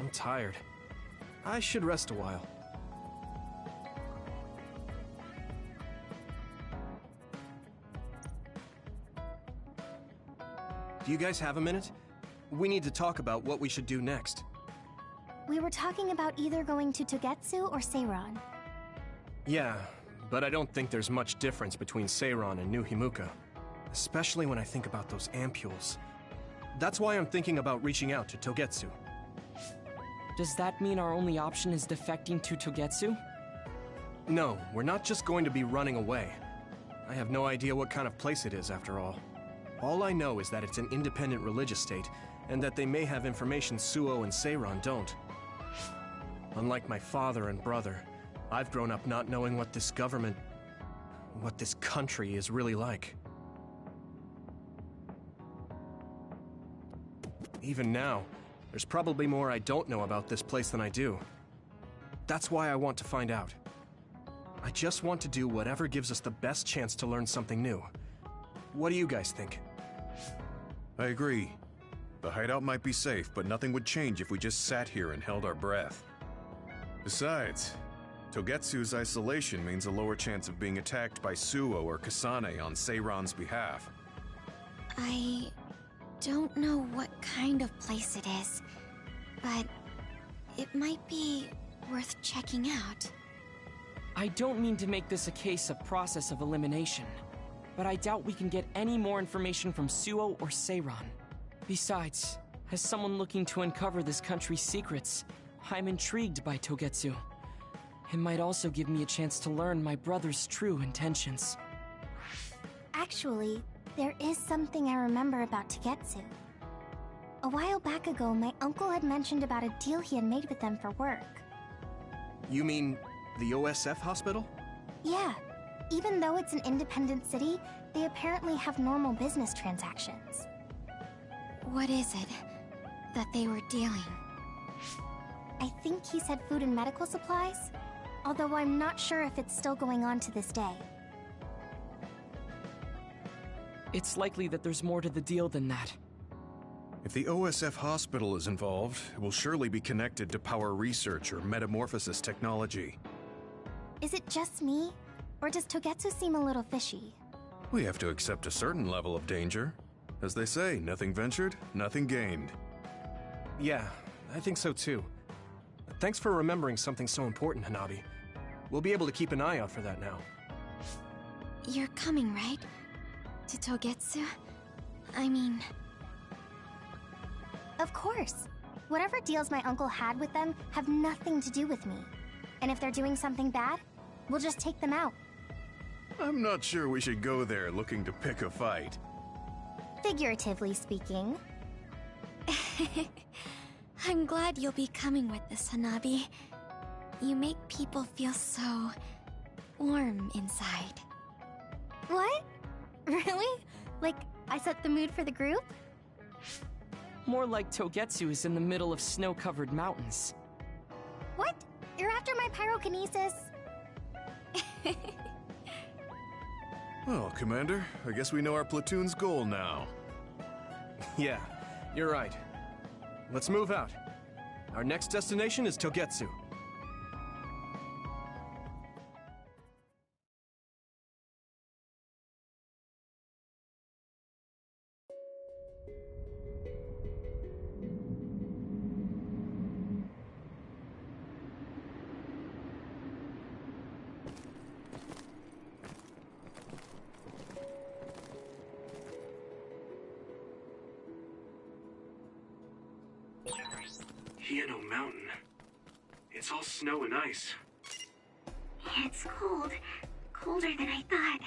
I'm tired. I should rest a while. Do you guys have a minute? We need to talk about what we should do next. We were talking about either going to Togetsu or Seiran. Yeah, but I don't think there's much difference between Seiran and New Himuka. Especially when I think about those ampules. That's why I'm thinking about reaching out to Togetsu. Does that mean our only option is defecting to Togetsu? No, we're not just going to be running away. I have no idea what kind of place it is, after all. All I know is that it's an independent religious state, and that they may have information Suo and Seiran don't. Unlike my father and brother, I've grown up not knowing what this government, what this country is really like. Even now, there's probably more I don't know about this place than I do. That's why I want to find out. I just want to do whatever gives us the best chance to learn something new. What do you guys think? I agree. The hideout might be safe, but nothing would change if we just sat here and held our breath. Besides, Togetsu's isolation means a lower chance of being attacked by Suo or Kasane on Seiran's behalf. I don't know what kind of place it is, but it might be worth checking out. I don't mean to make this a case of process of elimination, but I doubt we can get any more information from Suo or Seiran. Besides, as someone looking to uncover this country's secrets, I'm intrigued by Togetsu. It might also give me a chance to learn my brother's true intentions. Actually, there is something I remember about Togetsu. A while back ago, my uncle had mentioned about a deal he had made with them for work. You mean the OSF hospital? Yeah. Even though it's an independent city, they apparently have normal business transactions. What is it that they were dealing? I think he said food and medical supplies, although I'm not sure if it's still going on to this day. It's likely that there's more to the deal than that. If the OSF hospital is involved, it will surely be connected to power research or metamorphosis technology. Is it just me, or does Togetsu seem a little fishy? We have to accept a certain level of danger. As they say, nothing ventured, nothing gained. Yeah, I think so too. Thanks for remembering something so important, Hanabi. We'll be able to keep an eye out for that now. You're coming, right? To Togetsu? I mean... Of course. Whatever deals my uncle had with them have nothing to do with me. And if they're doing something bad, we'll just take them out. I'm not sure we should go there looking to pick a fight. Figuratively speaking. I'm glad you'll be coming with us, Hanabi. You make people feel so... warm inside. What? Really? Like, I set the mood for the group? More like Togetsu is in the middle of snow-covered mountains. What? You're after my pyrokinesis? Well, Commander, I guess we know our platoon's goal now. Yeah, you're right. Let's move out. Our next destination is Togetsu. Hieno Mountain. It's all snow and ice. Yeah, it's cold. Colder than I thought.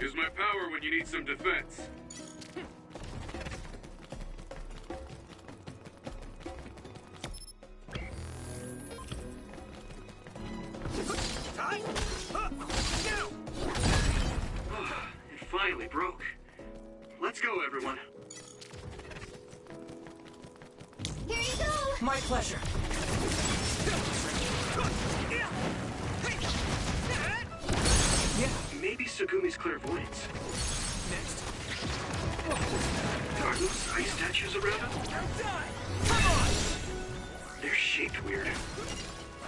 Use my power when you need some defense. It finally broke. Let's go, everyone. Here you go! My pleasure. Yeah, maybe Sugumi's clairvoyance. Next. Are those ice statues around him? Come on! They're shaped weird.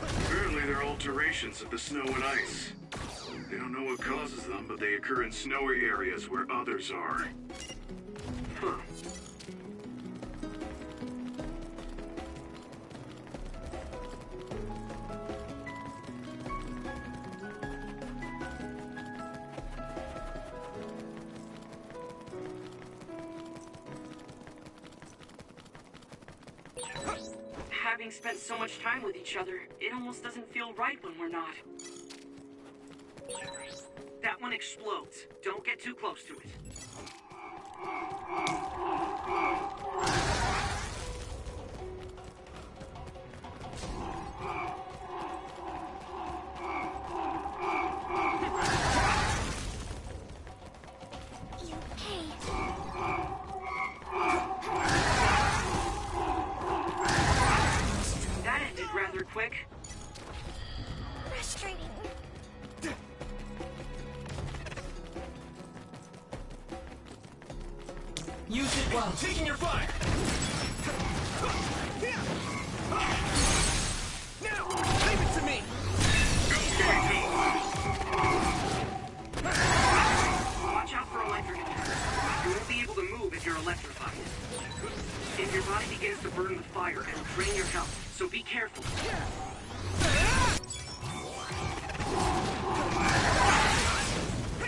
Apparently they're alterations of the snow and ice. They don't know what causes them, but they occur in snowy areas where others are. Huh. Having spent so much time with each other, it almost doesn't feel right when we're not. That one explodes. Don't get too close to it. That ended rather quick. Frustrating. Use it well. Taking your fire! Now, leave it to me! Watch out for electric attacks. You won't be able to move if you're electrified. If your body begins to burn with fire, it'll drain your health, so be careful.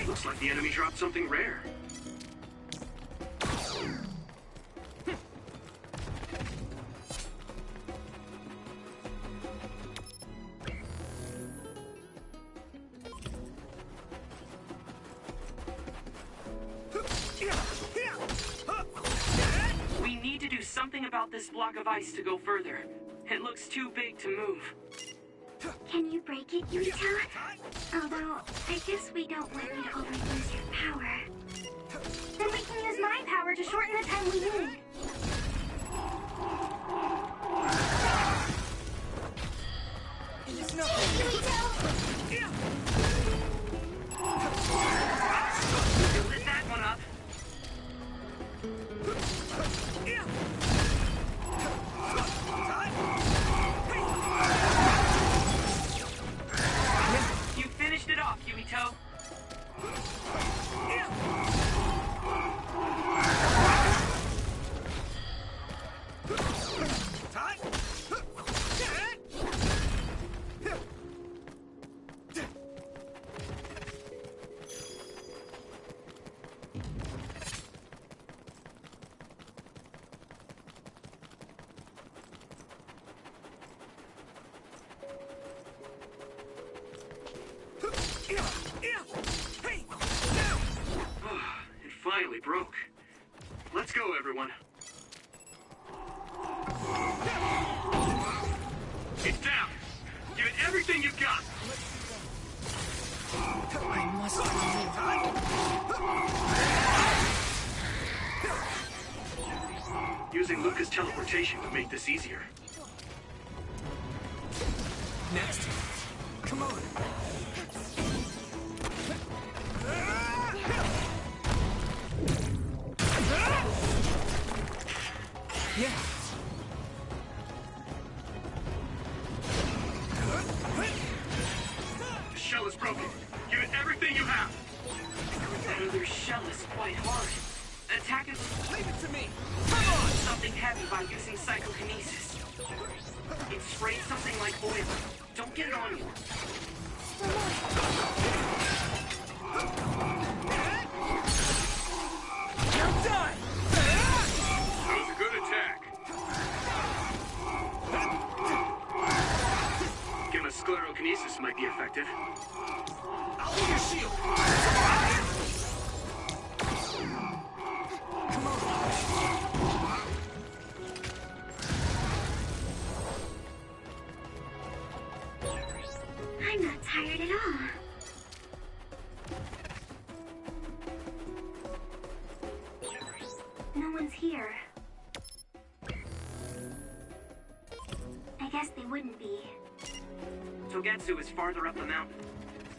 Looks like the enemy dropped something rare. We need to do something about this block of ice to go further. It looks too big to move. Can you break it, Yuito? Although, I guess we don't want you to overuse your power. Then we can use my power to shorten the time we need. It's nothing. You lit that one up. You finished it off, Yuito. It finally broke. Let's go, everyone. It's down. Give it everything you've got. I must Using Luca's teleportation would make this easier. Next. Come on. Yeah. The shell is broken. Give it everything you have. That other shell is quite hard. Attack it. Leave it to me. Come on! Something heavy by using psychokinesis. It sprays something like oil. Don't get it on you. You're done! That was a good attack. Gamma sclerokinesis might be effective. I'll be your shield! Come on! I'm not tired at all. No one's here. I guess they wouldn't be. Togetsu is farther up the mountain.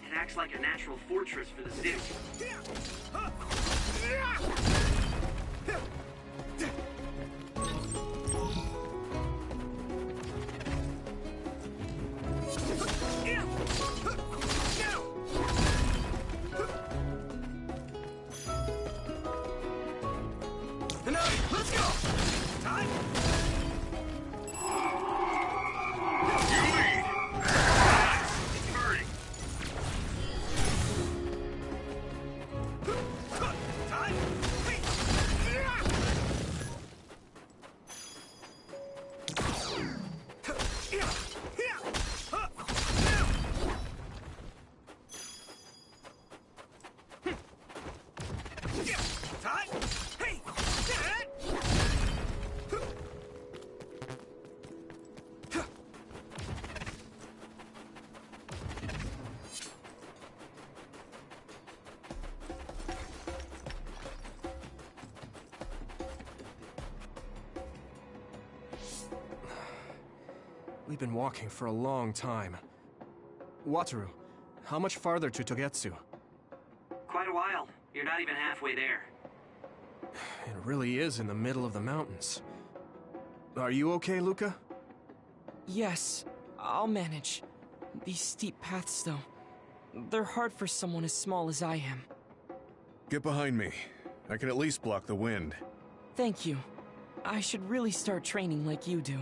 It acts like a natural fortress for the zoo. Kunai, let's go! Time! We've been walking for a long time. Wataru, how much farther to Togetsu? Quite a while. You're not even halfway there. It really is in the middle of the mountains. Are you okay, Luca? Yes, I'll manage. These steep paths, though, they're hard for someone as small as I am. Get behind me. I can at least block the wind. Thank you. I should really start training like you do.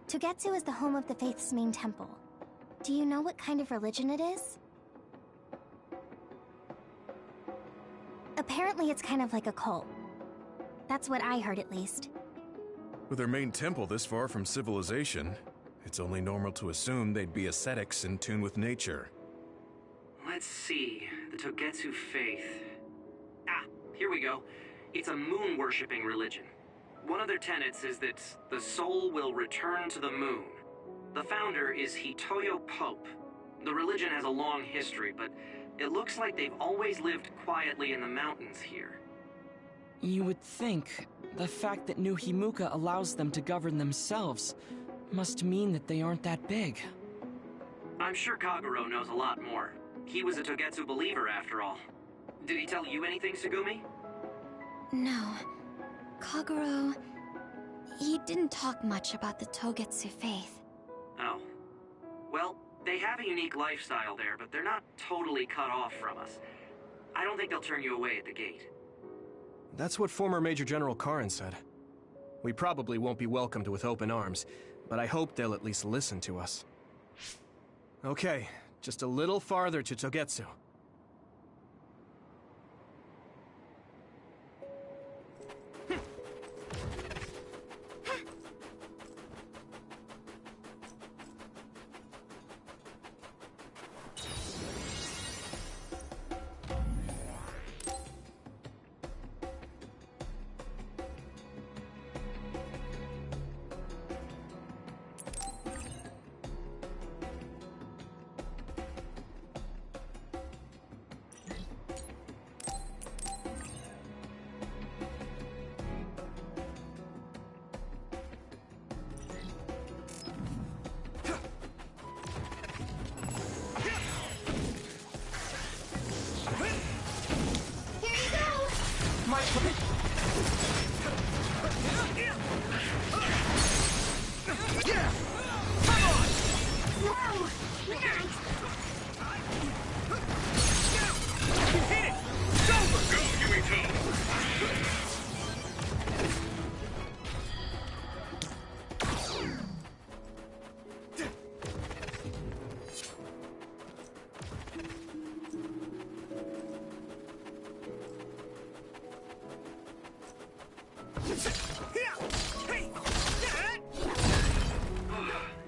Togetsu is the home of the Faith's main temple. Do you know what kind of religion it is? Apparently it's kind of like a cult. That's what I heard, at least. With their main temple this far from civilization, it's only normal to assume they'd be ascetics in tune with nature. Let's see. The Togetsu faith. Ah, here we go. It's a moon-worshipping religion. One of their tenets is that the soul will return to the moon. The founder is Hitoyo Pope. The religion has a long history, but it looks like they've always lived quietly in the mountains here. You would think the fact that New Himuka allows them to govern themselves must mean that they aren't that big. I'm sure Kagero knows a lot more. He was a Togetsu believer, after all. Did he tell you anything, Tsugumi? No. Kagero... he didn't talk much about the Togetsu faith. Oh. Well, they have a unique lifestyle there, but they're not totally cut off from us. I don't think they'll turn you away at the gate. That's what former Major General Karin said. We probably won't be welcomed with open arms, but I hope they'll at least listen to us. Okay, just a little farther to Togetsu.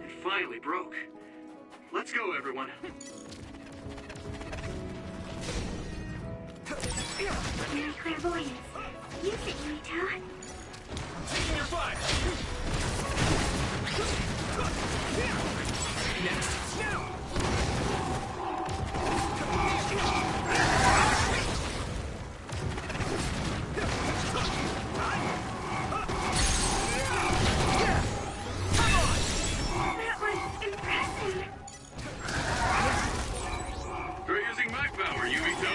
It finally broke. Let's go, everyone. Very clairvoyance. Use it, Yuito. Taking your fire! Next, now! That was impressive. Try using my power, Yuito.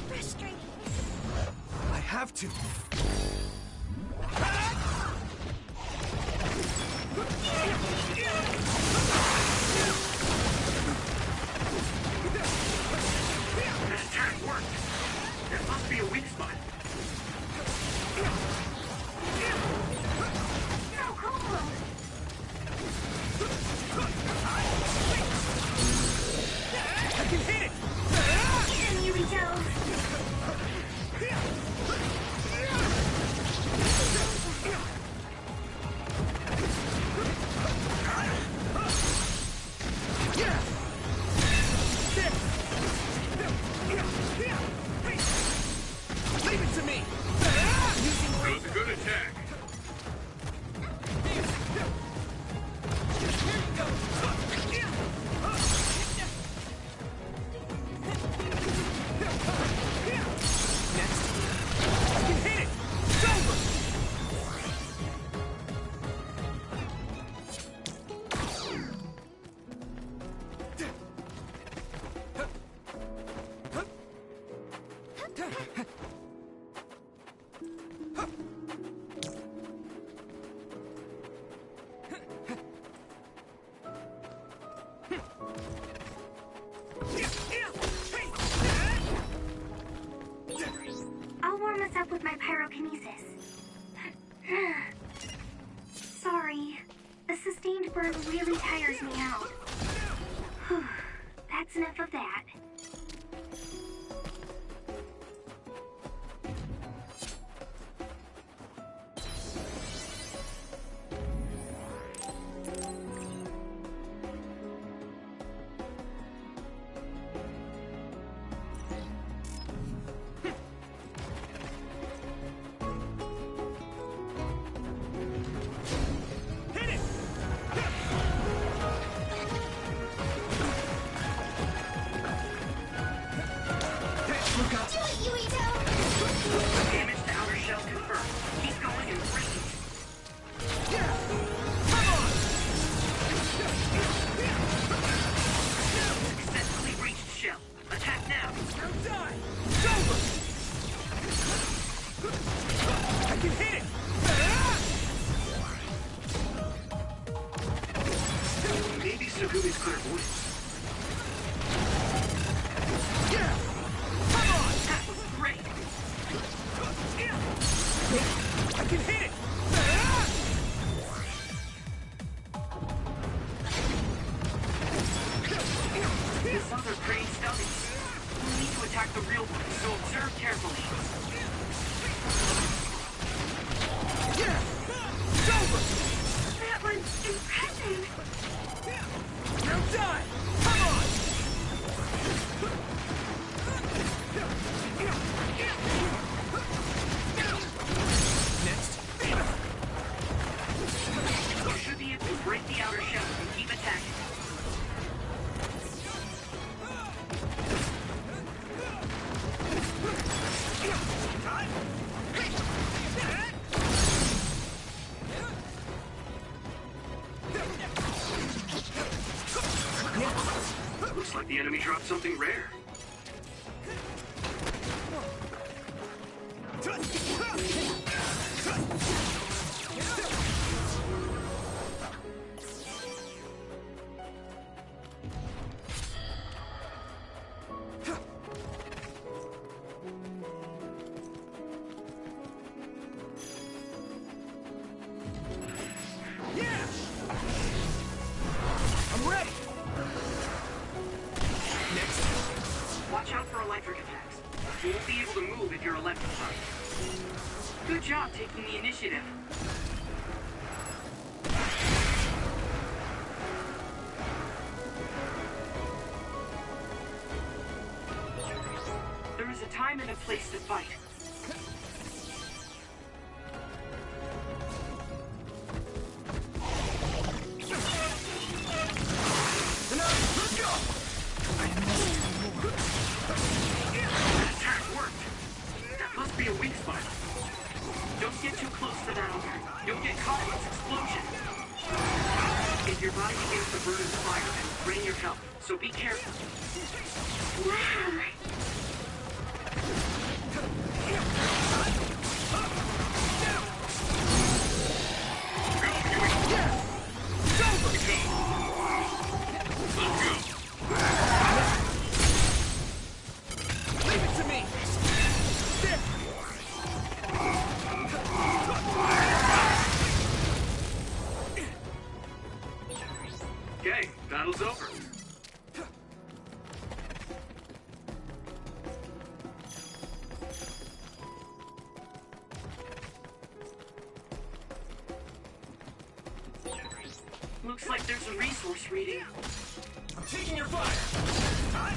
Frustrating. I have to. This attack worked. If be a weak spot. So cool! I can hit it! Get him, Yuito! Leave it to me! That was a good attack. I can hit it! It's over! I'll warm us up with my pyrokinesis. Sorry. The sustained burn really tires me out. That's enough of that. Damage to outer shell confirmed. Keep going and breathe. Successfully reached shell. Attack now. Don't die! It's over! I can hit it! Maybe Sugumi's clairvoyance. That was great. I can hit it! This other crane dummy. We need to attack the real one, so observe carefully. It's over! That was impressive! Now die! Come on! Next. You should be able to break the outer shell and keep attacking. Looks like the enemy dropped something rare. I'm ready! Next. Watch out for electric attacks. You won't be able to move if you're electrified. Good job taking the initiative. There is a time and a place to fight. Let's go! That attack worked. That must be a weak spot. Don't get too close to that altar. You'll get caught in its explosion. If your body begins to burn in the fire, then drain your health. So be careful. Wow! Leave it to me! Looks like there's a resource reading. I'm taking your fire! Time!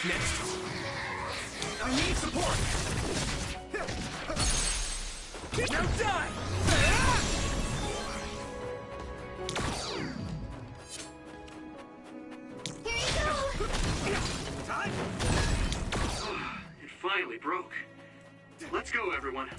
Next. I need support! Now die! Here you go! Time? It finally broke. Let's go, everyone.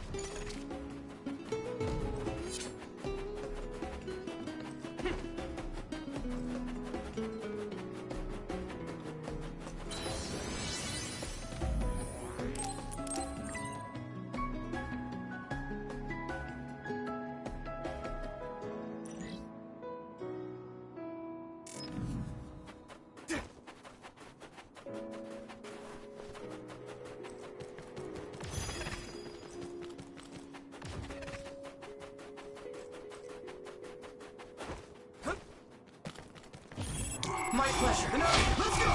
My pleasure. Let's go!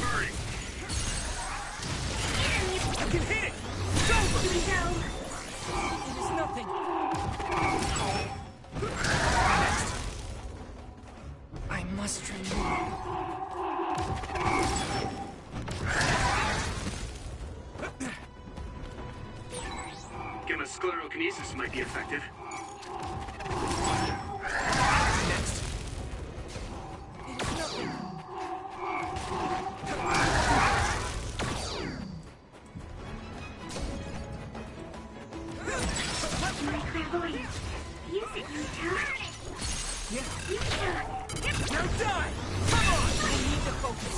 Burning. I can hit it! It's over! Yuito! It is nothing. I must renew. Gemma's sclerokinesis might be effective. My clairvoyance. Use it, Yuito. Yeah. Yuito! Now die! Come on! I need to focus.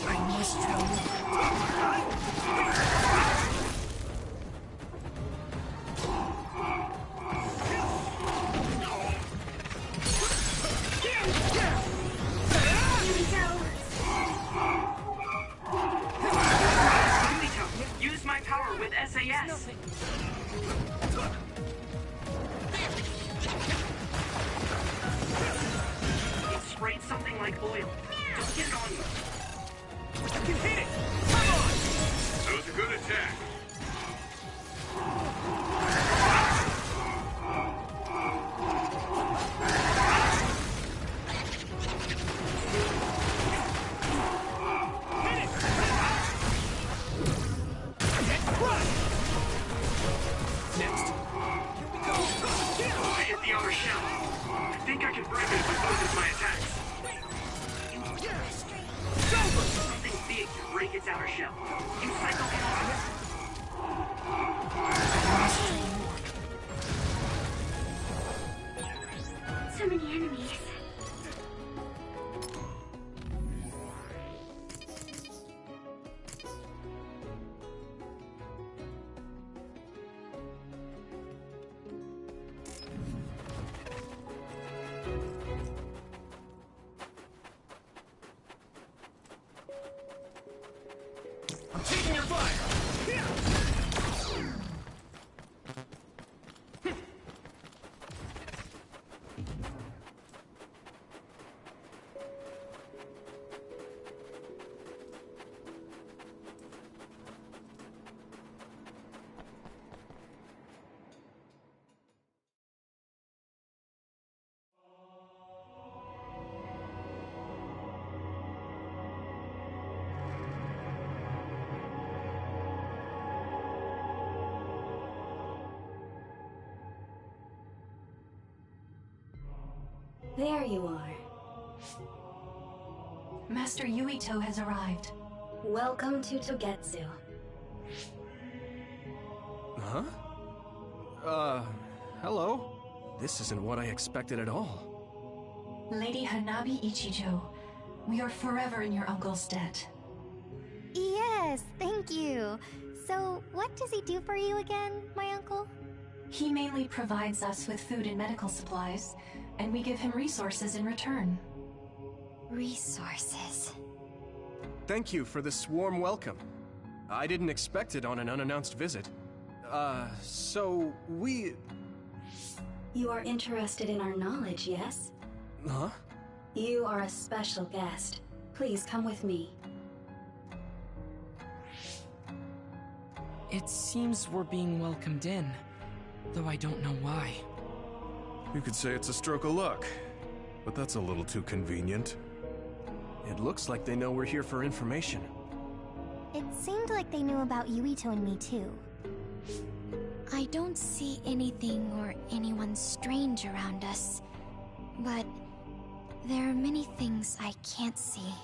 I must renew. Yuito, use my power with SAS. It sprayed something like oil. Just get it on you. I can hit it! Come on! That was a good attack. Next. I hit the outer shell. I think I can break it if I focus my attacks. Something big to break its outer shell. You cycle it on. So many enemies. I'm taking your fire! There you are. Master Yuito has arrived. Welcome to Togetsu. Huh? Hello? This isn't what I expected at all. Lady Hanabi Ichijo, we are forever in your uncle's debt. Yes, thank you. So, what does he do for you again, my uncle? He mainly provides us with food and medical supplies, and we give him resources in return. Resources. Thank you for this warm welcome. I didn't expect it on an unannounced visit. So we... You are interested in our knowledge, yes? Huh? You are a special guest. Please come with me. It seems we're being welcomed in, though I don't know why. You could say it's a stroke of luck, but that's a little too convenient. It looks like they know we're here for information. It seemed like they knew about Yuito and me too. I don't see anything or anyone strange around us, but there are many things I can't see.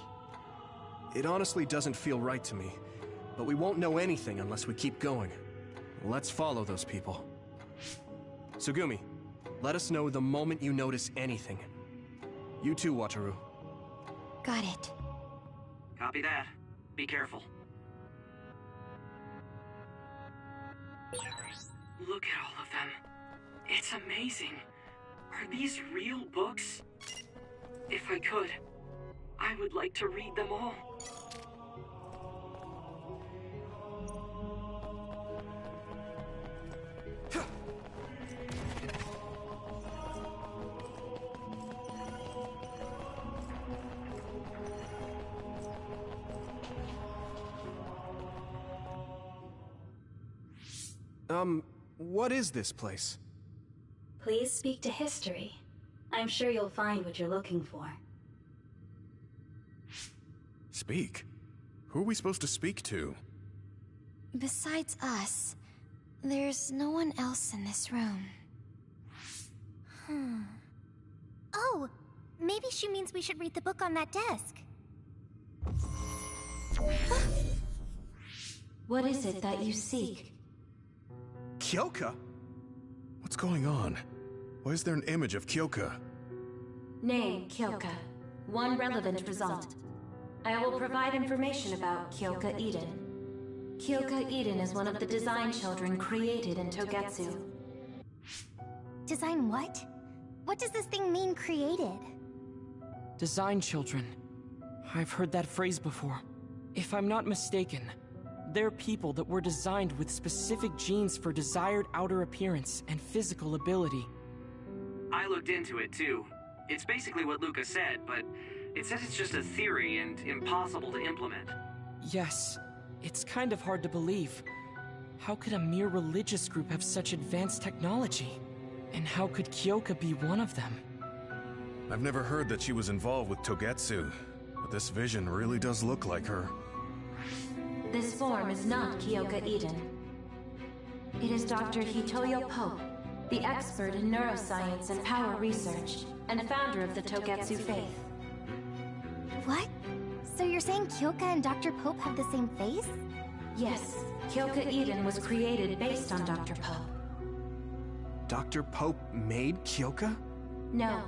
It honestly doesn't feel right to me, but we won't know anything unless we keep going. Let's follow those people. Tsugumi, let us know the moment you notice anything. You too, Wataru. Got it. Copy that. Be careful. Look at all of them. It's amazing. Are these real books? If I could, I would like to read them all. What is this place? Please speak to history. I'm sure you'll find what you're looking for. Speak? Who are we supposed to speak to? Besides us, there's no one else in this room. Oh, maybe she means we should read the book on that desk. What is it that you seek? Kyoka? What's going on? Why is there an image of Kyoka? Name, Kyoka. One relevant result. I will provide information about Kyoka Eden. Kyoka Eden is one of the design children created in Togetsu. Design what? What does this thing mean, created? Design children. I've heard that phrase before. If I'm not mistaken, they're people that were designed with specific genes for desired outer appearance and physical ability. I looked into it too. It's basically what Luca said, but it says it's just a theory and impossible to implement. Yes, it's kind of hard to believe. How could a mere religious group have such advanced technology? And how could Kyoka be one of them? I've never heard that she was involved with Togetsu, but this vision really does look like her. This form is not Kyoka Eden. It is Dr. Hitoyo Pope, the expert in neuroscience and power research, and founder of the Togetsu faith. What? So you're saying Kyoka and Dr. Pope have the same face? Yes, Kyoka Eden was created based on Dr. Pope. Dr. Pope made Kyoka? No.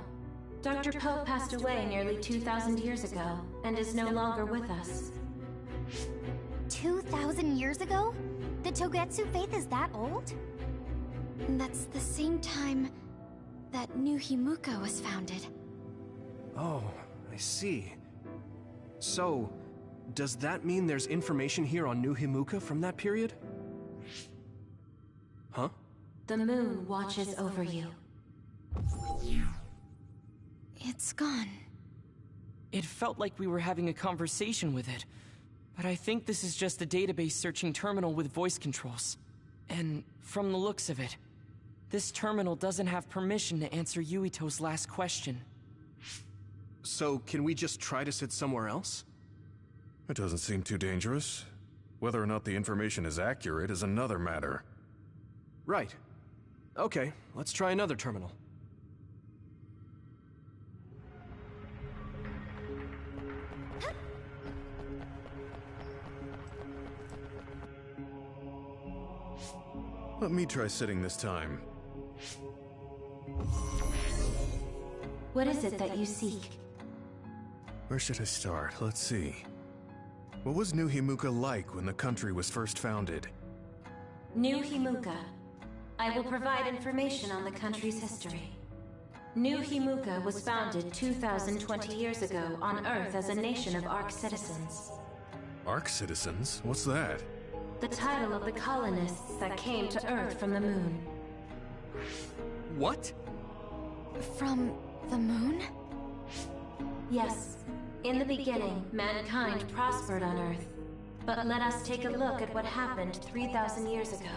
Dr. Pope passed away nearly 2,000 years ago, and is no longer with us. 2,000 years ago? The Togetsu faith is that old? That's the same time that New Himuka was founded. Oh, I see. So, does that mean there's information here on New Himuka from that period? Huh? The moon watches over you. It's gone. It felt like we were having a conversation with it. But I think this is just a database searching terminal with voice controls. And from the looks of it, this terminal doesn't have permission to answer Yuito's last question. So, can we just try to sit somewhere else? It doesn't seem too dangerous. Whether or not the information is accurate is another matter. Right. Okay, let's try another terminal. Let me try sitting this time. What is it that you seek? Where should I start? Let's see. What was New Himuka like when the country was first founded? New Himuka. I will provide information on the country's history. New Himuka was founded 2,020 years ago on Earth as a nation of Ark citizens. Ark citizens? What's that? The title of the colonists that came to Earth from the moon. What? From the moon? Yes. In the beginning, mankind prospered on Earth. But let us take a look at what happened 3,000 years ago.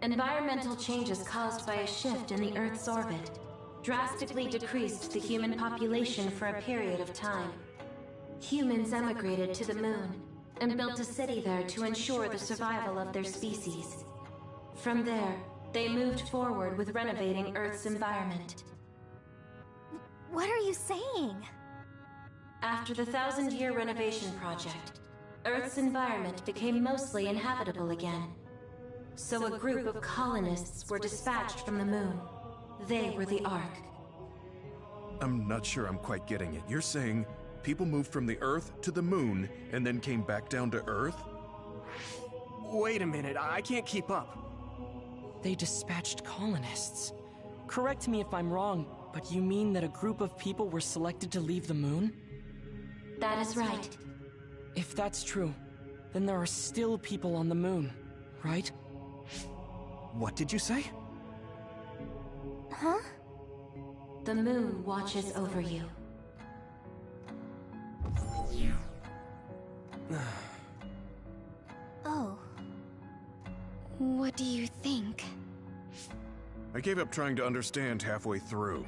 Environmental changes caused by a shift in the Earth's orbit drastically decreased the human population for a period of time. Humans emigrated to the moon and built a city there to ensure the survival of their species. From there, they moved forward with renovating Earth's environment. What are you saying? After the 1,000-year renovation project, Earth's environment became mostly inhabitable again. So a group of colonists were dispatched from the moon. They were the Ark. I'm not sure I'm quite getting it. You're saying people moved from the Earth to the moon and then came back down to Earth? Wait a minute, I can't keep up. They dispatched colonists. Correct me if I'm wrong, but you mean that a group of people were selected to leave the moon? That is right. If that's true, then there are still people on the moon, right? What did you say? Huh? The moon watches over you. Oh. What do you think? I gave up trying to understand halfway through.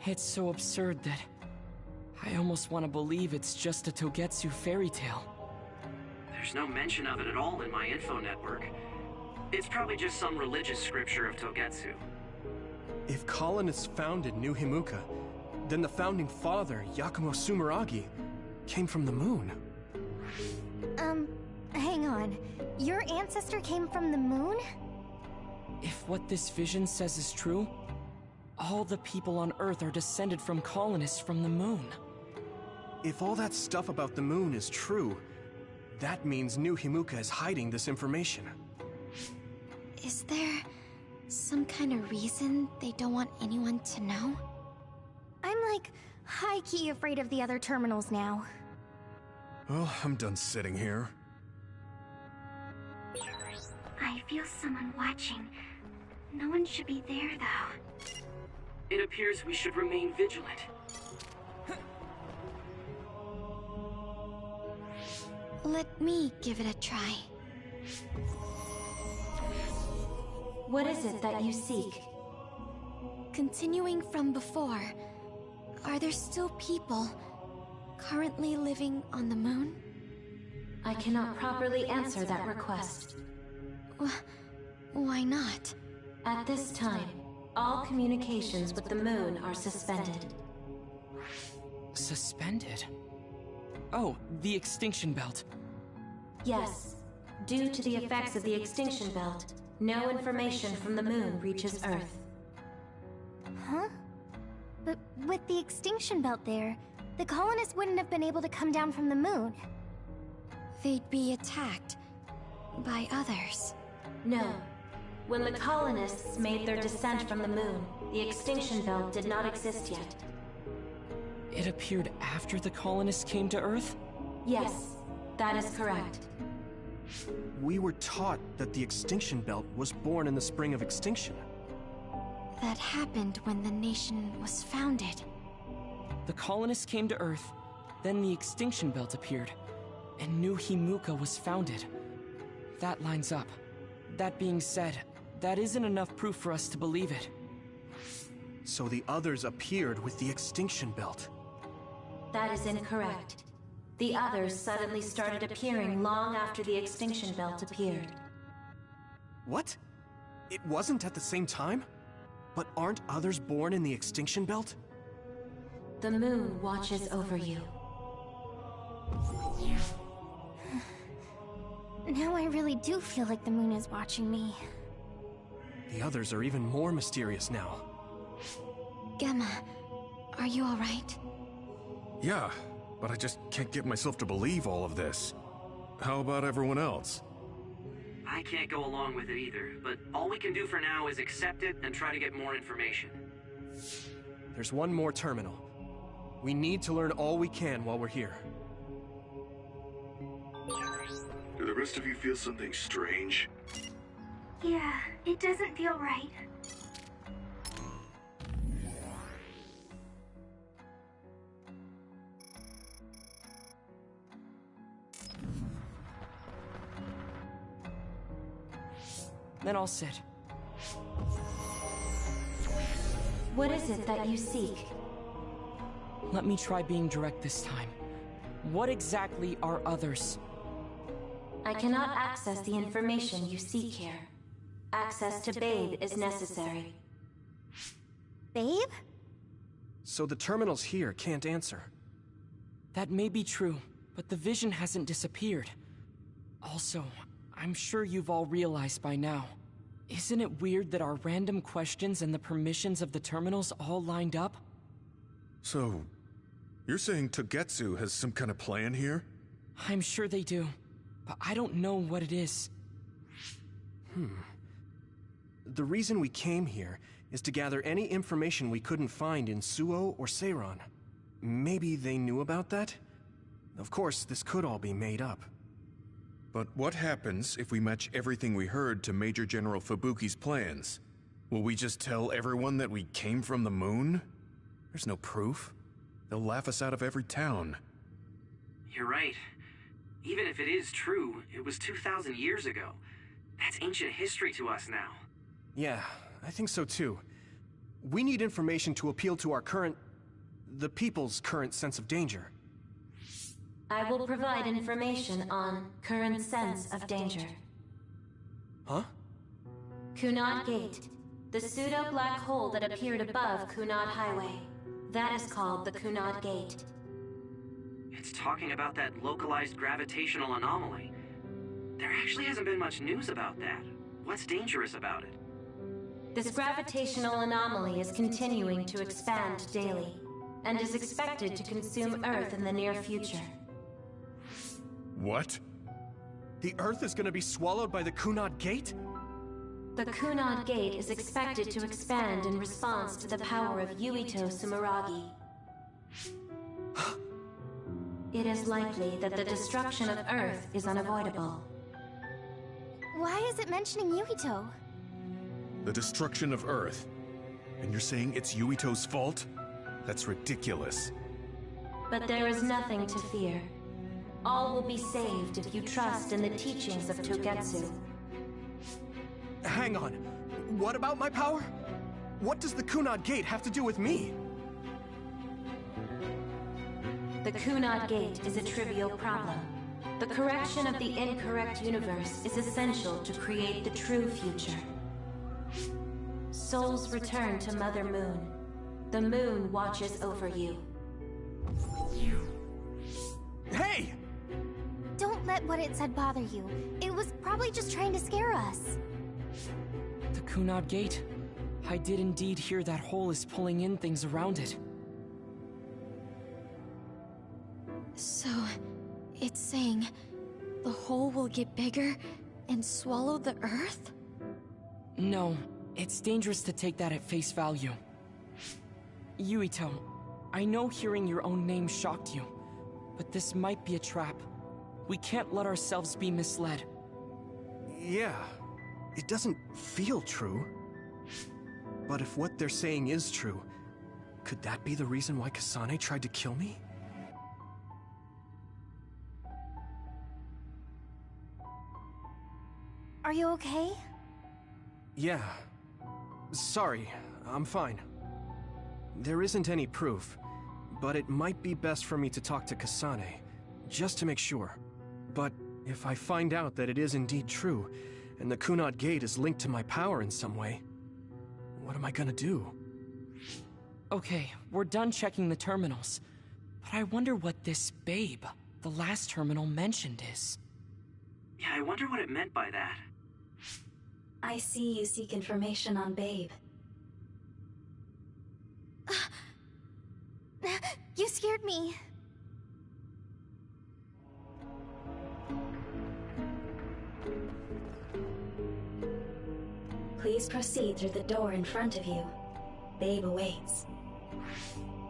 It's so absurd that I almost want to believe it's just a Togetsu fairy tale. There's no mention of it at all in my info network. It's probably just some religious scripture of Togetsu. If colonists founded New Himuka, then the founding father, Yakumo Sumeragi, came from the moon. Hang on. Your ancestor came from the moon? If what this vision says is true, all the people on Earth are descended from colonists from the moon. If all that stuff about the moon is true, that means New Himuka is hiding this information. Is there some kind of reason they don't want anyone to know? I'm like high-key afraid of the other terminals now. Well, I'm done sitting here. I feel someone watching. No one should be there, though. It appears we should remain vigilant. Let me give it a try. What is it that you seek? Continuing from before, are there still people currently living on the moon? I cannot properly answer that request. Why not? At this time, all communications with the moon are suspended. Suspended? Oh, the extinction belt. Yes. Due to the effects of the extinction belt, no information from the moon reaches Earth. Huh? But with the extinction belt there, the colonists wouldn't have been able to come down from the moon. They'd be attacked by others. No. When the colonists made their descent from the moon, the extinction belt did not exist yet. It appeared after the colonists came to Earth? Yes, that is correct. We were taught that the extinction belt was born in the spring of extinction. That happened when the nation was founded. The colonists came to Earth, then the extinction belt appeared, and New Himuka was founded. That lines up. That being said, that isn't enough proof for us to believe it. So the others appeared with the extinction belt. That is incorrect. The others suddenly started appearing long after the extinction belt appeared. What? It wasn't at the same time? But aren't others born in the extinction belt? The moon watches over you. Now I really do feel like the moon is watching me. The others are even more mysterious now. Gemma, are you alright? Yeah, but I just can't get myself to believe all of this. How about everyone else? I can't go along with it either, but all we can do for now is accept it and try to get more information. There's one more terminal. We need to learn all we can while we're here. Do the rest of you feel something strange? Yeah, it doesn't feel right. Then I'll sit. What is it that you seek? Let me try being direct this time. What exactly are others? I cannot access the information you seek here. Access to Babe is necessary. Babe? So the terminals here can't answer. That may be true, but the vision hasn't disappeared. Also, I'm sure you've all realized by now. Isn't it weird that our random questions and the permissions of the terminals all lined up? So, you're saying Togetsu has some kind of plan here? I'm sure they do, but I don't know what it is. The reason we came here is to gather any information we couldn't find in Suo or Seiran. Maybe they knew about that? Of course, this could all be made up. But what happens if we match everything we heard to Major General Fubuki's plans? Will we just tell everyone that we came from the moon? There's no proof. They'll laugh us out of every town. You're right. Even if it is true, it was 2,000 years ago. That's ancient history to us now. Yeah, I think so too. We need information to appeal to the people's current sense of danger. I will provide information on current sense of danger. Huh? Kunad Gate, the pseudo-black hole that appeared above Kunad Highway. That is called the Kunad Gate. It's talking about that localized gravitational anomaly. There actually hasn't been much news about that. What's dangerous about it? This gravitational anomaly is continuing to expand daily, and is expected to consume Earth in the near future. What? The Earth is gonna be swallowed by the Kunad Gate? The Kunad Gate is expected to expand in response to the power of Yuito Sumeragi. It is likely that the destruction of Earth is unavoidable. Why is it mentioning Yuito? The destruction of Earth. And you're saying it's Yuito's fault? That's ridiculous. But there is nothing to fear. All will be saved if you trust in the teachings of Togetsu. Hang on. What about my power? What does the Kunad Gate have to do with me? The Kunad Gate is a trivial problem. The correction of the incorrect universe is essential to create the true future. Souls return to Mother Moon. The moon watches over you. Hey! Don't let what it said bother you. It was probably just trying to scare us. The Kunad Gate. I did indeed hear that hole is pulling in things around it. So, it's saying the hole will get bigger and swallow the Earth? No, it's dangerous to take that at face value. Yuito, I know hearing your own name shocked you, but this might be a trap. We can't let ourselves be misled. Yeah, it doesn't feel true. But if what they're saying is true, could that be the reason why Kasane tried to kill me? Are you okay? Yeah. Sorry, I'm fine. There isn't any proof, but it might be best for me to talk to Kasane, just to make sure. But if I find out that it is indeed true, and the Kunad Gate is linked to my power in some way, what am I gonna do? Okay, we're done checking the terminals. But I wonder what this Babe, the last terminal mentioned, is. Yeah, I wonder what it meant by that. I see you seek information on Babe. You scared me. Please proceed through the door in front of you. Babe awaits.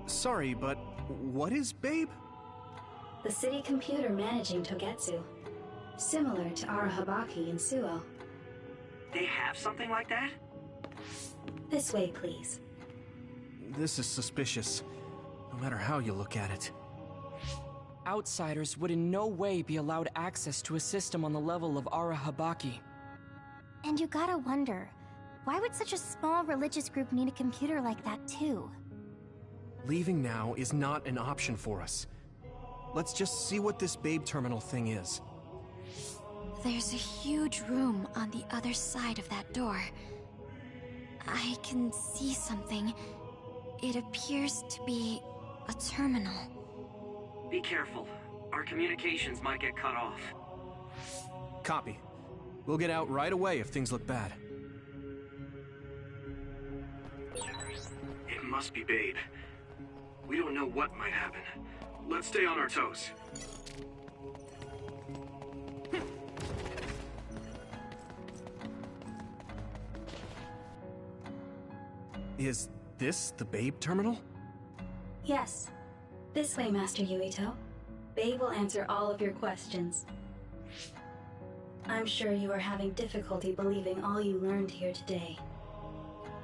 Sorry, but what is Babe? The city computer managing Togetsu. Similar to Arahabaki in Suo. They have something like that? This way, please. This is suspicious, no matter how you look at it. Outsiders would in no way be allowed access to a system on the level of Arahabaki. And you gotta wonder, why would such a small religious group need a computer like that too? Leaving now is not an option for us. Let's just see what this Babe terminal thing is. There's a huge room on the other side of that door. I can see something. It appears to be a terminal. Be careful. Our communications might get cut off. Copy. We'll get out right away if things look bad. It must be Babe. We don't know what might happen. Let's stay on our toes. Is this the Babe terminal? Yes. This way, Master Yuito. Babe will answer all of your questions. I'm sure you are having difficulty believing all you learned here today.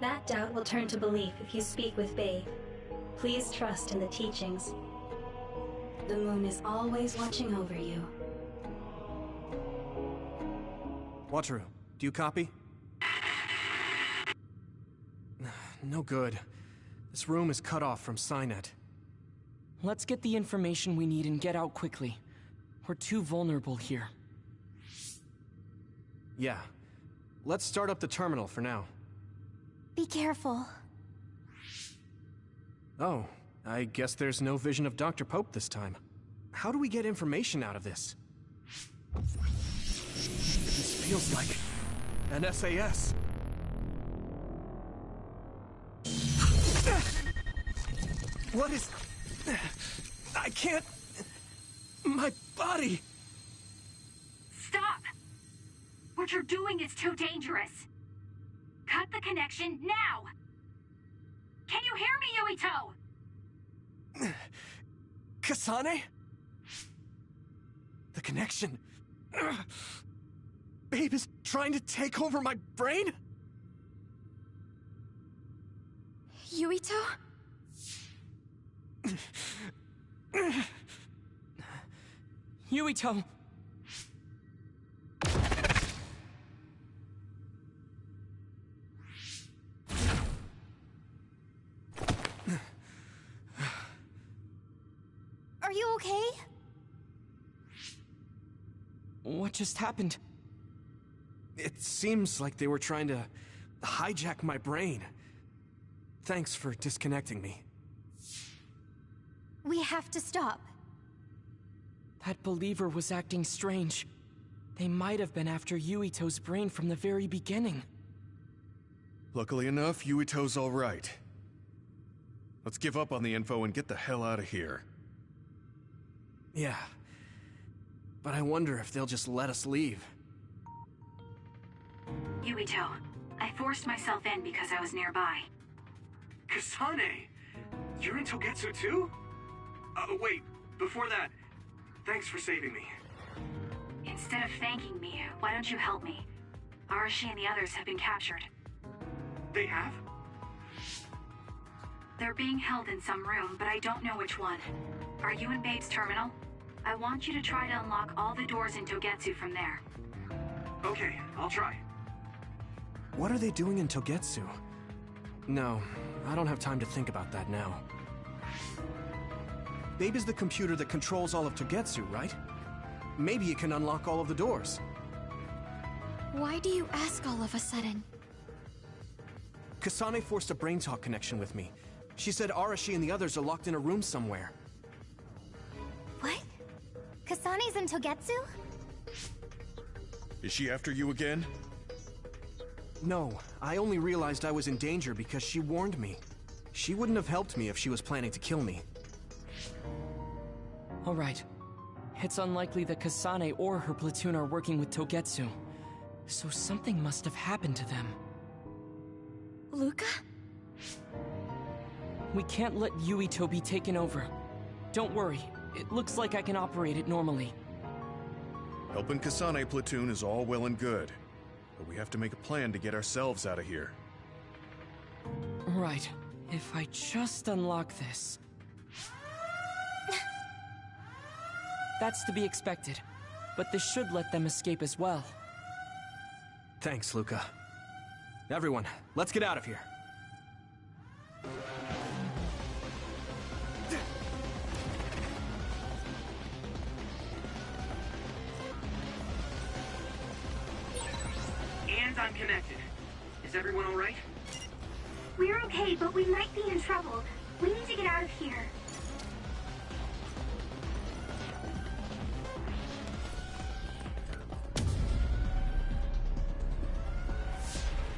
That doubt will turn to belief if you speak with Babe. Please trust in the teachings. The moon is always watching over you. Wataru, do you copy? No good. This room is cut off from Cynet. Let's get the information we need and get out quickly. We're too vulnerable here. Yeah. Let's start up the terminal for now. Be careful. Oh, I guess there's no vision of Dr. Pope this time. How do we get information out of this? This feels like an SAS. What is... I can't... My body... Stop! What you're doing is too dangerous. Cut the connection now! Can you hear me, Yuito? Kasane? The connection... Babe is trying to take over my brain? Yuito? Yuito! Are you okay? What just happened? It seems like they were trying to hijack my brain. Thanks for disconnecting me. We have to stop. That believer was acting strange. They might have been after Yuito's brain from the very beginning. Luckily enough, Yuito's all right. Let's give up on the info and get the hell out of here. Yeah. But I wonder if they'll just let us leave. Yuito, I forced myself in because I was nearby. Kasane! You're in Togetsu too? Wait, before that, thanks for saving me. Instead of thanking me, why don't you help me? Arashi and the others have been captured. They have? They're being held in some room, but I don't know which one. Are you in Babe's terminal? I want you to try to unlock all the doors in Togetsu from there. Okay, I'll try. What are they doing in Togetsu? No, I don't have time to think about that now. Babe is the computer that controls all of Togetsu, right? Maybe it can unlock all of the doors. Why do you ask all of a sudden? Kasane forced a brain talk connection with me. She said Arashi and the others are locked in a room somewhere. What? Kasane's in Togetsu? Is she after you again? No, I only realized I was in danger because she warned me. She wouldn't have helped me if she was planning to kill me. All right. It's unlikely that Kasane or her platoon are working with Togetsu. So something must have happened to them. Luca? We can't let Yuito be taken over. Don't worry, it looks like I can operate it normally. Helping Kasane platoon is all well and good, but we have to make a plan to get ourselves out of here. Right. If I just unlock this... That's to be expected, but this should let them escape as well. Thanks, Luca. Everyone, let's get out of here. And I'm connected. Is everyone all right? We're okay, but we might be in trouble. We need to get out of here.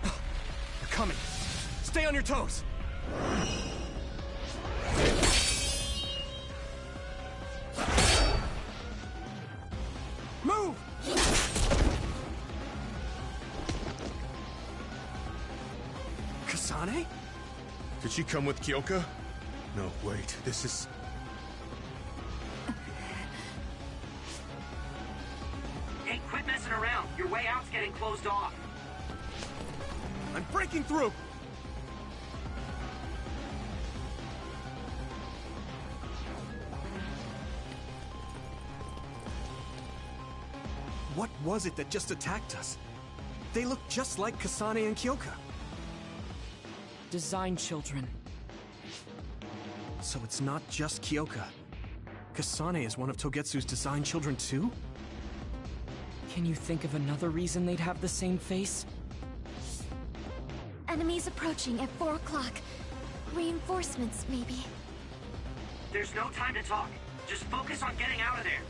They're coming. Stay on your toes. Move! Kasane? Did she come with Kyoka? No, wait, this is... Hey, quit messing around. Your way out's getting closed off. I'm breaking through! What was it that just attacked us? They look just like Kasane and Kyoka. Design children. So it's not just Kyoka. Kasane is one of Togetsu's design children too? Can you think of another reason they'd have the same face? Enemies approaching at 4 o'clock. Reinforcements, maybe. There's no time to talk. Just focus on getting out of there.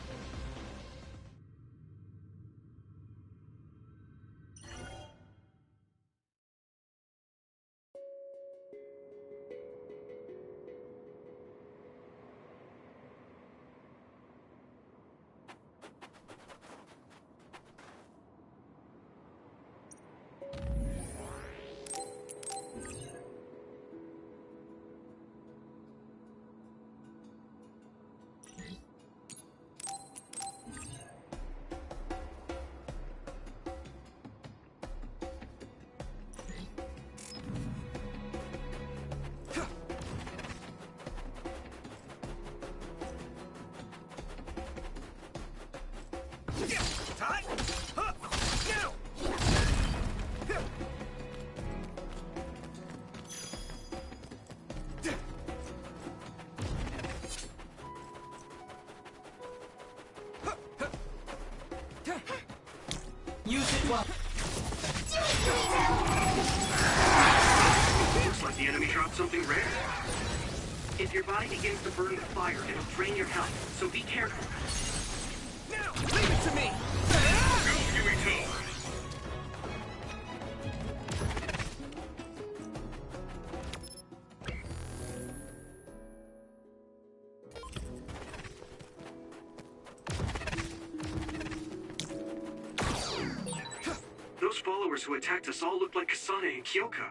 Use it well. Looks like the enemy dropped something rare. If your body begins to burn with fire, it'll drain your health, so be careful. Now, leave it to me! Go, Yuito! Those followers who attacked us all look like Kasane and Kyoka.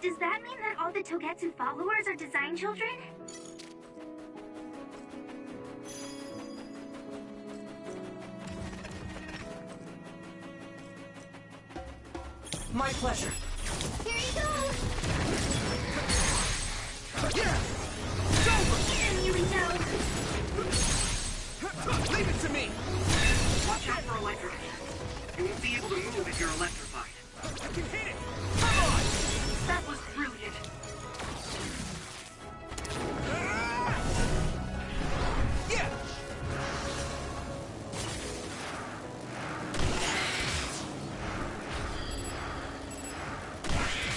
Does that mean that all the Togetsu followers are design children? My pleasure. Here you go! Yeah! It's over! Get him, Yuito! Leave it to me! Watch out for electric. You won't be able to move if you're electrified. I can hit it! Come on! That was brilliant. Yeah!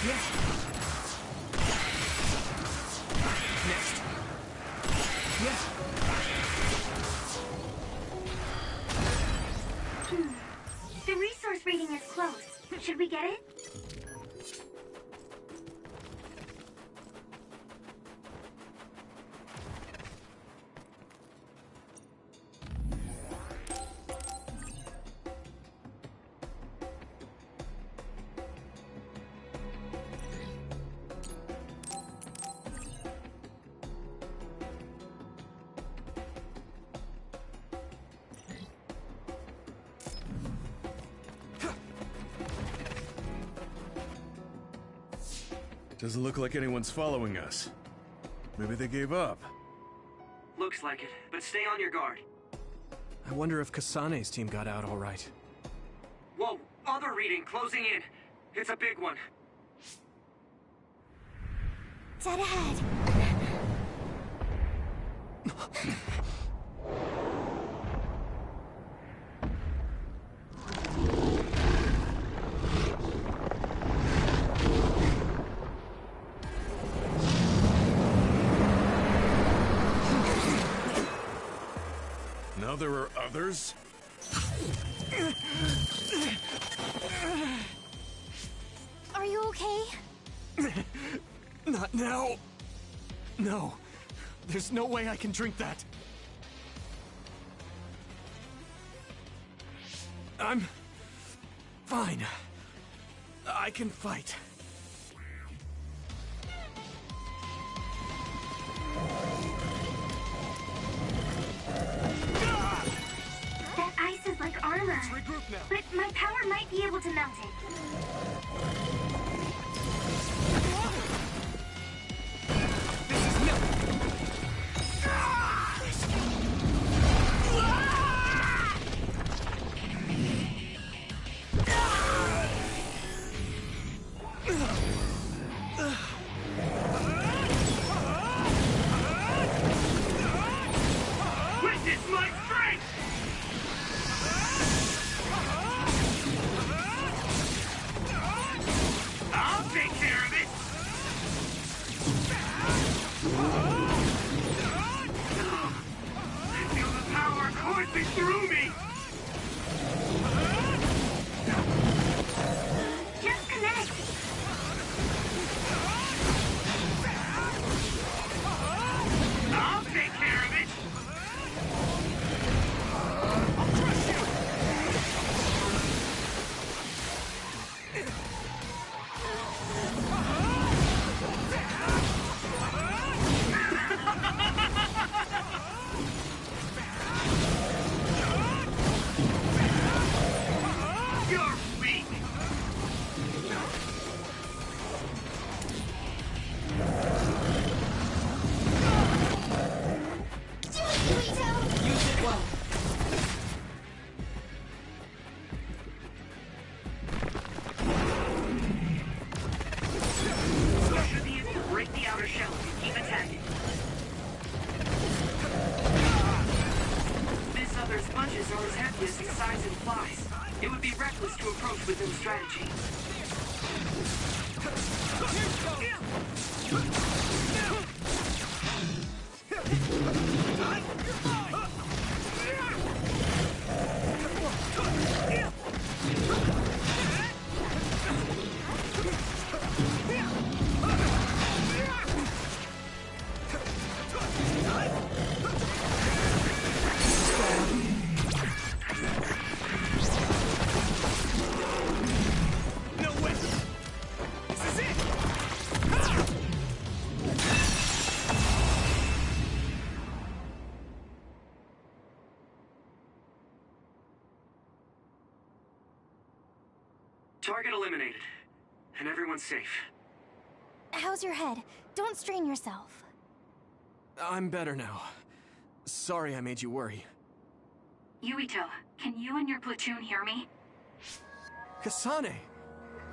Yes! Next! Yes! The resource reading is close. Should we get it? Doesn't look like anyone's following us. Maybe they gave up. Looks like it, but stay on your guard. I wonder if Kasane's team got out all right. Whoa, other reading closing in. It's a big one. Dead ahead. Now there are others? Are you okay? Not now. No. There's no way I can drink that. I'm fine. I can fight. That ice is like armor. Let's regroup now. But my power might be able to melt it. This is nothing. Witness my strength! I'll take care of it! I feel the power coursing through me! Just connect. I'll take care of it! You're weak! Use it well. You should be able to break the outer shell if you keep attacking. This other's punches are as heavy as its size implies. It would be reckless to approach with no strategy. No way! This is it! Target eliminated. And everyone's safe. How's your head? Don't strain yourself. I'm better now. Sorry I made you worry. Yuito, can you and your platoon hear me? Kasane!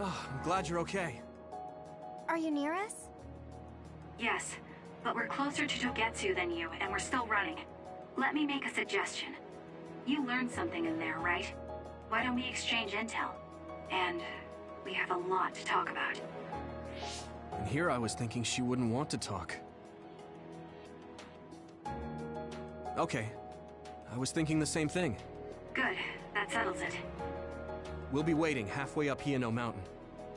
Oh, I'm glad you're okay. Are you near us? Yes, but we're closer to Togetsu than you, and we're still running. Let me make a suggestion. You learned something in there, right? Why don't we exchange intel? And we have a lot to talk about. And here I was thinking she wouldn't want to talk. Okay. I was thinking the same thing. Good, that settles it. We'll be waiting halfway up Hieno Mountain.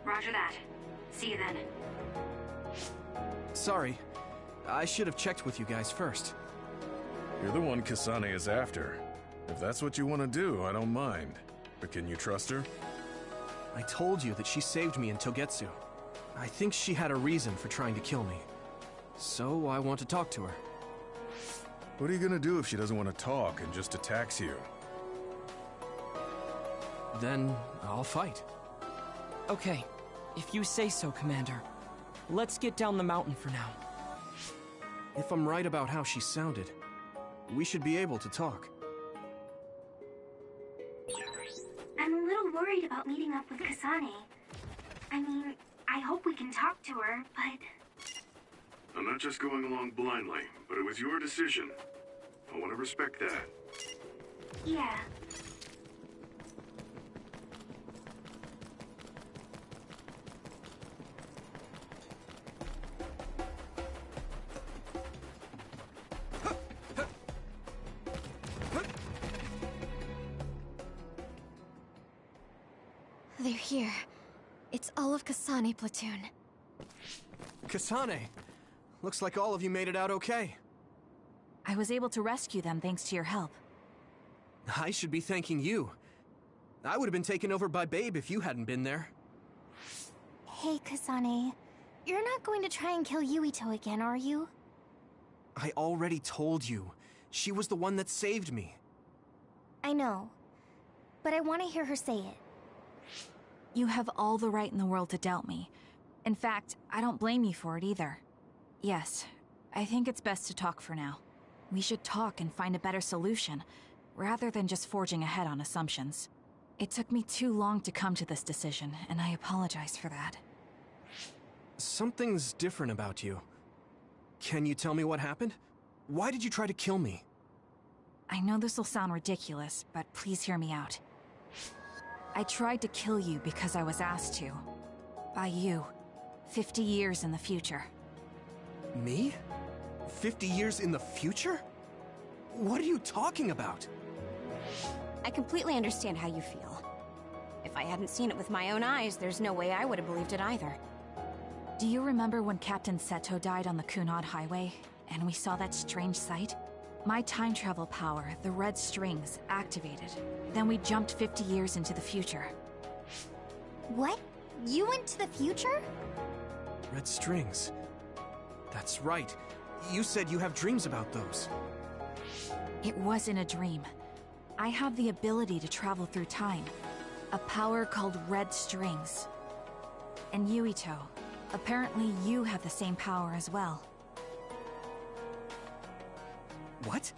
Roger that. See you then. Sorry. I should have checked with you guys first. You're the one Kasane is after. If that's what you want to do, I don't mind. But can you trust her? I told you that she saved me in Togetsu. I think she had a reason for trying to kill me. So I want to talk to her. What are you gonna do if she doesn't want to talk and just attacks you? Then I'll fight. Okay, if you say so, Commander. Let's get down the mountain for now. If I'm right about how she sounded, we should be able to talk. I'm a little worried about meeting up with Kasane. I mean, I hope we can talk to her, but... I'm not just going along blindly, but it was your decision. I want to respect that. Yeah. They're here. It's all of Kasane platoon. Kasane! Looks like all of you made it out okay. I was able to rescue them thanks to your help. I should be thanking you. I would have been taken over by Babe if you hadn't been there. Hey, Kasane. You're not going to try and kill Yuito again, are you? I already told you. She was the one that saved me. I know. But I want to hear her say it. You have all the right in the world to doubt me. In fact, I don't blame you for it either. Yes, I think it's best to talk for now. We should talk and find a better solution, rather than just forging ahead on assumptions. It took me too long to come to this decision, and I apologize for that. Something's different about you. Can you tell me what happened? Why did you try to kill me? I know this will sound ridiculous, but please hear me out. I tried to kill you because I was asked to. By you. 50 years in the future. Me? 50 years in the future? What are you talking about? I completely understand how you feel. If I hadn't seen it with my own eyes, there's no way I would have believed it either. Do you remember when Captain Seto died on the Kunad Highway, and we saw that strange sight? My time travel power, the red strings, activated. Then we jumped 50 years into the future. What? You went to the future? Red strings. That's right. You said you have dreams about those. It wasn't a dream. I have the ability to travel through time. A power called red strings. And Yuito, apparently you have the same power as well. What?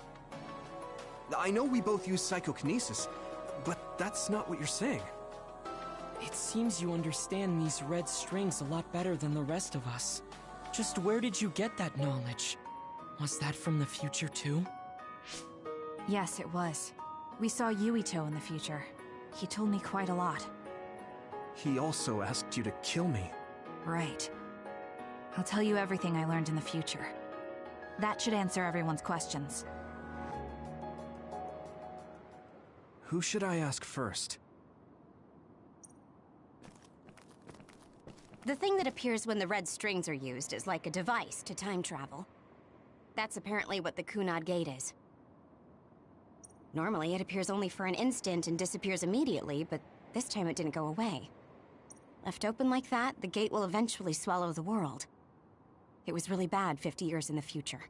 I know we both use psychokinesis, but that's not what you're saying. It seems you understand these red strings a lot better than the rest of us. Just where did you get that knowledge? Was that from the future too? Yes, it was. We saw Yuito in the future. He told me quite a lot. He also asked you to kill me. Right. I'll tell you everything I learned in the future. That should answer everyone's questions. Who should I ask first? The thing that appears when the red strings are used is like a device to time travel. That's apparently what the Kunad Gate is. Normally, it appears only for an instant and disappears immediately, but this time it didn't go away. Left open like that, the gate will eventually swallow the world. It was really bad 50 years in the future.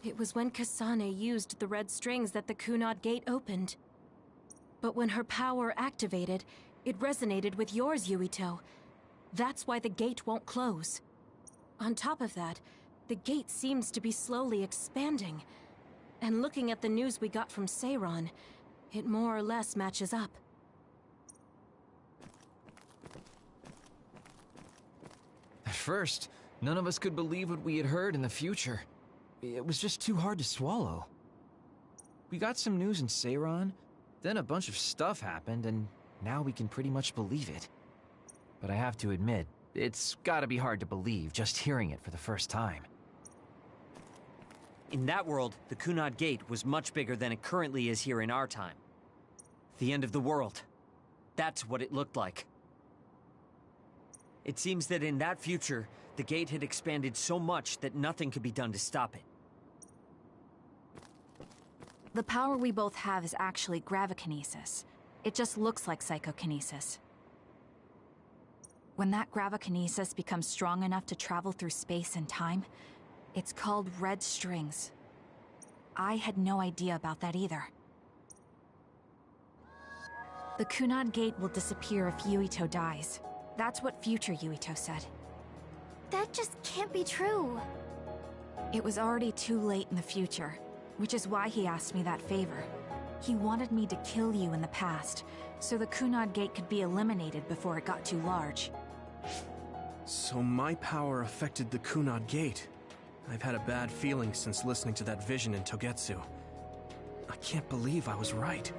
It was when Kasane used the red strings that the Kunad Gate opened. But when her power activated, it resonated with yours, Yuito. That's why the gate won't close. On top of that, the gate seems to be slowly expanding. And looking at the news we got from Seiran, it more or less matches up. At first, none of us could believe what we had heard in the future. It was just too hard to swallow. We got some news in Seiran, then a bunch of stuff happened, and now we can pretty much believe it. But I have to admit, it's gotta be hard to believe just hearing it for the first time. In that world, the Kunad Gate was much bigger than it currently is here in our time. The end of the world. That's what it looked like. It seems that in that future, the gate had expanded so much that nothing could be done to stop it. The power we both have is actually gravikinesis. It just looks like psychokinesis. When that gravikinesis becomes strong enough to travel through space and time, it's called red strings. I had no idea about that either. The Kunad Gate will disappear if Yuito dies. That's what future Yuito said. That just can't be true. It was already too late in the future, which is why he asked me that favor. He wanted me to kill you in the past, so the Kunad Gate could be eliminated before it got too large. So my power affected the Kunad Gate. I've had a bad feeling since listening to that vision in Togetsu. I can't believe I was right.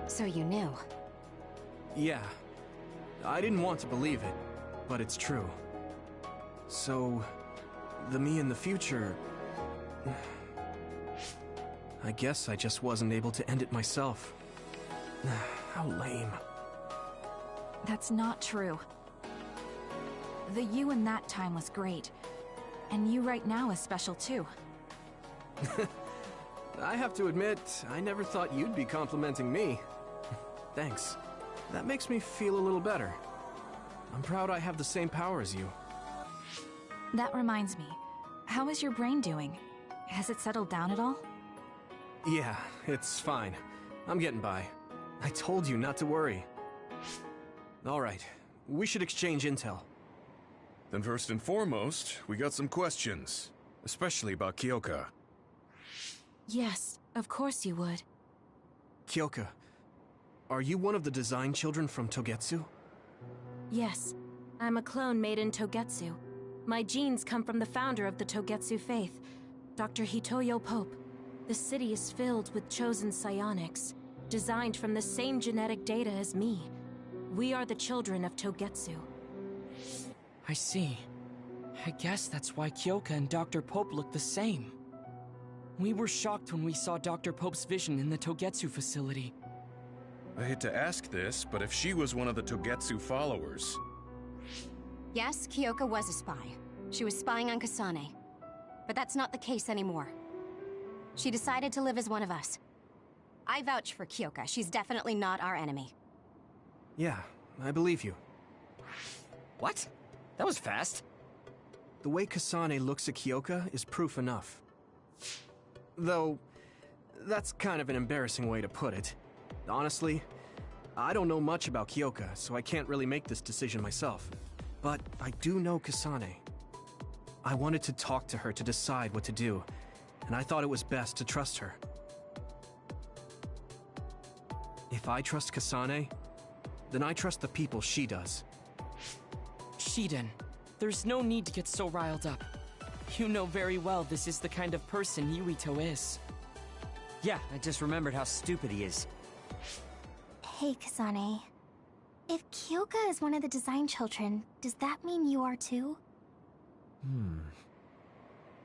So you knew? Yeah. I didn't want to believe it, but it's true. So, the me in the future... I guess I just wasn't able to end it myself. How lame. That's not true. The you in that time was great, and you right now is special too. I have to admit, I never thought you'd be complimenting me. Thanks. That makes me feel a little better. I'm proud I have the same power as you. That reminds me, how is your brain doing? Has it settled down at all? Yeah, it's fine. I'm getting by. I told you not to worry. Alright, we should exchange intel. Then first and foremost, we got some questions. Especially about Kyoka. Yes, of course you would. Kyoka, are you one of the design children from Togetsu? Yes, I'm a clone made in Togetsu. My genes come from the founder of the Togetsu faith, Dr. Hitoyo Pope. The city is filled with chosen psionics, designed from the same genetic data as me. We are the children of Togetsu. I see. I guess that's why Kyoka and Dr. Pope look the same. We were shocked when we saw Dr. Pope's vision in the Togetsu facility. I hate to ask this, but if she was one of the Togetsu followers... Yes, Kyoka was a spy. She was spying on Kasane. But that's not the case anymore. She decided to live as one of us. I vouch for Kyoka. She's definitely not our enemy. Yeah, I believe you. What? That was fast. The way Kasane looks at Kyoka is proof enough. Though, that's kind of an embarrassing way to put it. Honestly, I don't know much about Kyoka, so I can't really make this decision myself. But I do know Kasane. I wanted to talk to her to decide what to do, and I thought it was best to trust her. If I trust Kasane, then I trust the people she does. Shiden, there's no need to get so riled up. You know very well this is the kind of person Yuito is. Yeah, I just remembered how stupid he is. Hey, Kasane. If Kyoka is one of the design children, does that mean you are too?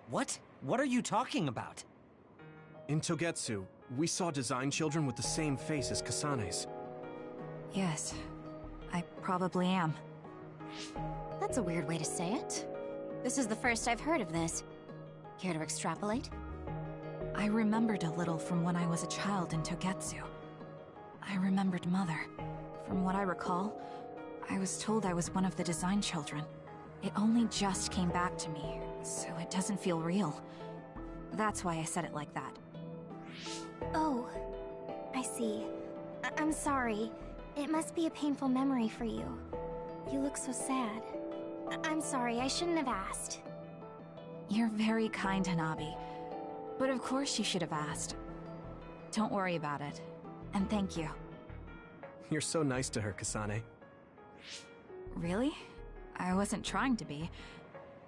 What? What are you talking about? In Togetsu, we saw design children with the same face as Kasane's. Yes, I probably am. That's a weird way to say it. This is the first I've heard of this. Care to extrapolate? I remembered a little from when I was a child in Togetsu. I remembered Mother. From what I recall, I was told I was one of the design children. It only just came back to me, so it doesn't feel real. That's why I said it like that. Oh, I see. I'm sorry. It must be a painful memory for you. You look so sad. I'm sorry, I shouldn't have asked. You're very kind, Hanabi. But of course you should have asked. Don't worry about it. And thank you. You're so nice to her, Kasane. Really? I wasn't trying to be.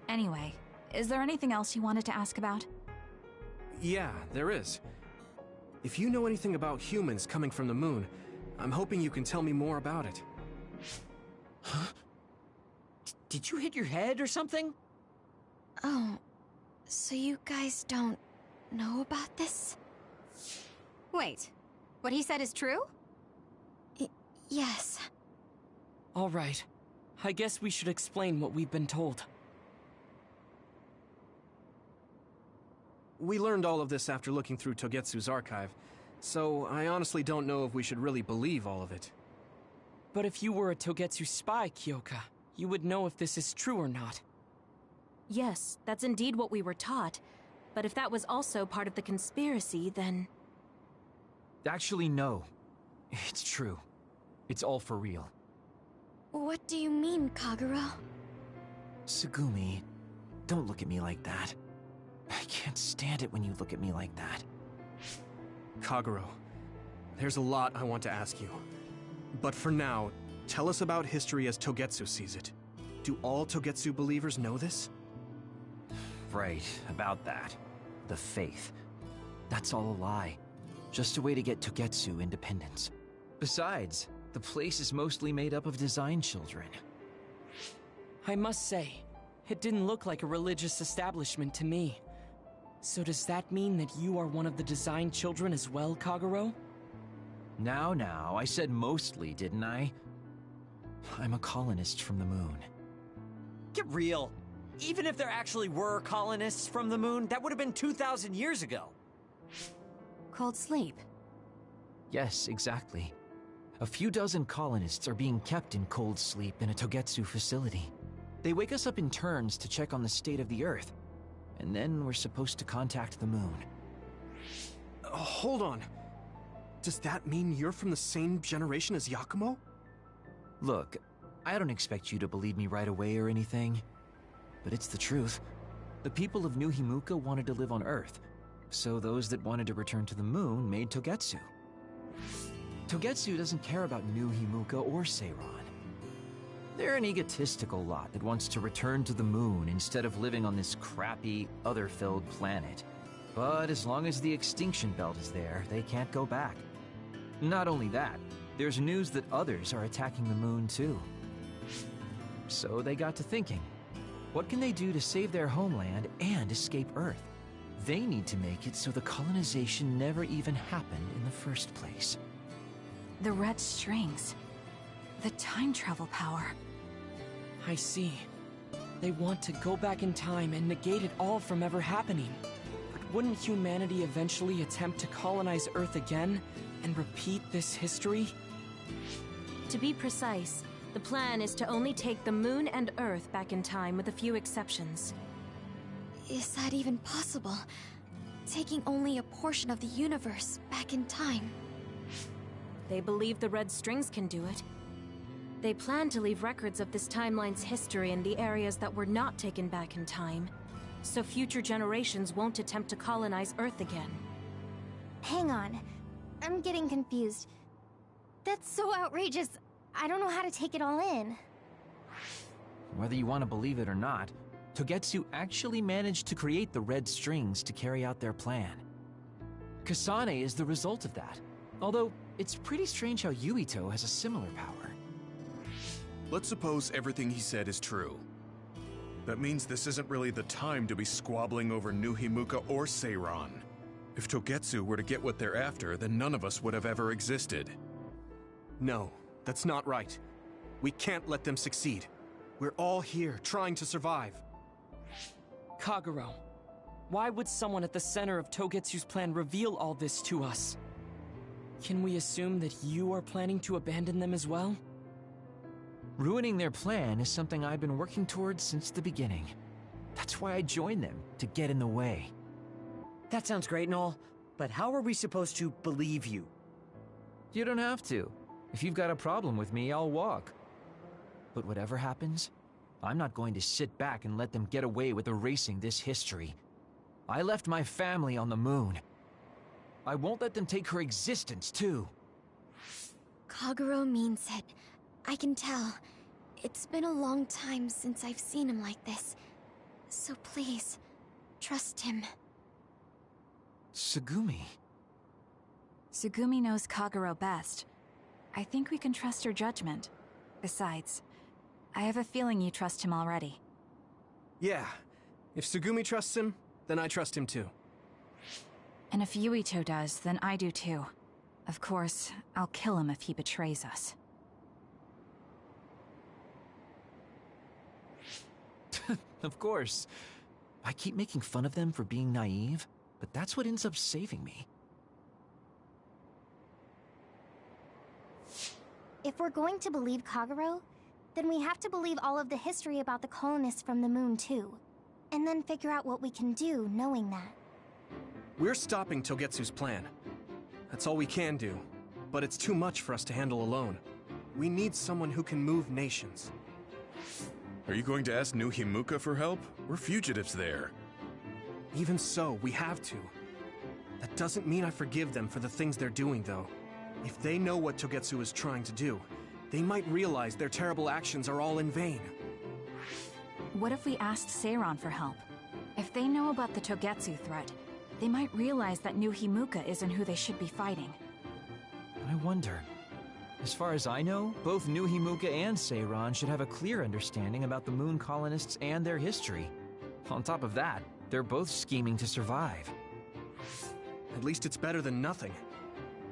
Anyway, is there anything else you wanted to ask about? Yeah, there is. If you know anything about humans coming from the moon, I'm hoping you can tell me more about it. Huh? Did you hit your head or something? Oh, so you guys don't know about this? Wait, what he said is true? Yes. All right. I guess we should explain what we've been told. We learned all of this after looking through Togetsu's archive, so I honestly don't know if we should really believe all of it. But if you were a Togetsu spy, Kyoka, you would know if this is true or not. Yes, that's indeed what we were taught. But if that was also part of the conspiracy, then... Actually, no. It's true. It's all for real. What do you mean, Kagero? Tsugumi, don't look at me like that. I can't stand it when you look at me like that. Kagero, there's a lot I want to ask you. But for now, tell us about history as Togetsu sees it. Do all Togetsu believers know this? Right, about that. The faith. That's all a lie. Just a way to get Togetsu independence. Besides, the place is mostly made up of design children. I must say, it didn't look like a religious establishment to me. So does that mean that you are one of the design children as well, Kagero? Now, I said mostly, didn't I? I'm a colonist from the moon. Get real. Even if there actually were colonists from the moon, that would have been 2,000 years ago. Cold sleep. Yes, exactly. A few dozen colonists are being kept in cold sleep in a Togetsu facility. They wake us up in turns to check on the state of the Earth, and then we're supposed to contact the moon. Hold on. Does that mean you're from the same generation as Yakumo? Look, I don't expect you to believe me right away or anything, but it's the truth. The people of New Himuka wanted to live on Earth, so those that wanted to return to the moon made Togetsu. Togetsu doesn't care about New Himuka or Seiran. They're an egotistical lot that wants to return to the moon instead of living on this crappy, other-filled planet. But as long as the extinction belt is there, they can't go back. Not only that, there's news that others are attacking the moon too. So they got to thinking, what can they do to save their homeland and escape Earth? They need to make it so the colonization never even happened in the first place. The red strings. The time travel power. I see. They want to go back in time and negate it all from ever happening. But wouldn't humanity eventually attempt to colonize Earth again and repeat this history? To be precise, the plan is to only take the moon and Earth back in time with a few exceptions. Is that even possible? Taking only a portion of the universe back in time? They believe the red strings can do it. They plan to leave records of this timeline's history in the areas that were not taken back in time, so future generations won't attempt to colonize Earth again. Hang on. I'm getting confused. That's so outrageous. I don't know how to take it all in. Whether you want to believe it or not, Togetsu actually managed to create the red strings to carry out their plan. Kasane is the result of that, although it's pretty strange how Yuito has a similar power. Let's suppose everything he said is true. That means this isn't really the time to be squabbling over New Himuka or Seiran. If Togetsu were to get what they're after, then none of us would have ever existed. No, that's not right. We can't let them succeed. We're all here trying to survive. Kagero, why would someone at the center of Togetsu's plan reveal all this to us? Can we assume that you are planning to abandon them as well? Ruining their plan is something I've been working towards since the beginning. That's why I joined them, to get in the way. That sounds great and all, but how are we supposed to believe you? You don't have to. If you've got a problem with me, I'll walk. But whatever happens, I'm not going to sit back and let them get away with erasing this history. I left my family on the moon. I won't let them take her existence, too. Kagero means it. I can tell. It's been a long time since I've seen him like this. So please, trust him. Tsugumi. Tsugumi knows Kagero best. I think we can trust her judgment. Besides, I have a feeling you trust him already. Yeah. If Tsugumi trusts him, then I trust him too. And if Yuito does, then I do too. Of course, I'll kill him if he betrays us. Of course. I keep making fun of them for being naive, but that's what ends up saving me. If we're going to believe Kagero, then we have to believe all of the history about the colonists from the moon too. And then figure out what we can do knowing that. We're stopping Togetsu's plan. That's all we can do. but it's too much for us to handle alone. We need someone who can move nations. Are you going to ask New Himuka for help? We're fugitives there. Even so, we have to. That doesn't mean I forgive them for the things they're doing, though. If they know what Togetsu is trying to do, they might realize their terrible actions are all in vain. What if we asked Seiran for help? If they know about the Togetsu threat, they might realize that New Himuka isn't who they should be fighting. I wonder. As far as I know, both New Himuka and Seiran should have a clear understanding about the Moon colonists and their history. On top of that, they're both scheming to survive. At least it's better than nothing.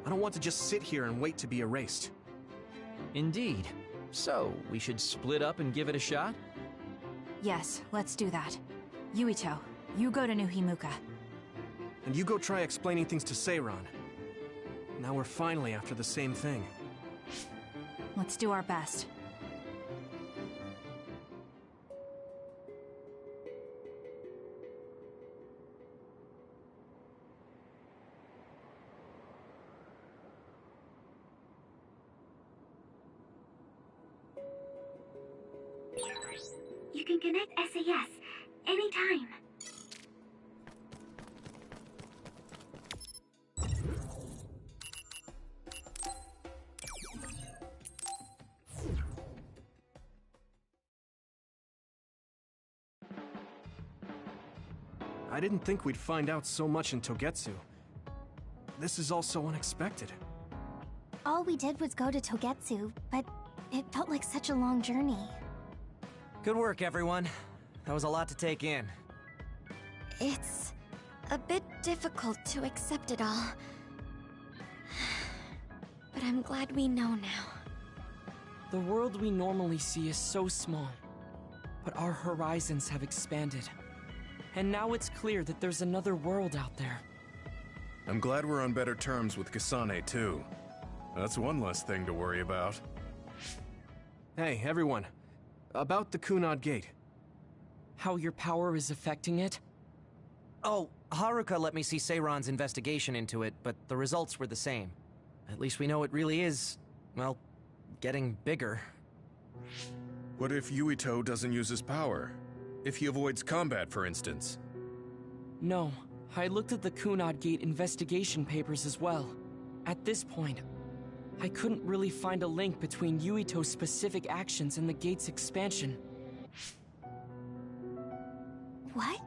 I don't want to just sit here and wait to be erased. Indeed. So, we should split up and give it a shot? Yes, let's do that. Yuito, you go to New Himuka. And you go try explaining things to Seiran. Now we're finally after the same thing. Let's do our best. You can connect SAS anytime. I didn't think we'd find out so much in Togetsu. This is all so unexpected. All we did was go to Togetsu, but it felt like such a long journey. Good work, everyone. That was a lot to take in. It's a bit difficult to accept it all. But I'm glad we know now. The world we normally see is so small, but our horizons have expanded. And now it's clear that there's another world out there. I'm glad we're on better terms with Kasane, too. That's one less thing to worry about. Hey, everyone. About the Kunad Gate. How your power is affecting it? Oh, Haruka let me see Seiran's investigation into it, but the results were the same. At least we know it really is, well, getting bigger. What if Yuito doesn't use his power? If he avoids combat, for instance? No, I looked at the Kunad Gate investigation papers as well. At this point, I couldn't really find a link between Yuito's specific actions and the gate's expansion. What?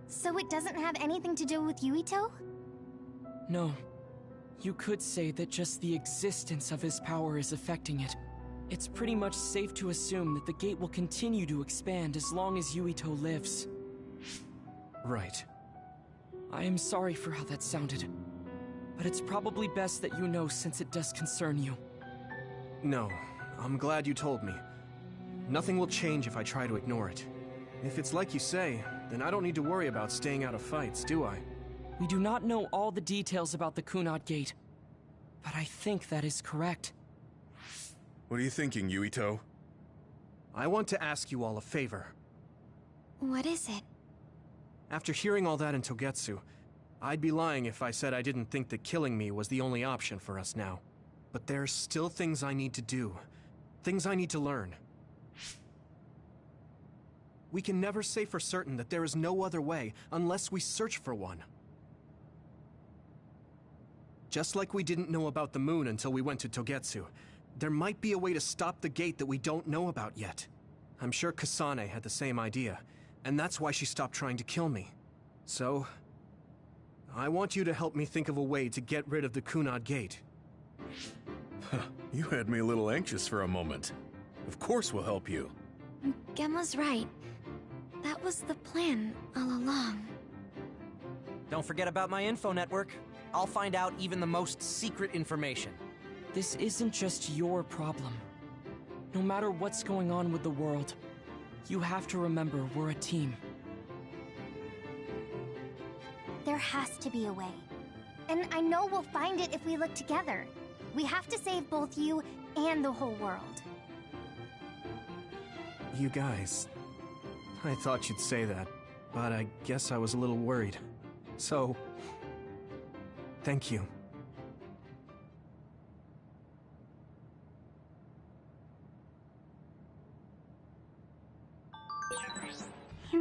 So it doesn't have anything to do with Yuito? No. You could say that just the existence of his power is affecting it. It's pretty much safe to assume that the gate will continue to expand as long as Yuito lives. Right. I am sorry for how that sounded, but it's probably best that you know since it does concern you. No, I'm glad you told me. Nothing will change if I try to ignore it. If it's like you say, then I don't need to worry about staying out of fights, do I? We do not know all the details about the Kunad Gate, but I think that is correct. What are you thinking, Yuito? I want to ask you all a favor. What is it? After hearing all that in Togetsu, I'd be lying if I said I didn't think that killing me was the only option for us now. But there's still things I need to do. Things I need to learn. We can never say for certain that there is no other way unless we search for one. Just like we didn't know about the moon until we went to Togetsu, there might be a way to stop the gate that we don't know about yet. I'm sure Kasane had the same idea, and that's why she stopped trying to kill me. So, I want you to help me think of a way to get rid of the Kunad Gate. You had me a little anxious for a moment. Of course we'll help you. Gemma's right. That was the plan all along. Don't forget about my info network. I'll find out even the most secret information. This isn't just your problem. No matter what's going on with the world, you have to remember we're a team. There has to be a way. And I know we'll find it if we look together. We have to save both you and the whole world. You guys... I thought you'd say that, but I guess I was a little worried. So... thank you.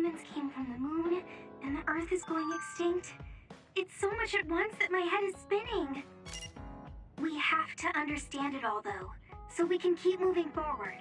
humans came from the moon, and the Earth is going extinct. It's so much at once that my head is spinning. We have to understand it all, though, so we can keep moving forward.